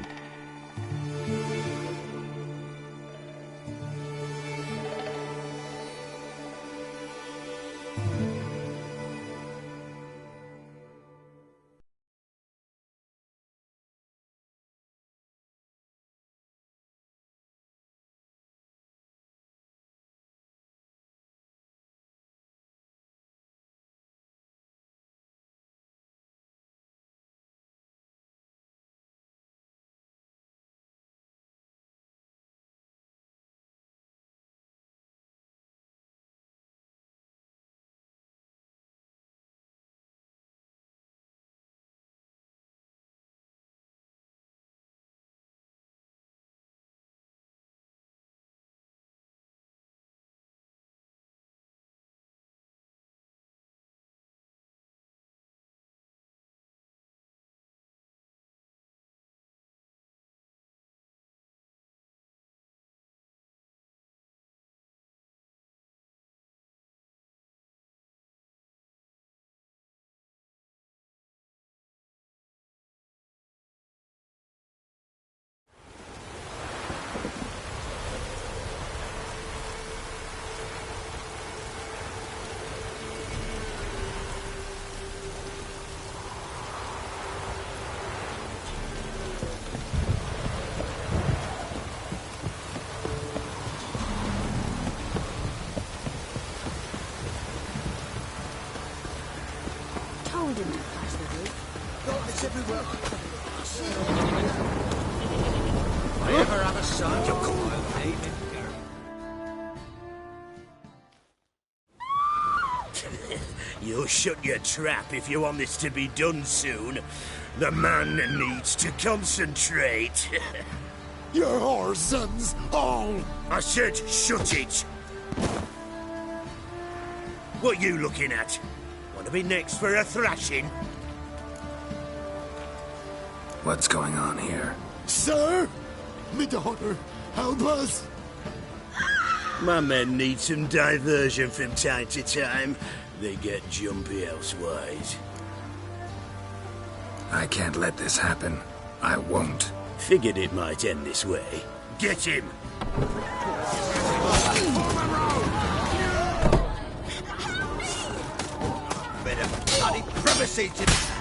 Told him to pass the route. God, it's everywhere. If I ever have a son, you'll come I'll name him, You'll shut your trap if you want this to be done soon. The man needs to concentrate. You're our sons, all! I said shut it! What you looking at? Want to be next for a thrashing? What's going on here? Sir! Me daughter, help us! My men need some diversion from time to time. They get jumpy elsewise. I can't let this happen. I won't. Figured it might end this way. Get him! Bit of bloody privacy to...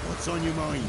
What's on your mind?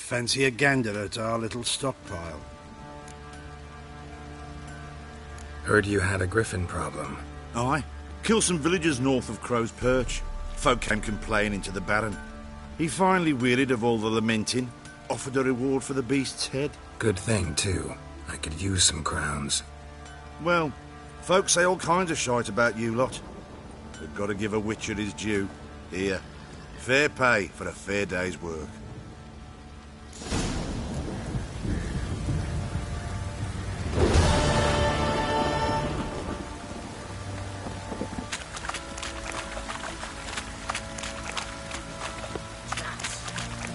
Fancy a gander at our little stockpile. Heard you had a griffin problem. Aye. Killed some villagers north of Crow's Perch. Folk came complaining to the Baron. He finally wearied of all the lamenting, offered a reward for the beast's head. Good thing, too. I could use some crowns. Well, folks say all kinds of shite about you lot. We've got to give a witcher his due. Here, fair pay for a fair day's work.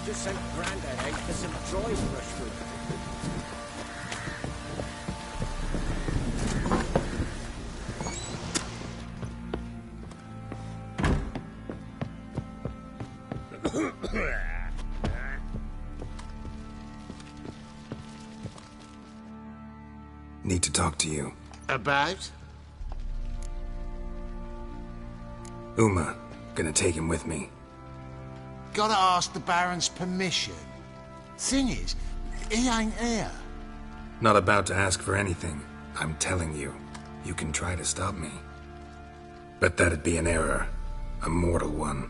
Just sent Grandad out for some dry brushwood. Need to talk to you. About? Uma. Gonna take him with me. Gotta ask the Baron's permission. Thing is, he ain't here. Not about to ask for anything. I'm telling you. You can try to stop me. But that'd be an error. A mortal one.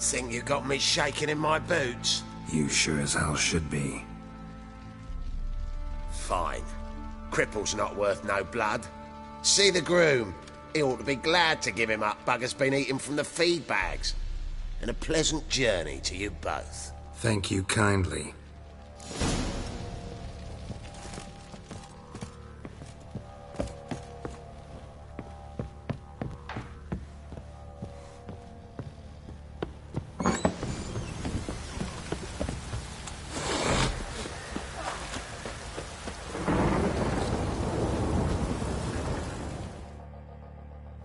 Think you got me shaking in my boots? You sure as hell should be. Fine. Cripple's not worth no blood. See the groom. He ought to be glad to give him up. Bugger's been eating from the feed bags. And a pleasant journey to you both. Thank you kindly.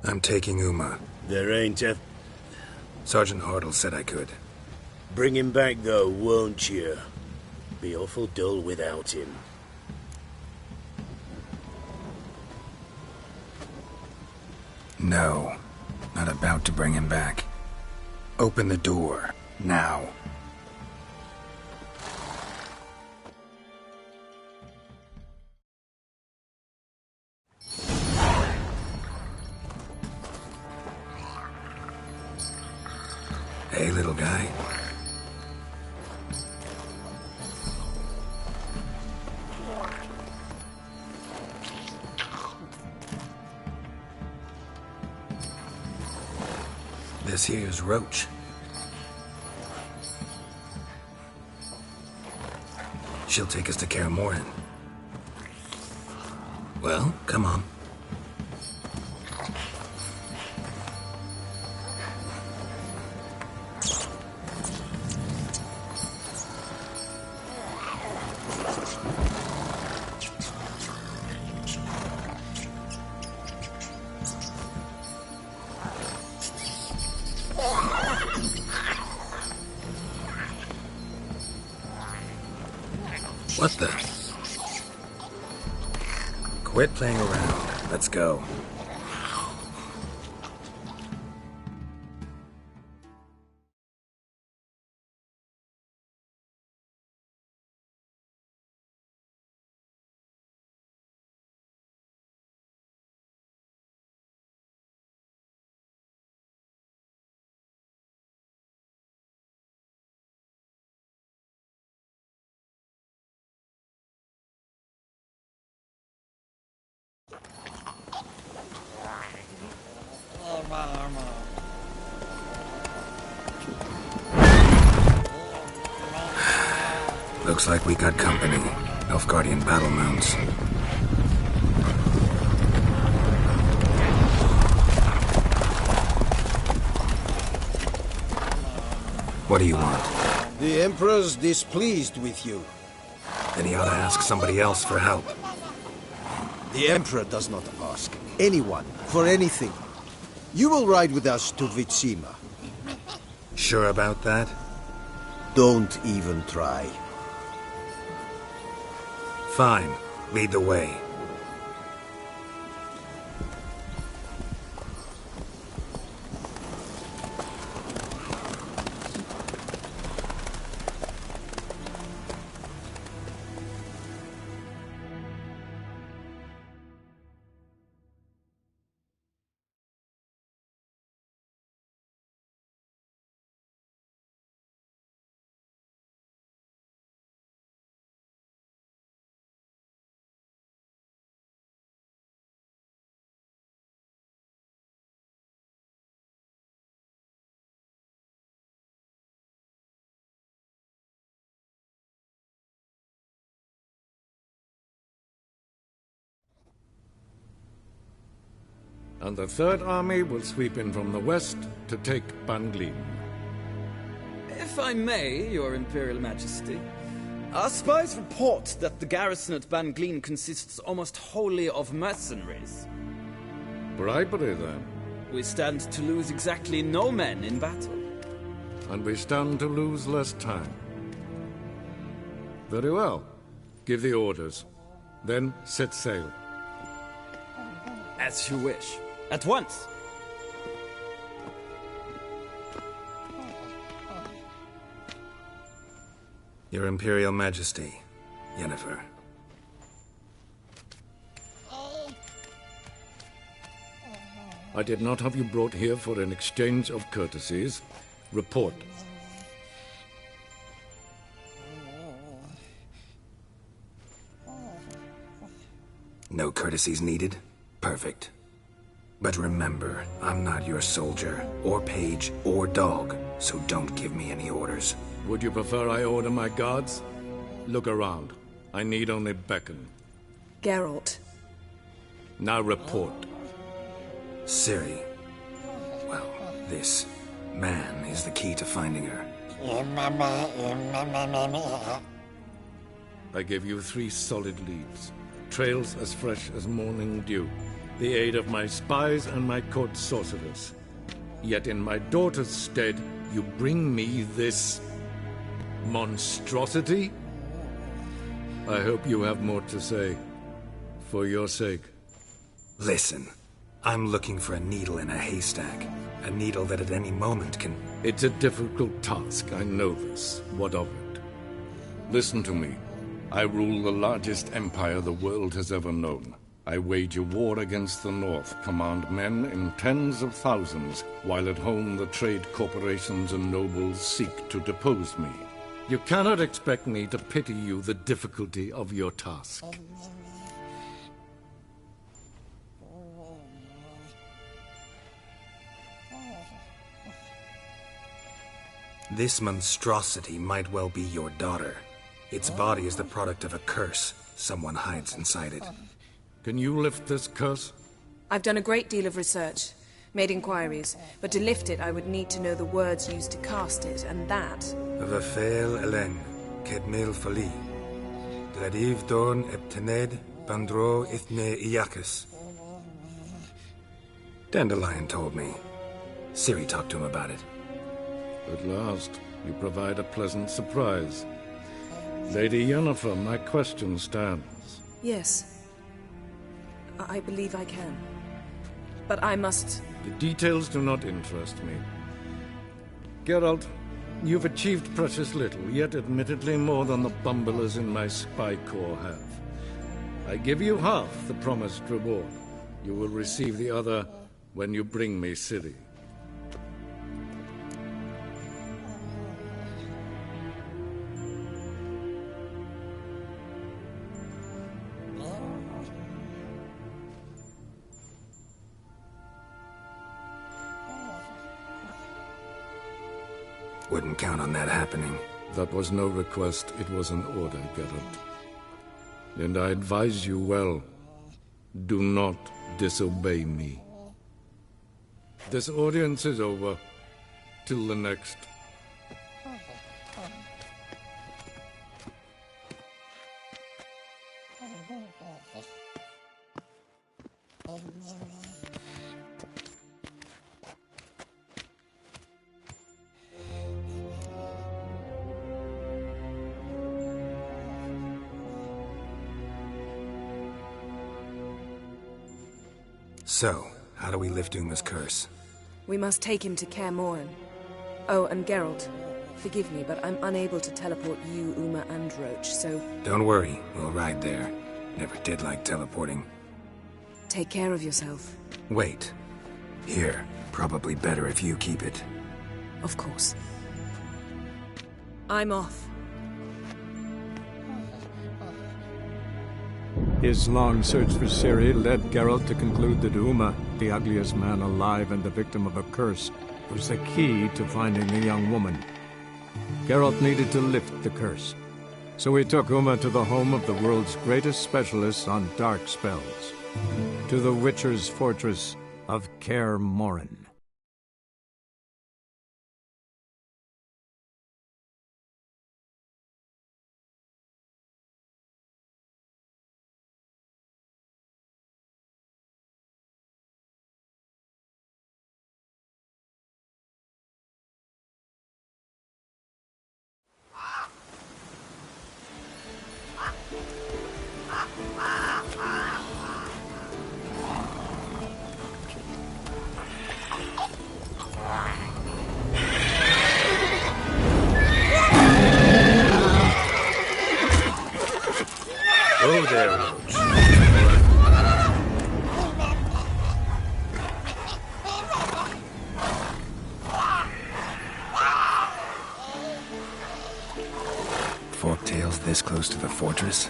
I'm taking Uma. There ain't a... Sergeant Hartle said I could. Bring him back, though, won't you? Be awful dull without him. No. Not about to bring him back. Open the door. Now. Hey, little guy. This here's Roach. She'll take us to Kaer Morhen. Well, come on. What the? Quit playing around. Let's go. Looks like we got company. Nilfgaardian battle mounts. What do you want? The Emperor's displeased with you. Then he ought to ask somebody else for help. The Emperor does not ask anyone for anything. You will ride with us to Vitsima. Sure about that? Don't even try. Fine. Lead the way. And the Third Army will sweep in from the west to take Banglin. If I may, Your Imperial Majesty, our spies report that the garrison at Banglin consists almost wholly of mercenaries. Bribery, then. We stand to lose exactly no men in battle. And we stand to lose less time. Very well. Give the orders. Then set sail. As you wish. At once! Your Imperial Majesty, Yennefer. I did not have you brought here for an exchange of courtesies. Report. No courtesies needed? Perfect. But remember, I'm not your soldier, or page, or dog, so don't give me any orders. Would you prefer I order my guards? Look around. I need only beckon. Geralt. Now report. Ciri. Well, this man is the key to finding her. I give you 3 solid leads. Trails as fresh as morning dew. The aid of my spies and my court sorcerers. Yet in my daughter's stead, you bring me this monstrosity? I hope you have more to say. For your sake. Listen, I'm looking for a needle in a haystack. A needle that at any moment can... It's a difficult task, I know this. What of it? Listen to me. I rule the largest empire the world has ever known. I wage a war against the North, command men in tens of thousands, while at home the trade corporations and nobles seek to depose me. You cannot expect me to pity you the difficulty of your task. This monstrosity might well be your daughter. Its body is the product of a curse someone hides inside it. Can you lift this curse? I've done a great deal of research, made inquiries, but to lift it I would need to know the words used to cast it, and that... Vafel Elen, Kedmil Fali, Gladiv Dorn Eptened, Bandro Ithne Iakis. Dandelion told me. Ciri talked to him about it. At last, you provide a pleasant surprise. Lady Yennefer, my question stands. Yes. I believe I can. But I must... The details do not interest me. Geralt, you've achieved precious little, yet admittedly more than the bumblers in my spy corps have. I give you half the promised reward. You will receive the other when you bring me Ciri. Wouldn't count on that happening. That was no request, it was an order, Geralt. And I advise you well, do not disobey me. This audience is over. Till the next. So, how do we lift Uma's curse? We must take him to Kaer Morhen. Oh, and Geralt, forgive me, but I'm unable to teleport you, Uma, and Roach, so... Don't worry, we'll ride there. Never did like teleporting. Take care of yourself. Wait. Here. Probably better if you keep it. Of course. I'm off. His long search for Ciri led Geralt to conclude that Uma, the ugliest man alive and the victim of a curse, was the key to finding the young woman. Geralt needed to lift the curse, so he took Uma to the home of the world's greatest specialists on dark spells, to the Witcher's fortress of Kaer Morhen. Oh, there, Roach. Forktails this close to the fortress?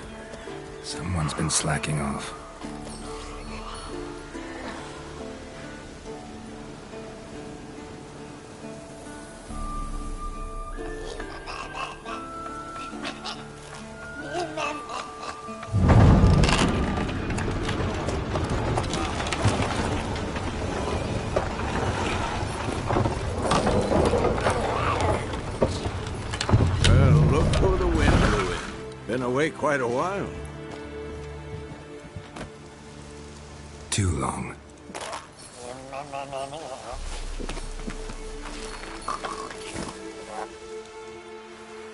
Someone's been slacking off. Been away quite a while. Too long.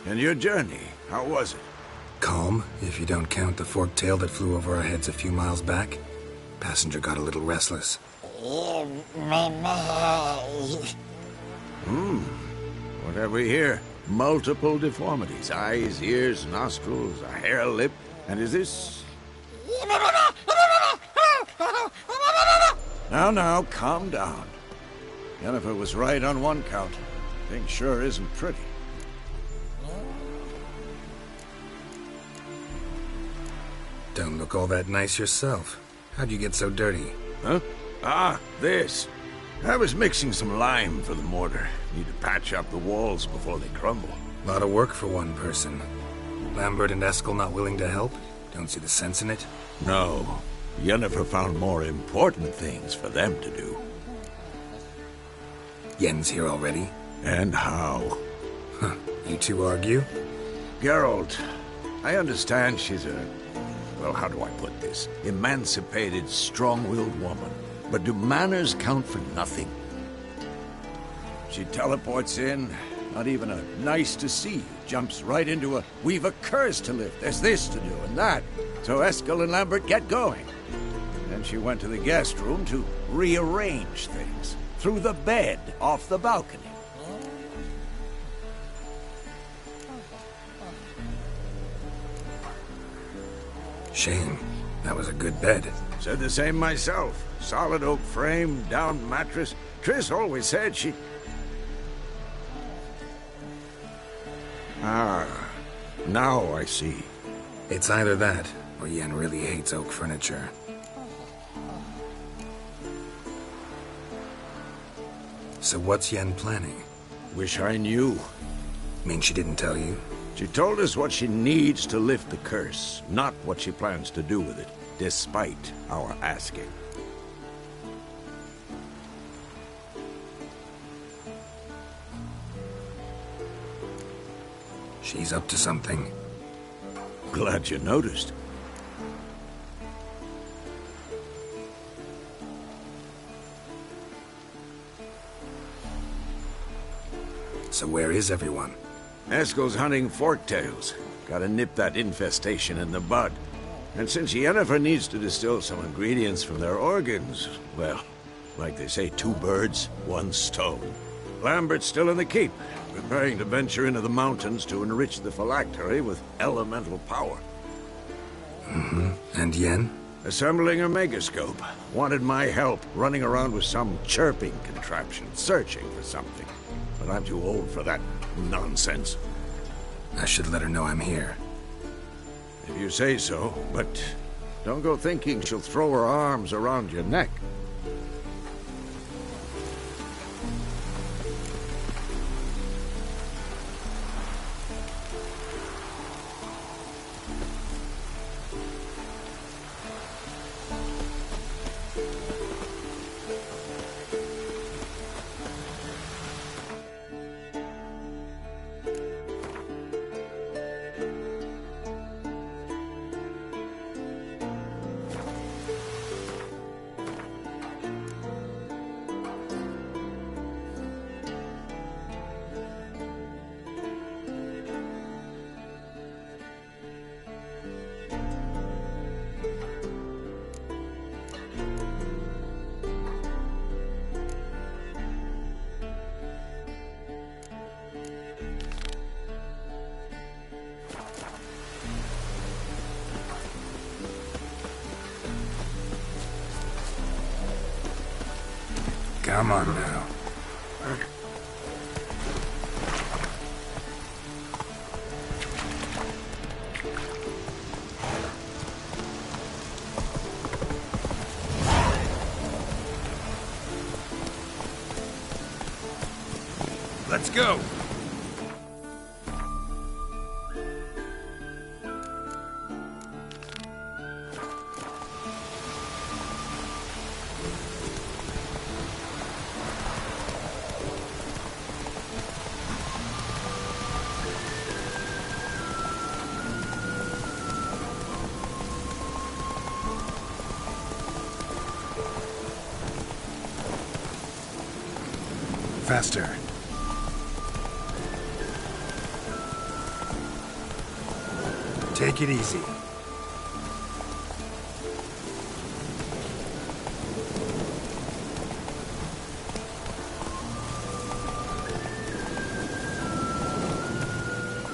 And your journey, how was it? Calm, if you don't count the forktail that flew over our heads a few miles back. Passenger got a little restless. What have we here? Multiple deformities. Eyes, ears, nostrils, a hair lip. And is this... Now, calm down. Yennefer was right on one count. Thing sure isn't pretty. Don't look all that nice yourself. How'd you get so dirty? Huh? Ah, this. I was mixing some lime for the mortar. Need to patch up the walls before they crumble. Lot of work for one person. Lambert and Eskel not willing to help? Don't see the sense in it? No. Yennefer found more important things for them to do. Yen's here already? And how? Huh. You two argue? Geralt, I understand she's a... well, how do I put this? Emancipated, strong-willed woman. But do manners count for nothing? She teleports in, not even a nice to see you. Jumps right into a, we've a curse to lift, there's this to do and that. So Eskel and Lambert get going. Then she went to the guest room to rearrange things. Through the bed, off the balcony. Shame. That was a good bed. Said the same myself. Solid oak frame, down mattress. Triss always said she... Ah, now I see. It's either that, or Yen really hates oak furniture. So what's Yen planning? Wish I knew. Mean she didn't tell you? She told us what she needs to lift the curse, not what she plans to do with it, despite our asking. She's up to something. Glad you noticed. So where is everyone? Eskel's hunting forktails. Gotta nip that infestation in the bud. And since Yennefer needs to distill some ingredients from their organs, well, like they say, 2 birds, 1 stone. Lambert's still in the keep, preparing to venture into the mountains to enrich the phylactery with elemental power. And Yen? Assembling a megascope. Wanted my help running around with some chirping contraption, searching for something. But I'm too old for that nonsense. I should let her know I'm here. If you say so, but don't go thinking she'll throw her arms around your neck. Come on now. Let's go! Faster. Take it easy.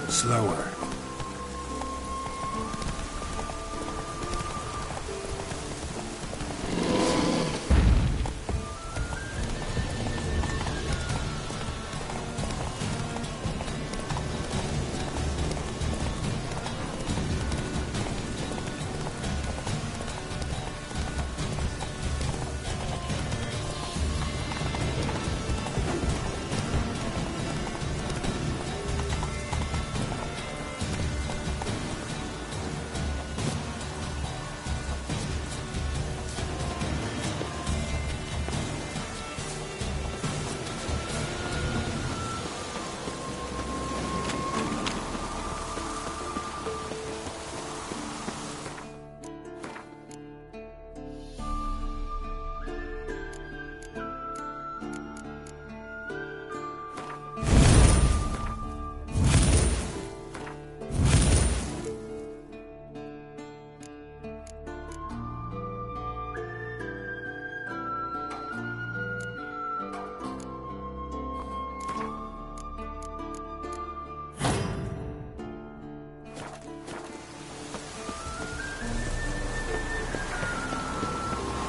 Slower.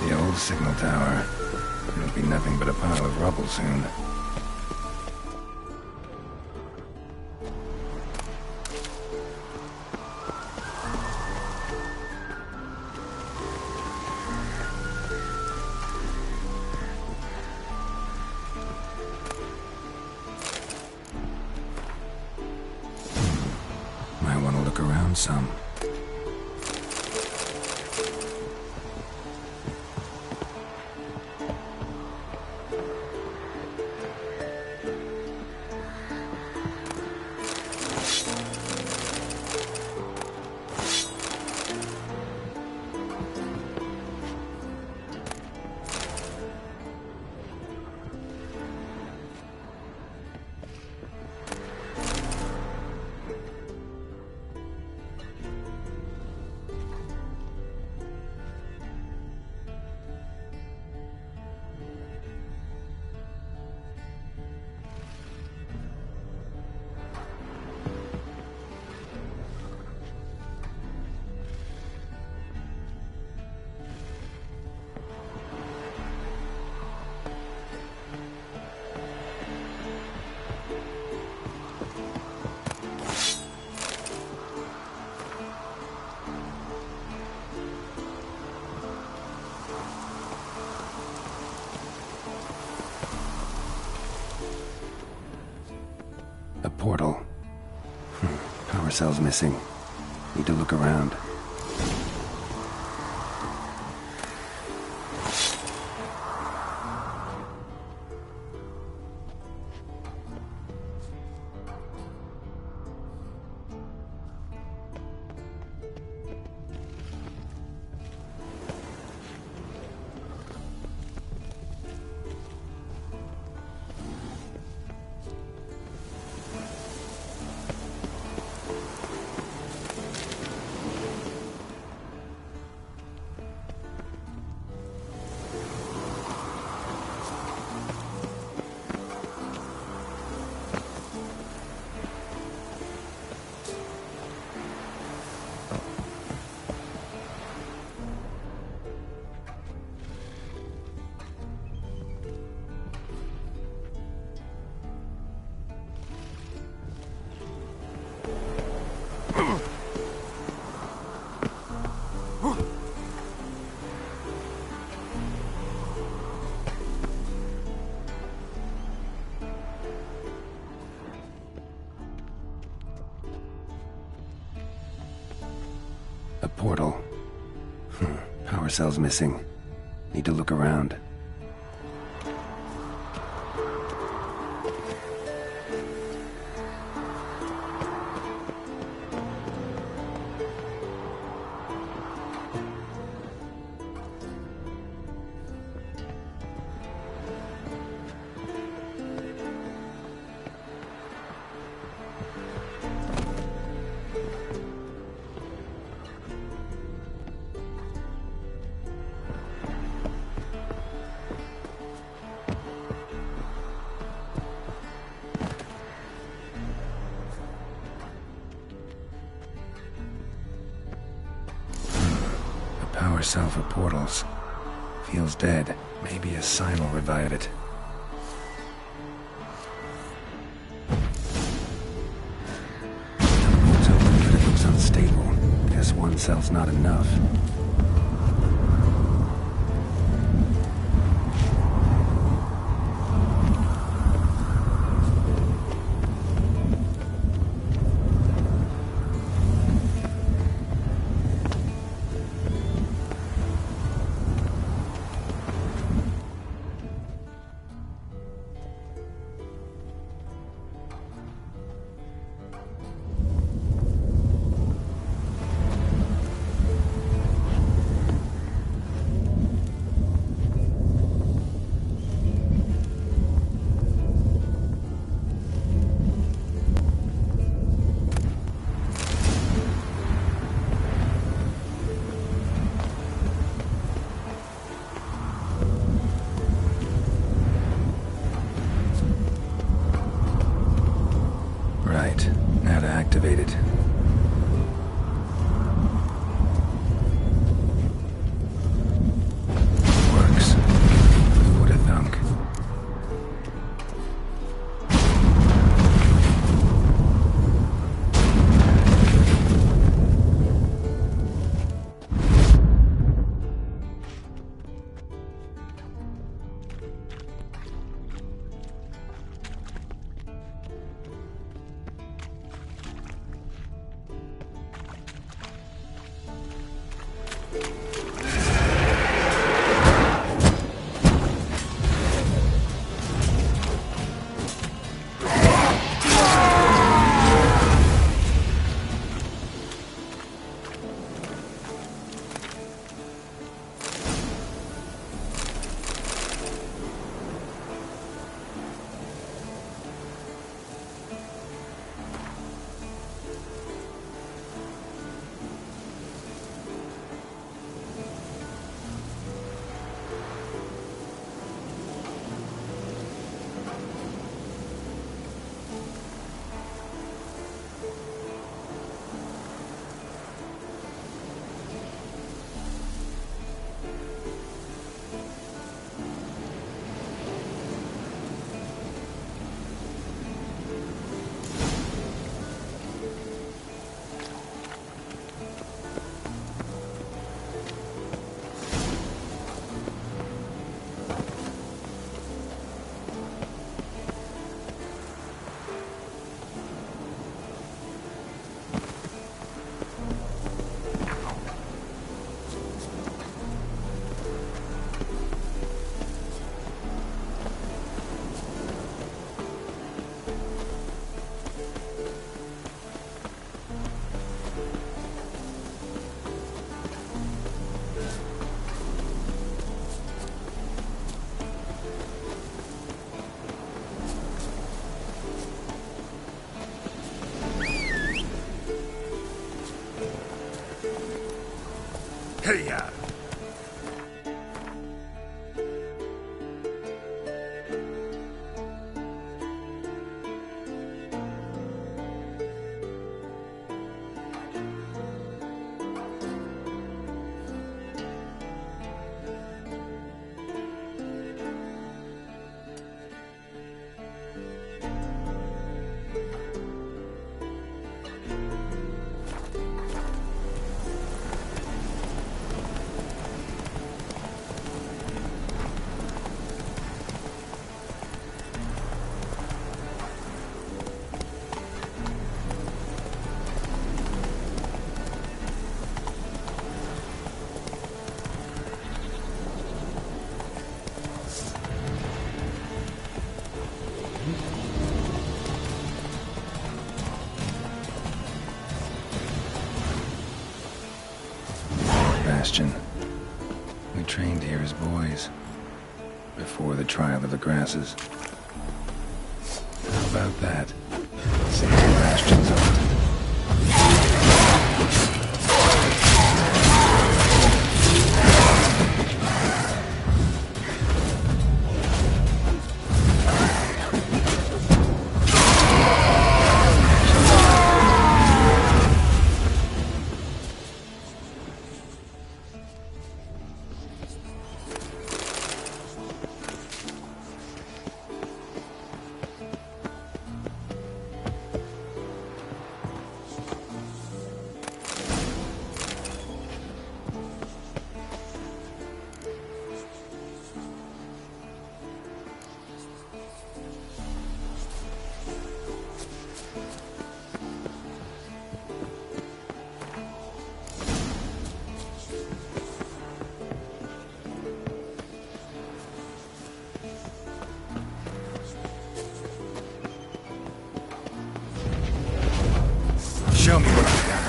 The old signal tower. It'll be nothing but a pile of rubble soon. Might want to look around some. A portal. Power cell's missing. Need to look around. portal. Power cell's missing. Need to look around. Power cell for portals. Feels dead. Maybe a sign will revive it. It's open, but it looks unstable. Guess one cell's not enough. Right, now to activate it. Works. Who would have thunk? Hey-ya! Bastion. We trained here as boys, before the trial of the grasses. How about that? Same Bastion's old. Show me what I've got.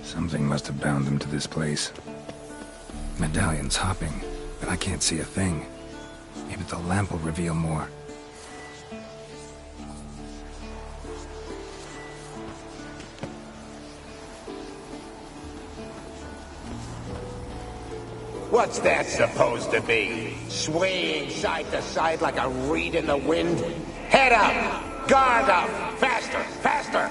Something must have bound them to this place. Medallion's hopping, but I can't see a thing. Maybe the lamp will reveal more. What's that supposed to be? Swaying side to side like a reed in the wind? Head up! Guard up! Faster! Faster!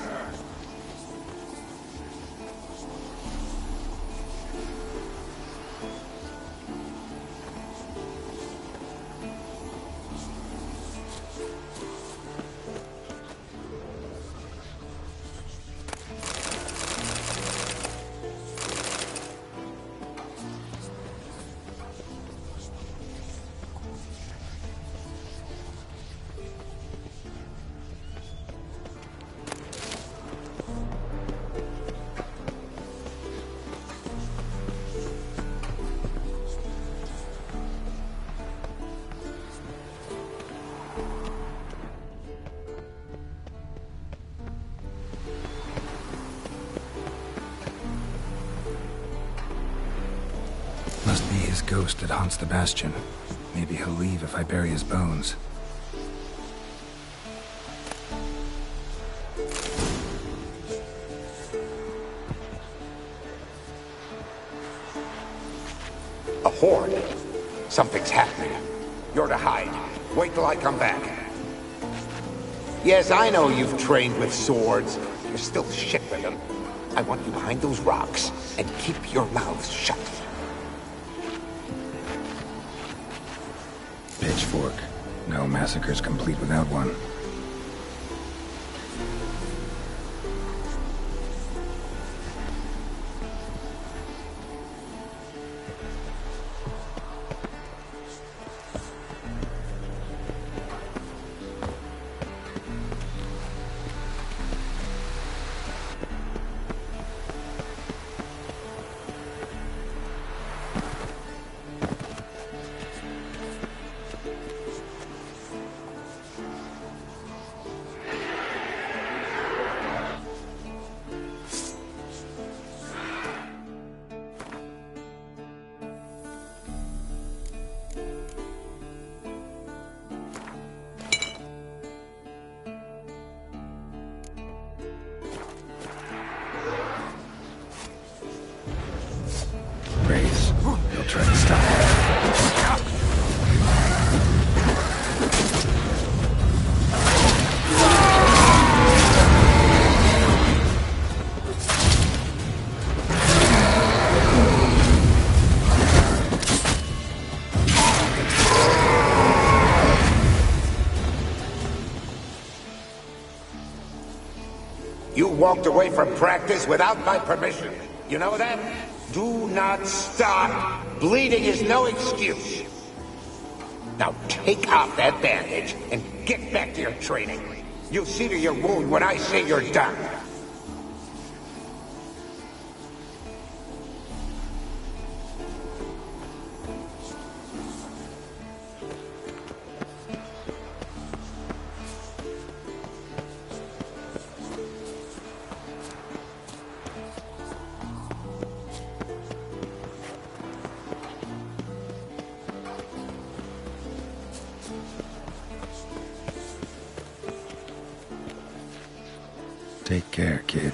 Must be his ghost that haunts the Bastion. Maybe he'll leave if I bury his bones. A horde. Something's happening. You're to hide. Wait till I come back. Yes, I know you've trained with swords. You're still shit with them. I want you behind those rocks, and keep your mouths shut. Pitchfork. No massacre's complete without one. walked away from practice without my permission. You know that? Do not stop. Bleeding is no excuse. Now take off that bandage and get back to your training. You'll see to your wound when I say you're done. Take care, kid.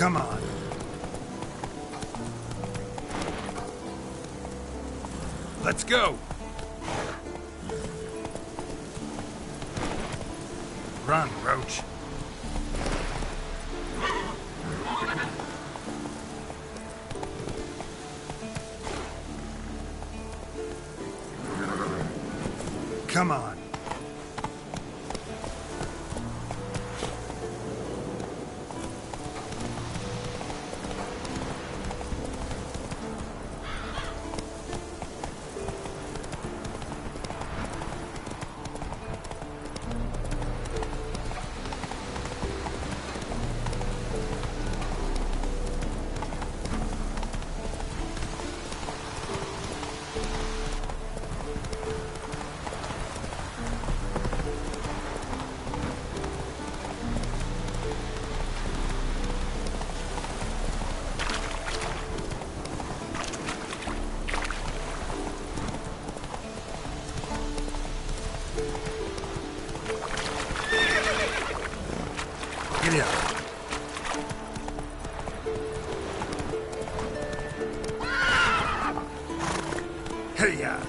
Come on. Let's go! Run, Roach. Come on. Giddy up. Hey-ya!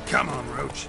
Come on, Roach.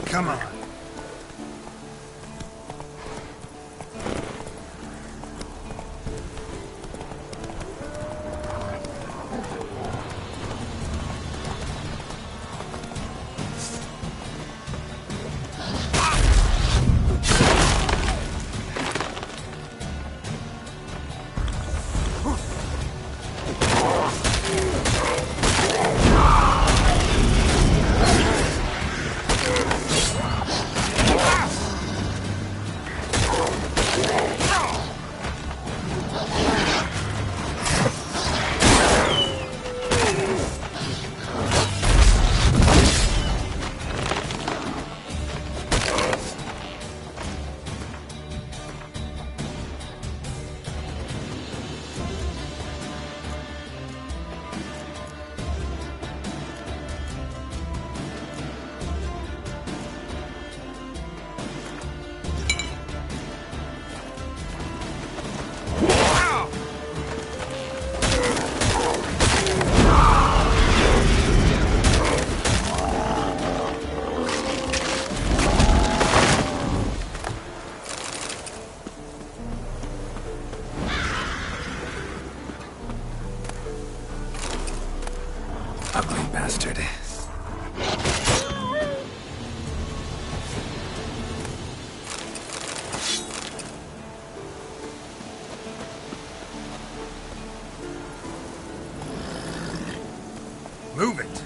Come on. Ugly bastard. Move it.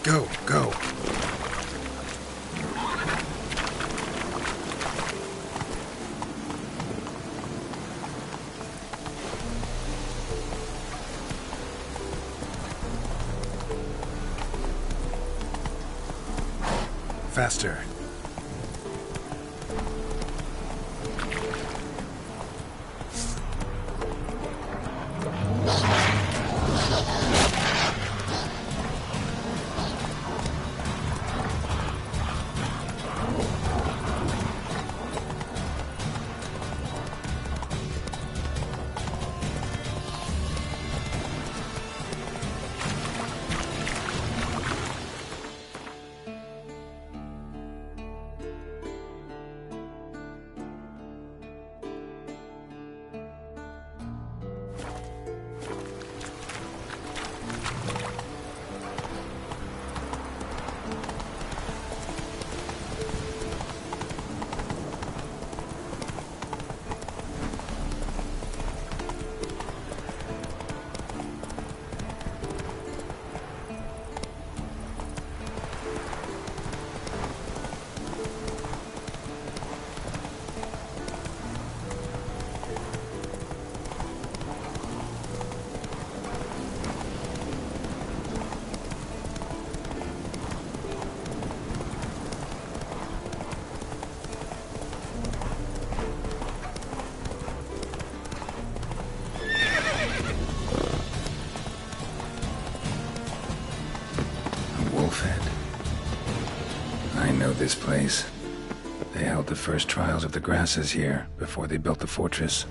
Go, go. Faster. I know this place. They held the first trials of the grasses here before they built the fortress.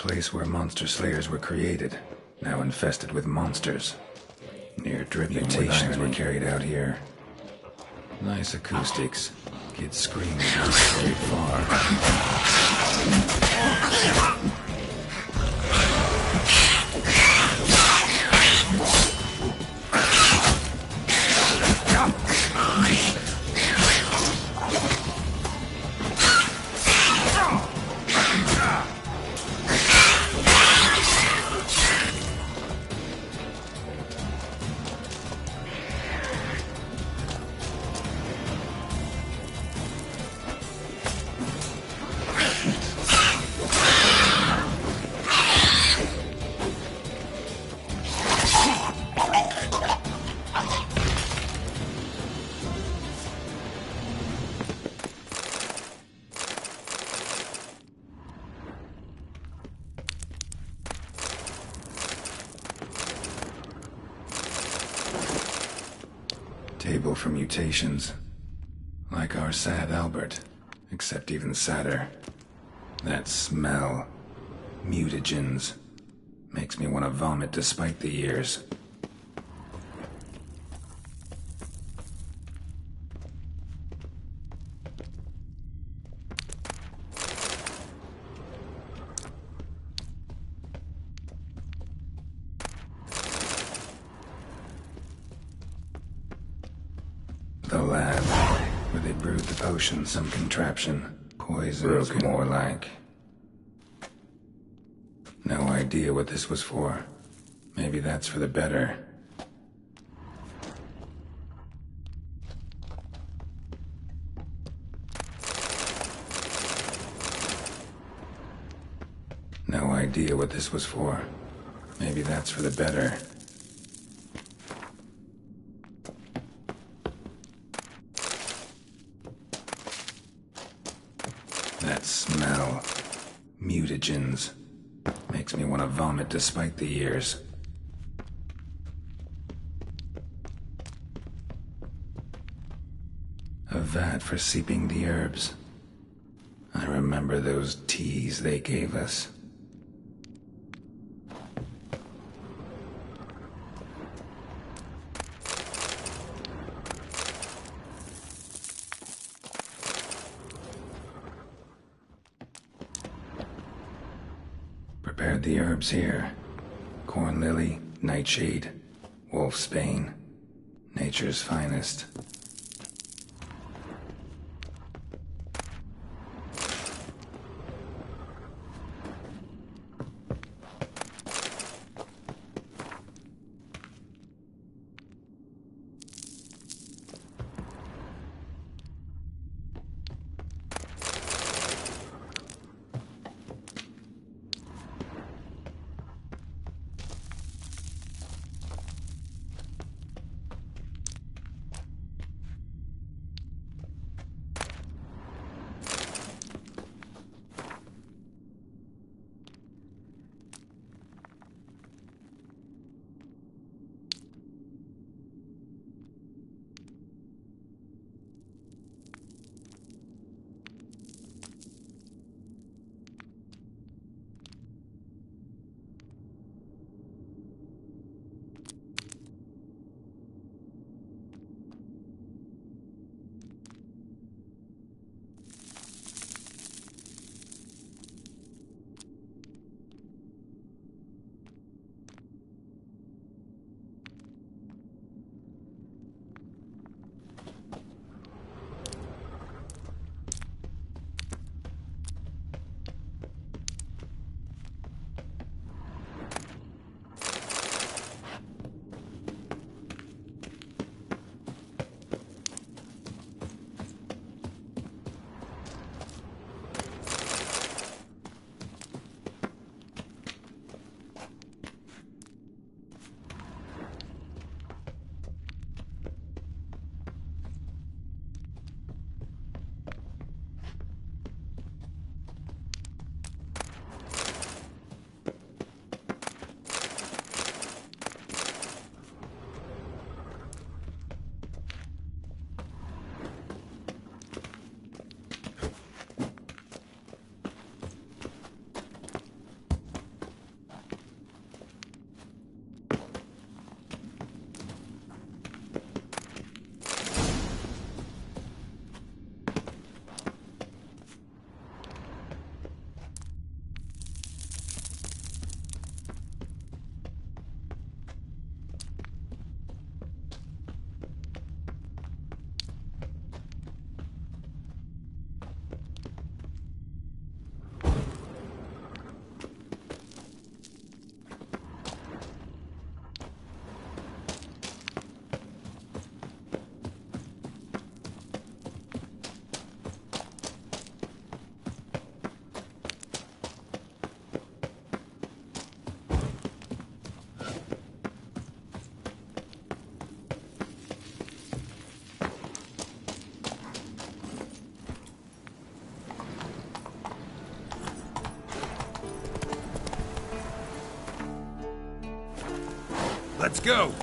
place where monster slayers were created, now infested with monsters. Near dripping mutations were carried out here. Nice acoustics. Kids screaming not very far. Table for mutations. Like our sad Albert, except even sadder. That smell. Mutagens. Makes me want to vomit despite the years. The lab, where they brewed the potion, some contraption. Poisons, more like. No idea what this was for. Maybe that's for the better. No idea what this was for. Maybe that's for the better. That smell. Mutagens. Makes me want to vomit despite the years. A vat for seeping the herbs. I remember those teas they gave us. Prepared the herbs here. Corn lily, nightshade, wolfsbane, nature's finest. Let's go.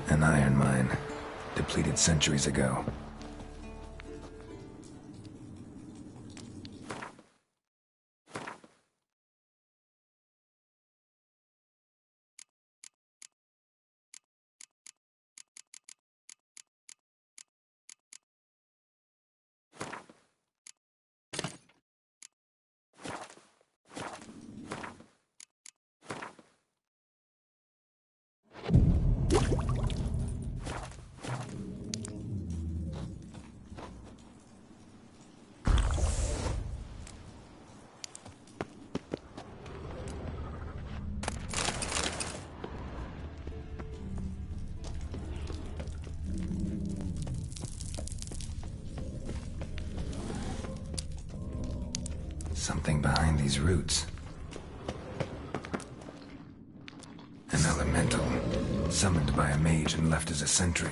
An iron mine, depleted centuries ago. Something behind these roots. An elemental, summoned by a mage and left as a sentry.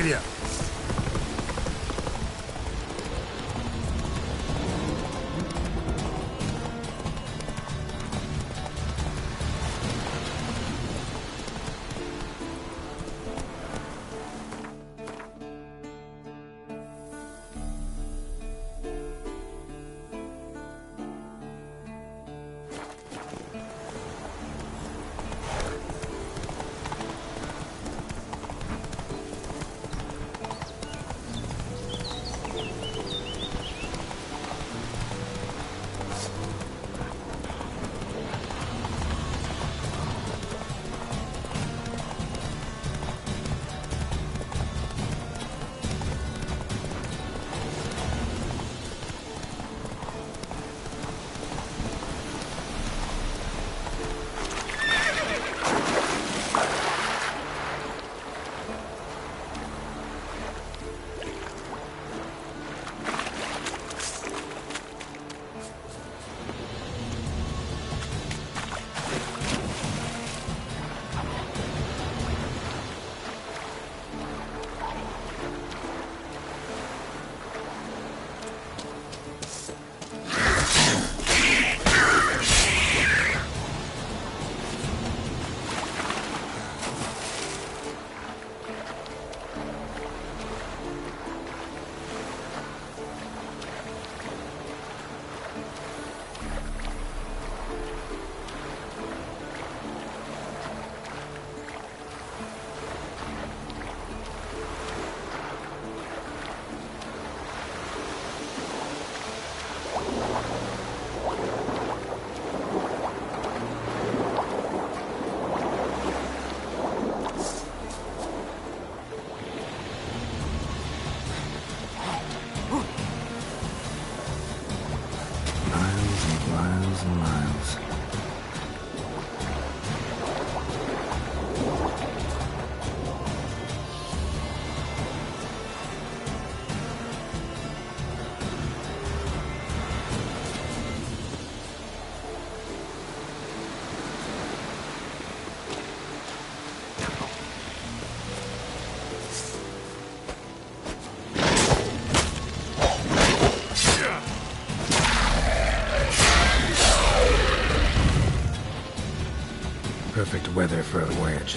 with you. Perfect weather for a voyage.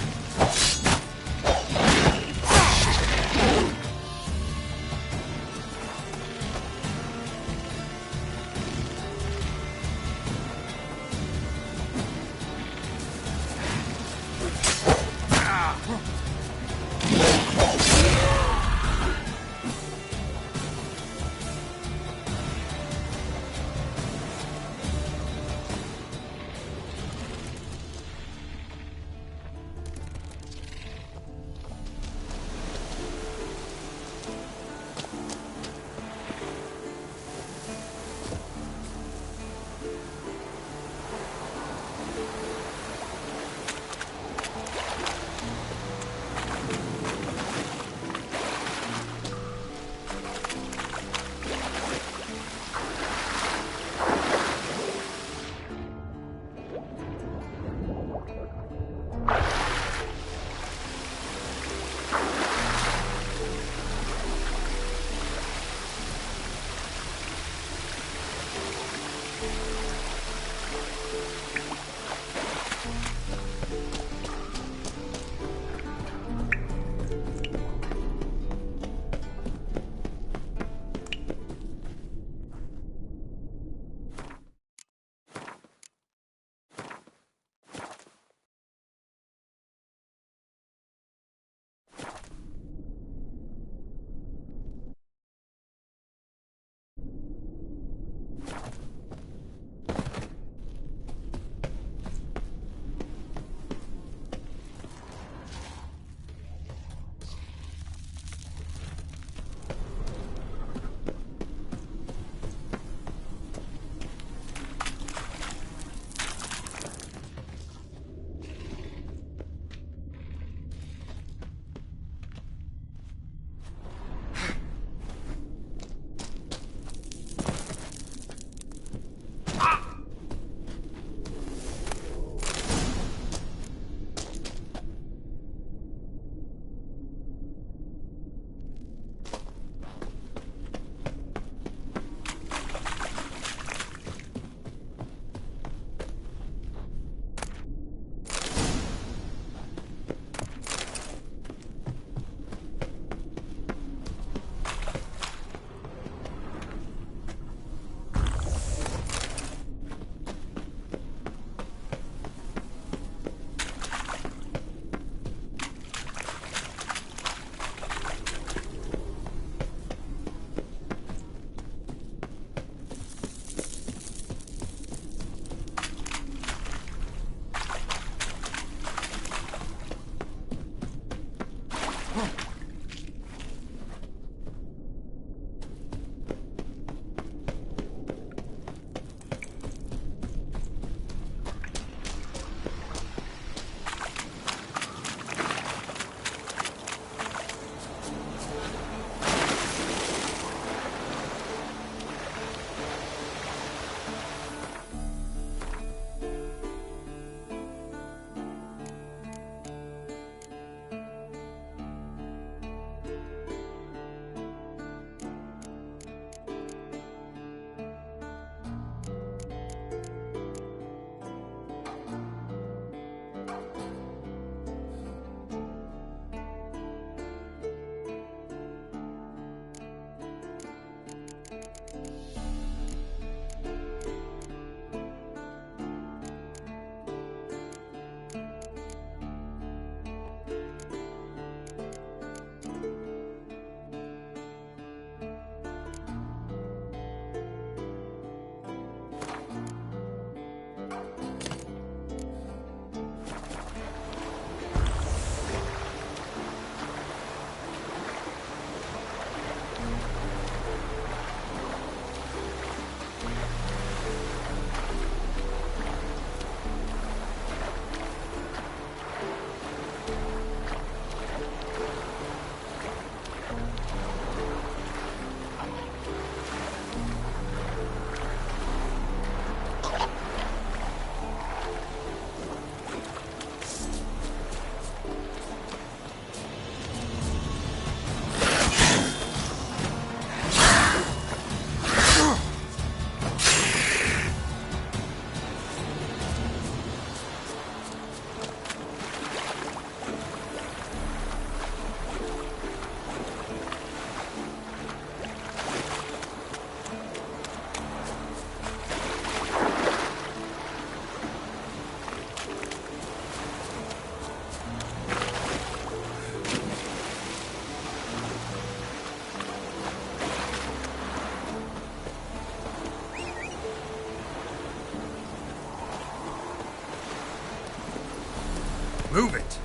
Move it!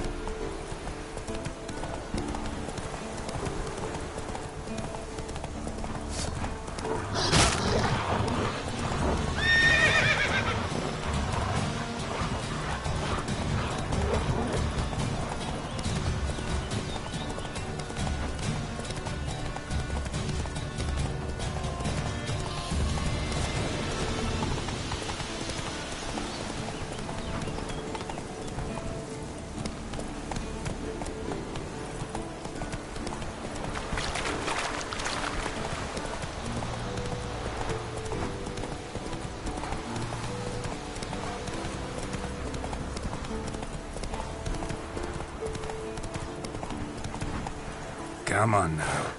Come on now.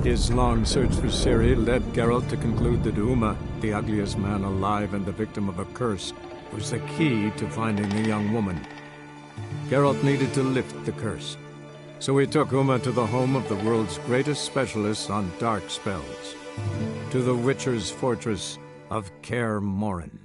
His long search for Ciri led Geralt to conclude that Uma, the ugliest man alive and the victim of a curse, was the key to finding the young woman. Geralt needed to lift the curse, so he took Uma to the home of the world's greatest specialists on dark spells, to the Witcher's fortress of Kaer Morhen.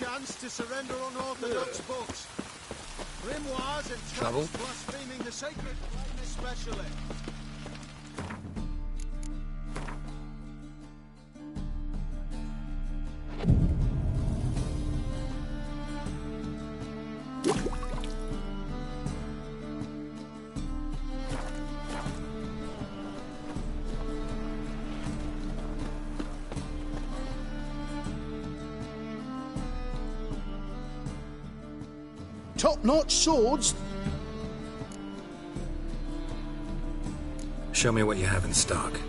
chance to surrender unorthodox books. Grimoires and Trouble? tracts blaspheming the sacred flame especially. Top-notch swords? Show me what you have in stock.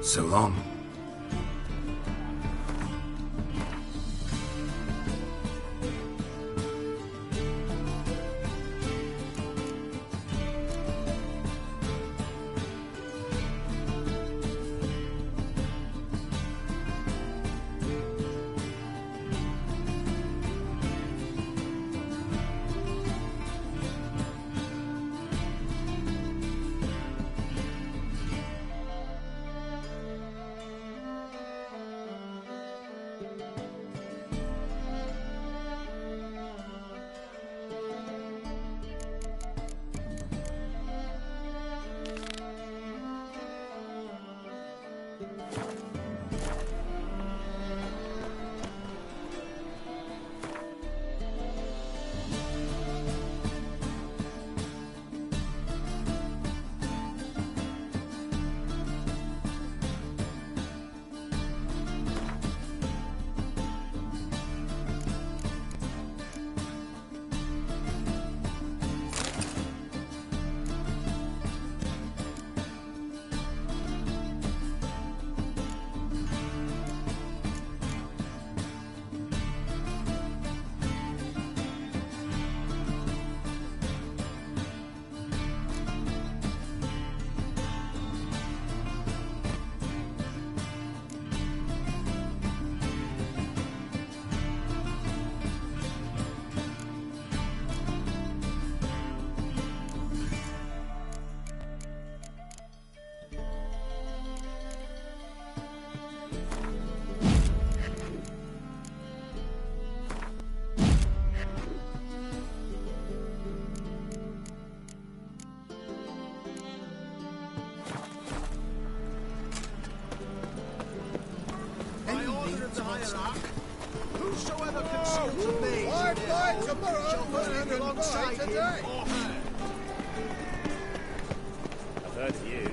So long. Whosoever consults of these, I fight tomorrow shall burn alongside today. I've heard you.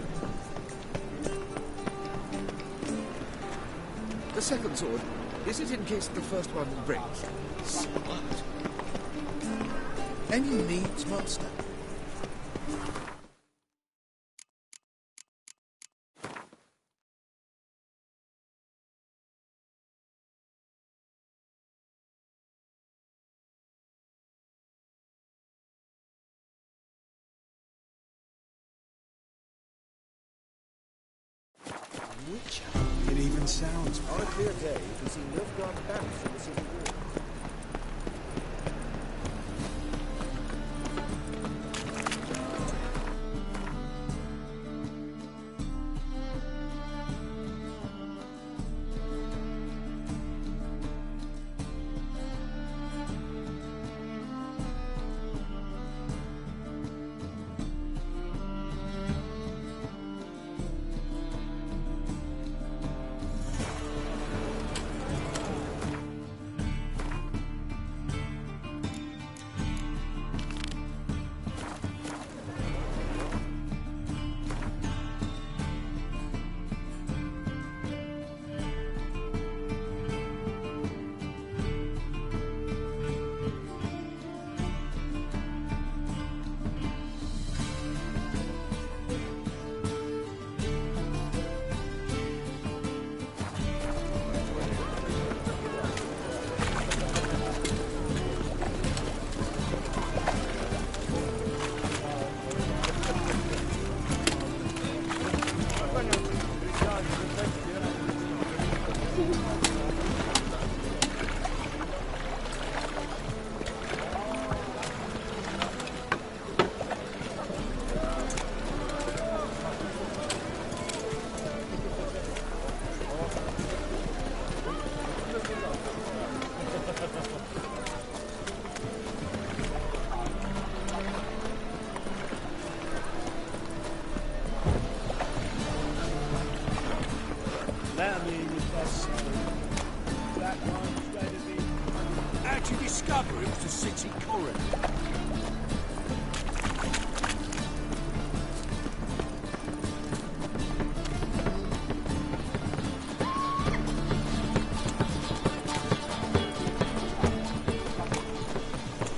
The second sword, is it in case the first one breaks? Smart. Any needs, master? Witcher. It even sounds. On a clear day, you can see Nilfgaard banners in the city wall. How'd you discover it was the city coroner?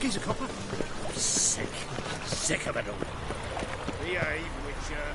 He's a copper. Sick of it all. Behave, Witcher.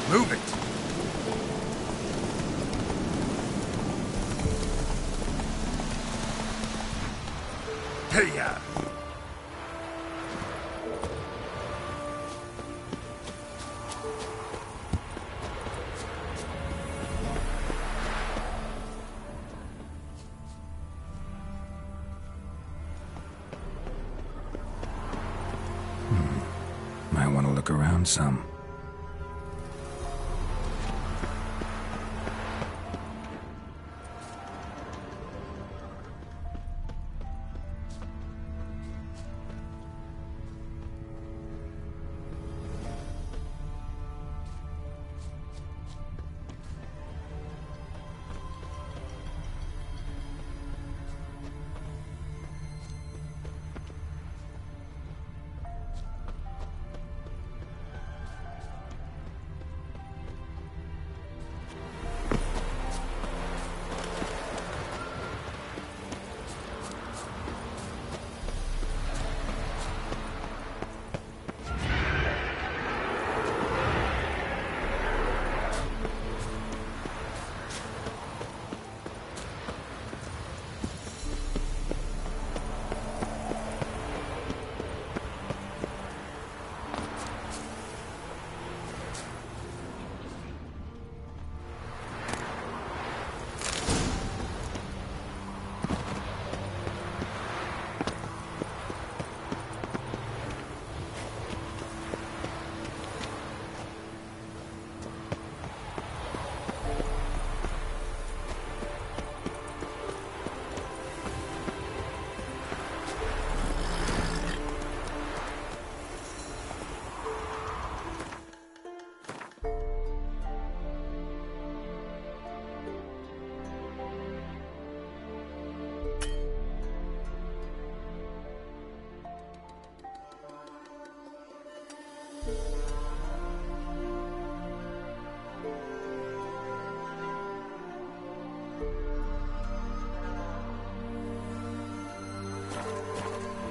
Move it! Hey-ya! Might want to look around some.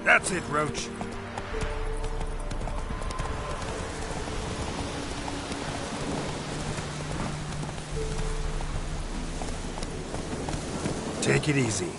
That's it, Roach. Take it easy.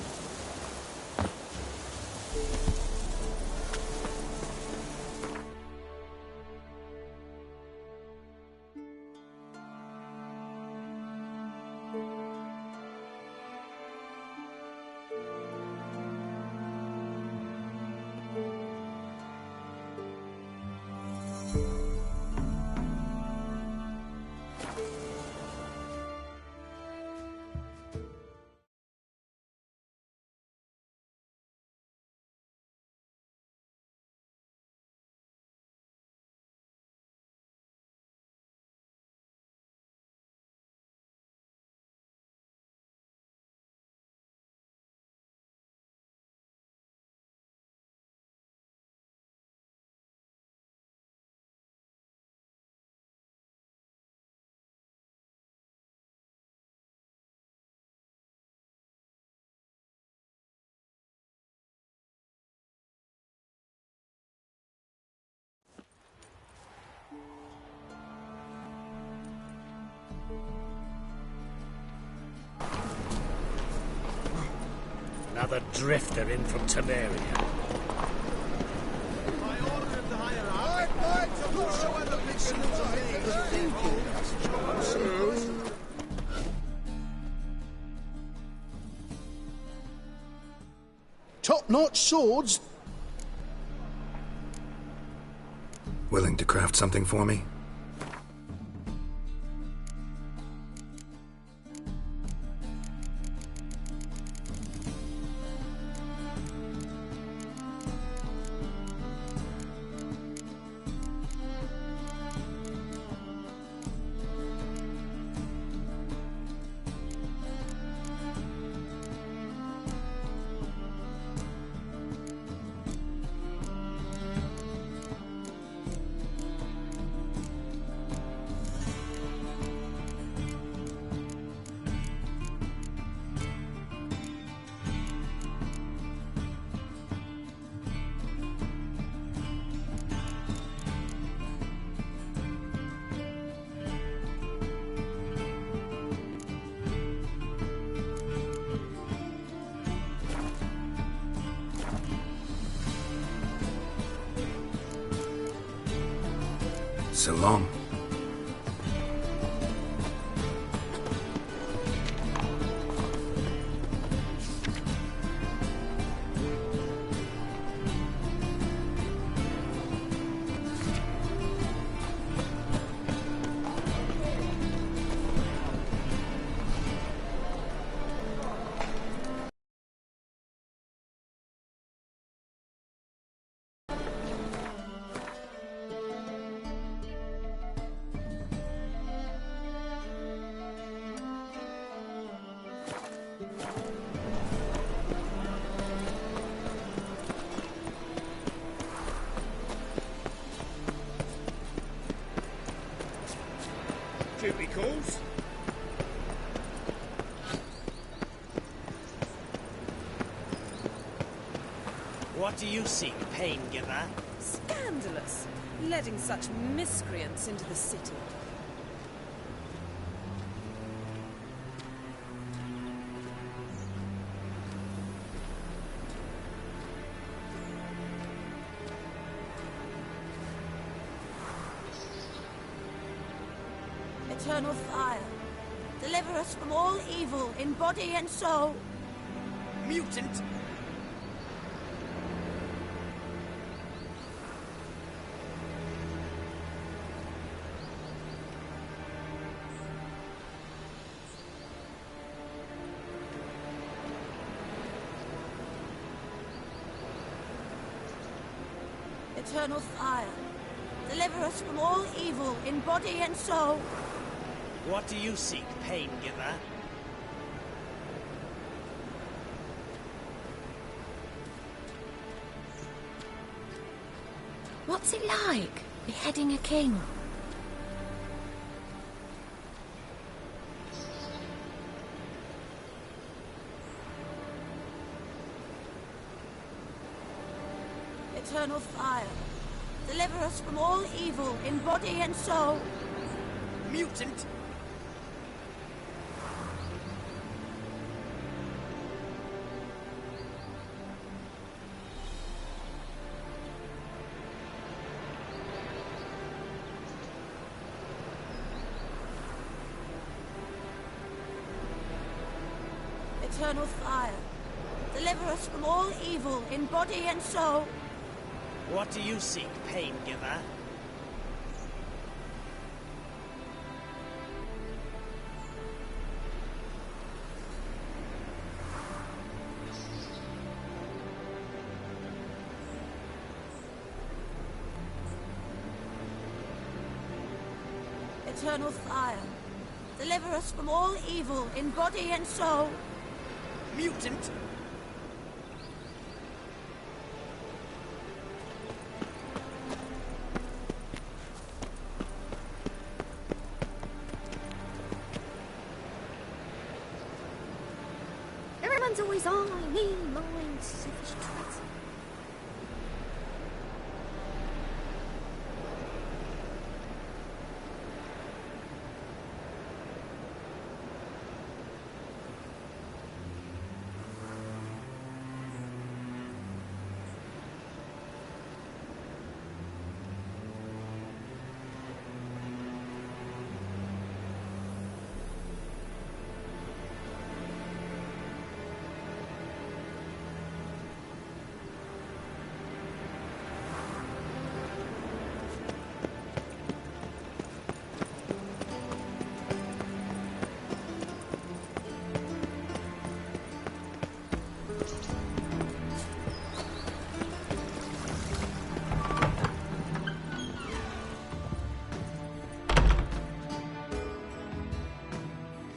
Another drifter in from Temeria. Top-notch swords. Willing to craft something for me? So long. Duty calls. What do you seek, pain giver? Scandalous. Letting such miscreants into the city. Eternal fire, deliver us from all evil in body and soul. Mutant! Eternal fire, deliver us from all evil in body and soul. What do you seek, pain giver? What's it like, beheading a king? Eternal fire, deliver us from all evil in body and soul. Mutant! Eternal fire, deliver us from all evil in body and soul. What do you seek, pain giver? Eternal fire, deliver us from all evil in body and soul. Mutant! Everyone's always on me, mine, selfish twats.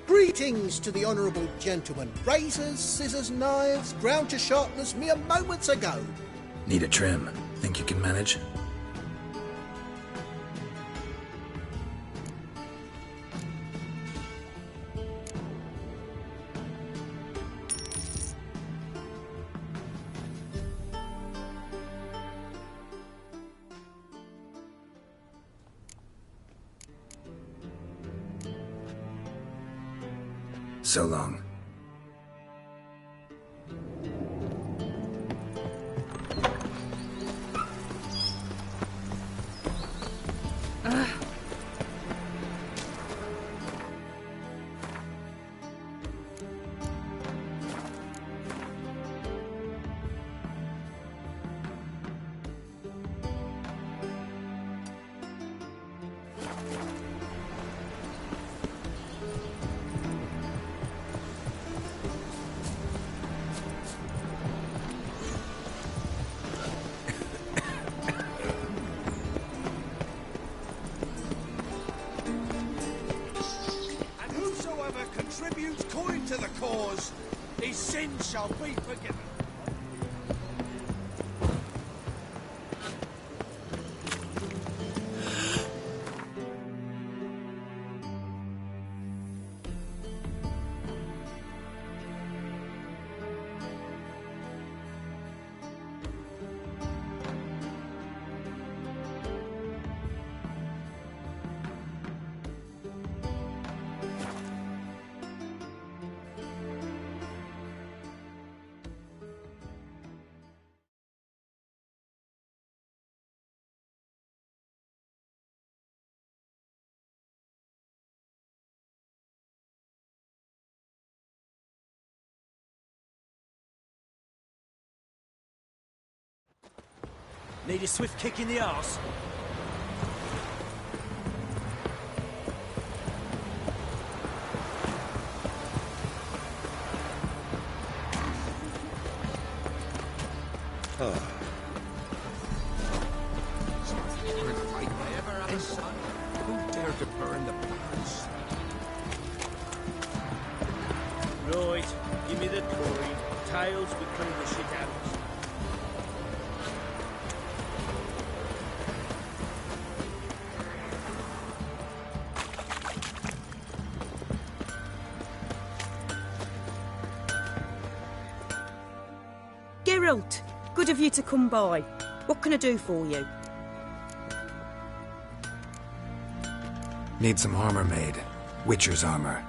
Greetings to the honourable gentleman. Razors, scissors, knives, ground to sharpness mere moments ago. Need a trim. Think you can manage? So long. Ugh. to the cause, his sins shall be forgiven. Need a swift kick in the arse? Who dared to burn the barns? Right, give me the coin. Tails, we clean the shit out. Geralt, good of you to come by. What can I do for you? Need some armor made. Witcher's armor.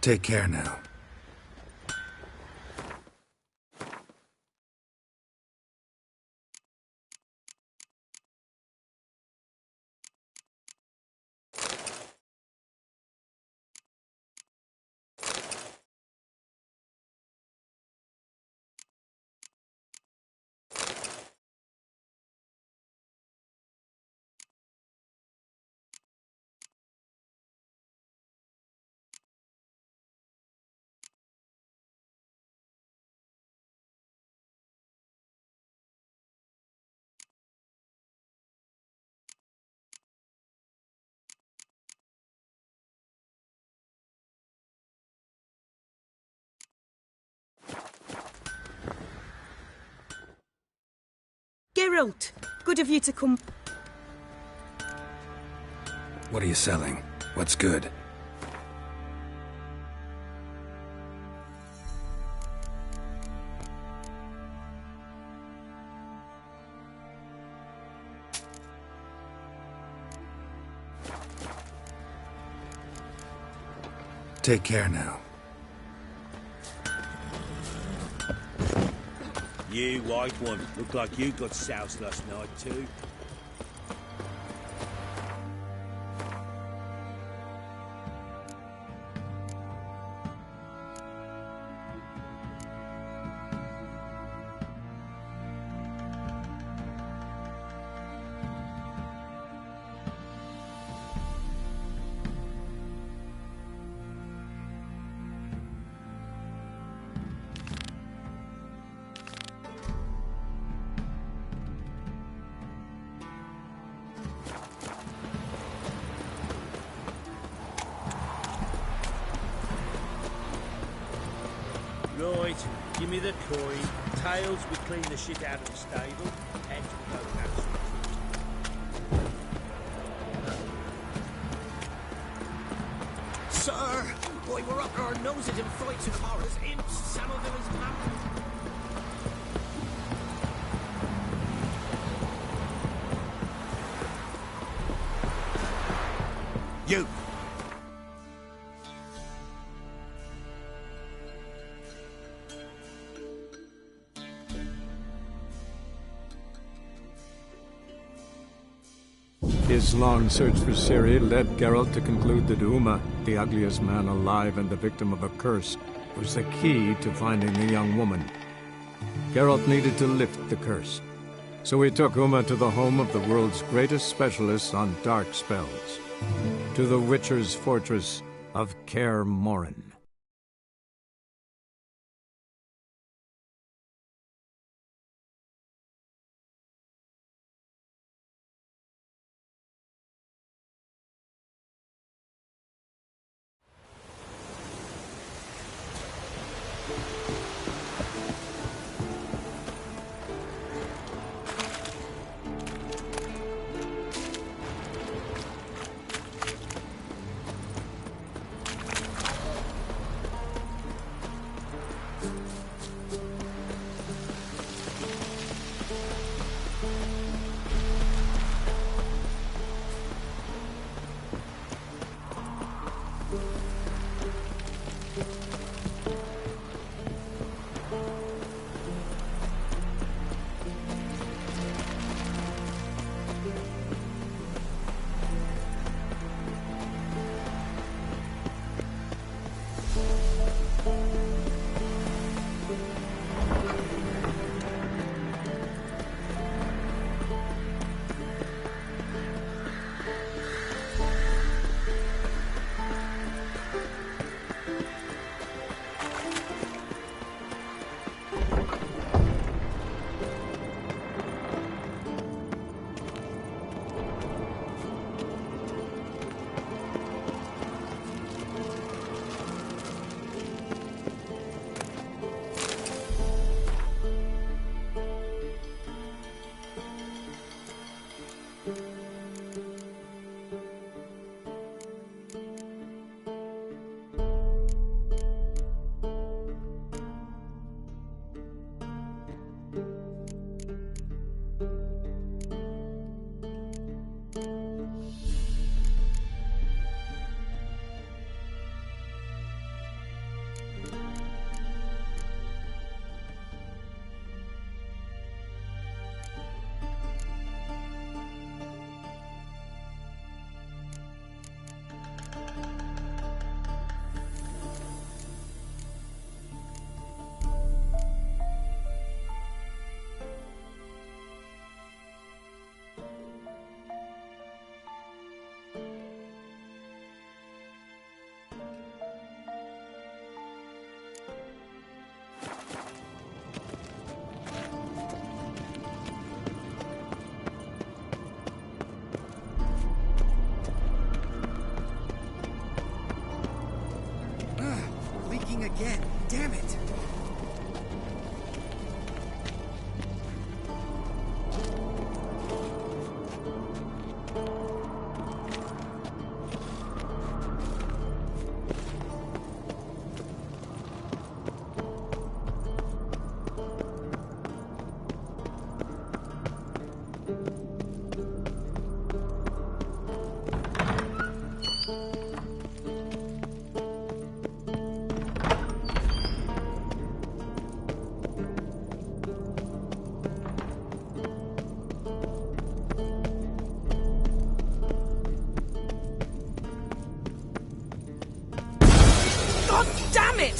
Take care now. Geralt, good of you to come. What are you selling? What's good? Take care now. You white one, look like you got soused last night too. Right, give me the coin. Tails, we clean the shit out of the stable. Heads, we go nuts. Sir, why we're up our noses in fights and horrors. Imps, some of them is mountains. You! His long search for Ciri led Geralt to conclude that Uma, the ugliest man alive and the victim of a curse, was the key to finding the young woman. Geralt needed to lift the curse, so he took Uma to the home of the world's greatest specialists on dark spells, to the Witcher's fortress of Kaer Morhen.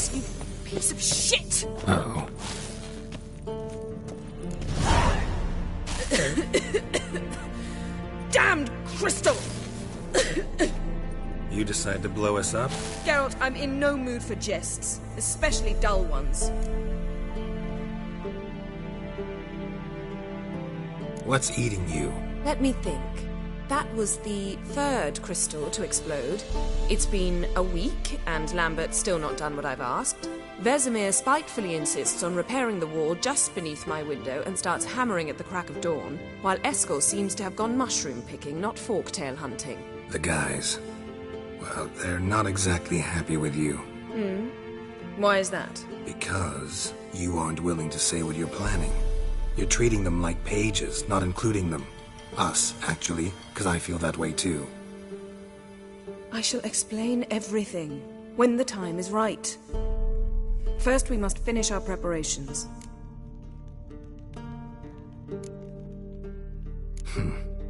this, you piece of shit! Uh-oh. Damned crystal! You decide to blow us up? Geralt, I'm in no mood for jests, especially dull ones. What's eating you? Let me think. That was the third crystal to explode. It's been a week, and Lambert's still not done what I've asked. Vesemir spitefully insists on repairing the wall just beneath my window and starts hammering at the crack of dawn, while Eskel seems to have gone mushroom picking, not forktail hunting. The guys. Well, they're not exactly happy with you. Why is that? Because you aren't willing to say what you're planning. You're treating them like pages, not including them. Us, actually, because I feel that way too. I shall explain everything, when the time is right. First, we must finish our preparations.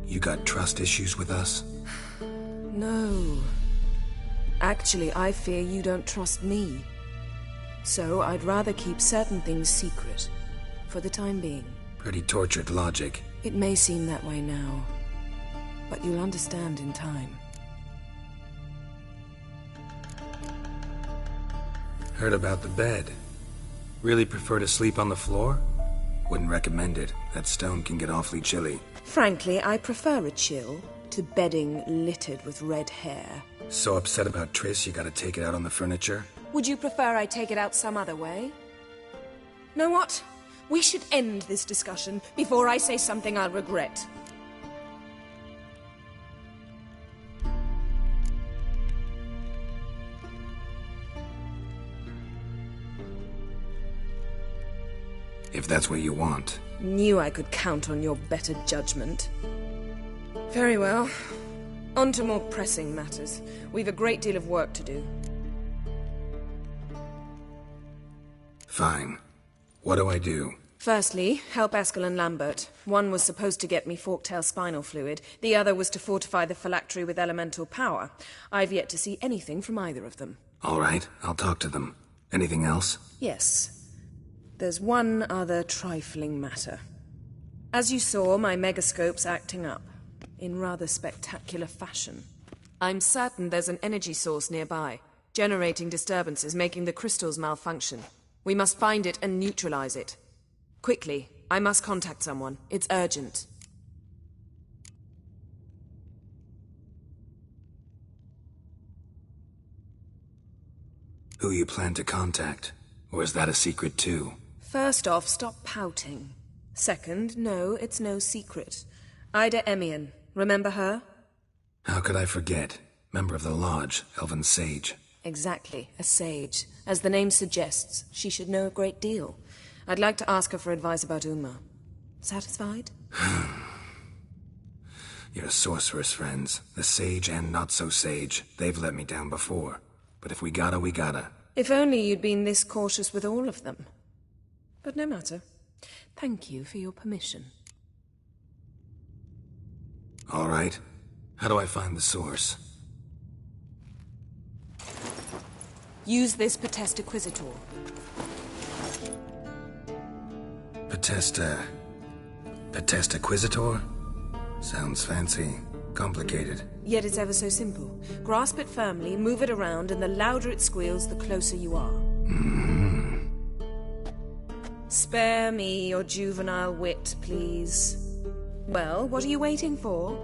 You got trust issues with us? No. Actually, I fear you don't trust me. So, I'd rather keep certain things secret, for the time being. Pretty tortured logic. It may seem that way now, but you'll understand in time. Heard about the bed. Really prefer to sleep on the floor? Wouldn't recommend it. That stone can get awfully chilly. Frankly, I prefer a chill to bedding littered with red hair. So upset about Triss you gotta take it out on the furniture? Would you prefer I take it out some other way? Know what? We should end this discussion before I say something I'll regret. If that's what you want. Knew I could count on your better judgment. Very well. On to more pressing matters. We've a great deal of work to do. Fine. What do I do? Firstly, help Eskel and Lambert. One was supposed to get me forktail spinal fluid. The other was to fortify the phylactery with elemental power. I've yet to see anything from either of them. All right, I'll talk to them. Anything else? Yes. There's one other trifling matter. As you saw, my megascope's acting up, in rather spectacular fashion. I'm certain there's an energy source nearby, generating disturbances, making the crystals malfunction. We must find it and neutralize it. Quickly, I must contact someone. It's urgent. Who you plan to contact? Or is that a secret too? First off, stop pouting. Second, no, it's no secret. Ida Emian. Remember her? How could I forget? Member of the Lodge, Elven Sage. Exactly, a sage. As the name suggests, she should know a great deal. I'd like to ask her for advice about Uma. Satisfied? Your sorceress friends, the sage and not-so-sage, they've let me down before. But if we gotta, we gotta. If only you'd been this cautious with all of them. But no matter. Thank you for your permission. All right. How do I find the source? Use this Potesta Quisitor. Potesta Quisitor? Sounds fancy. Complicated. Yet it's ever so simple. Grasp it firmly, move it around, and the louder it squeals, the closer you are. Spare me your juvenile wit, please. Well, what are you waiting for?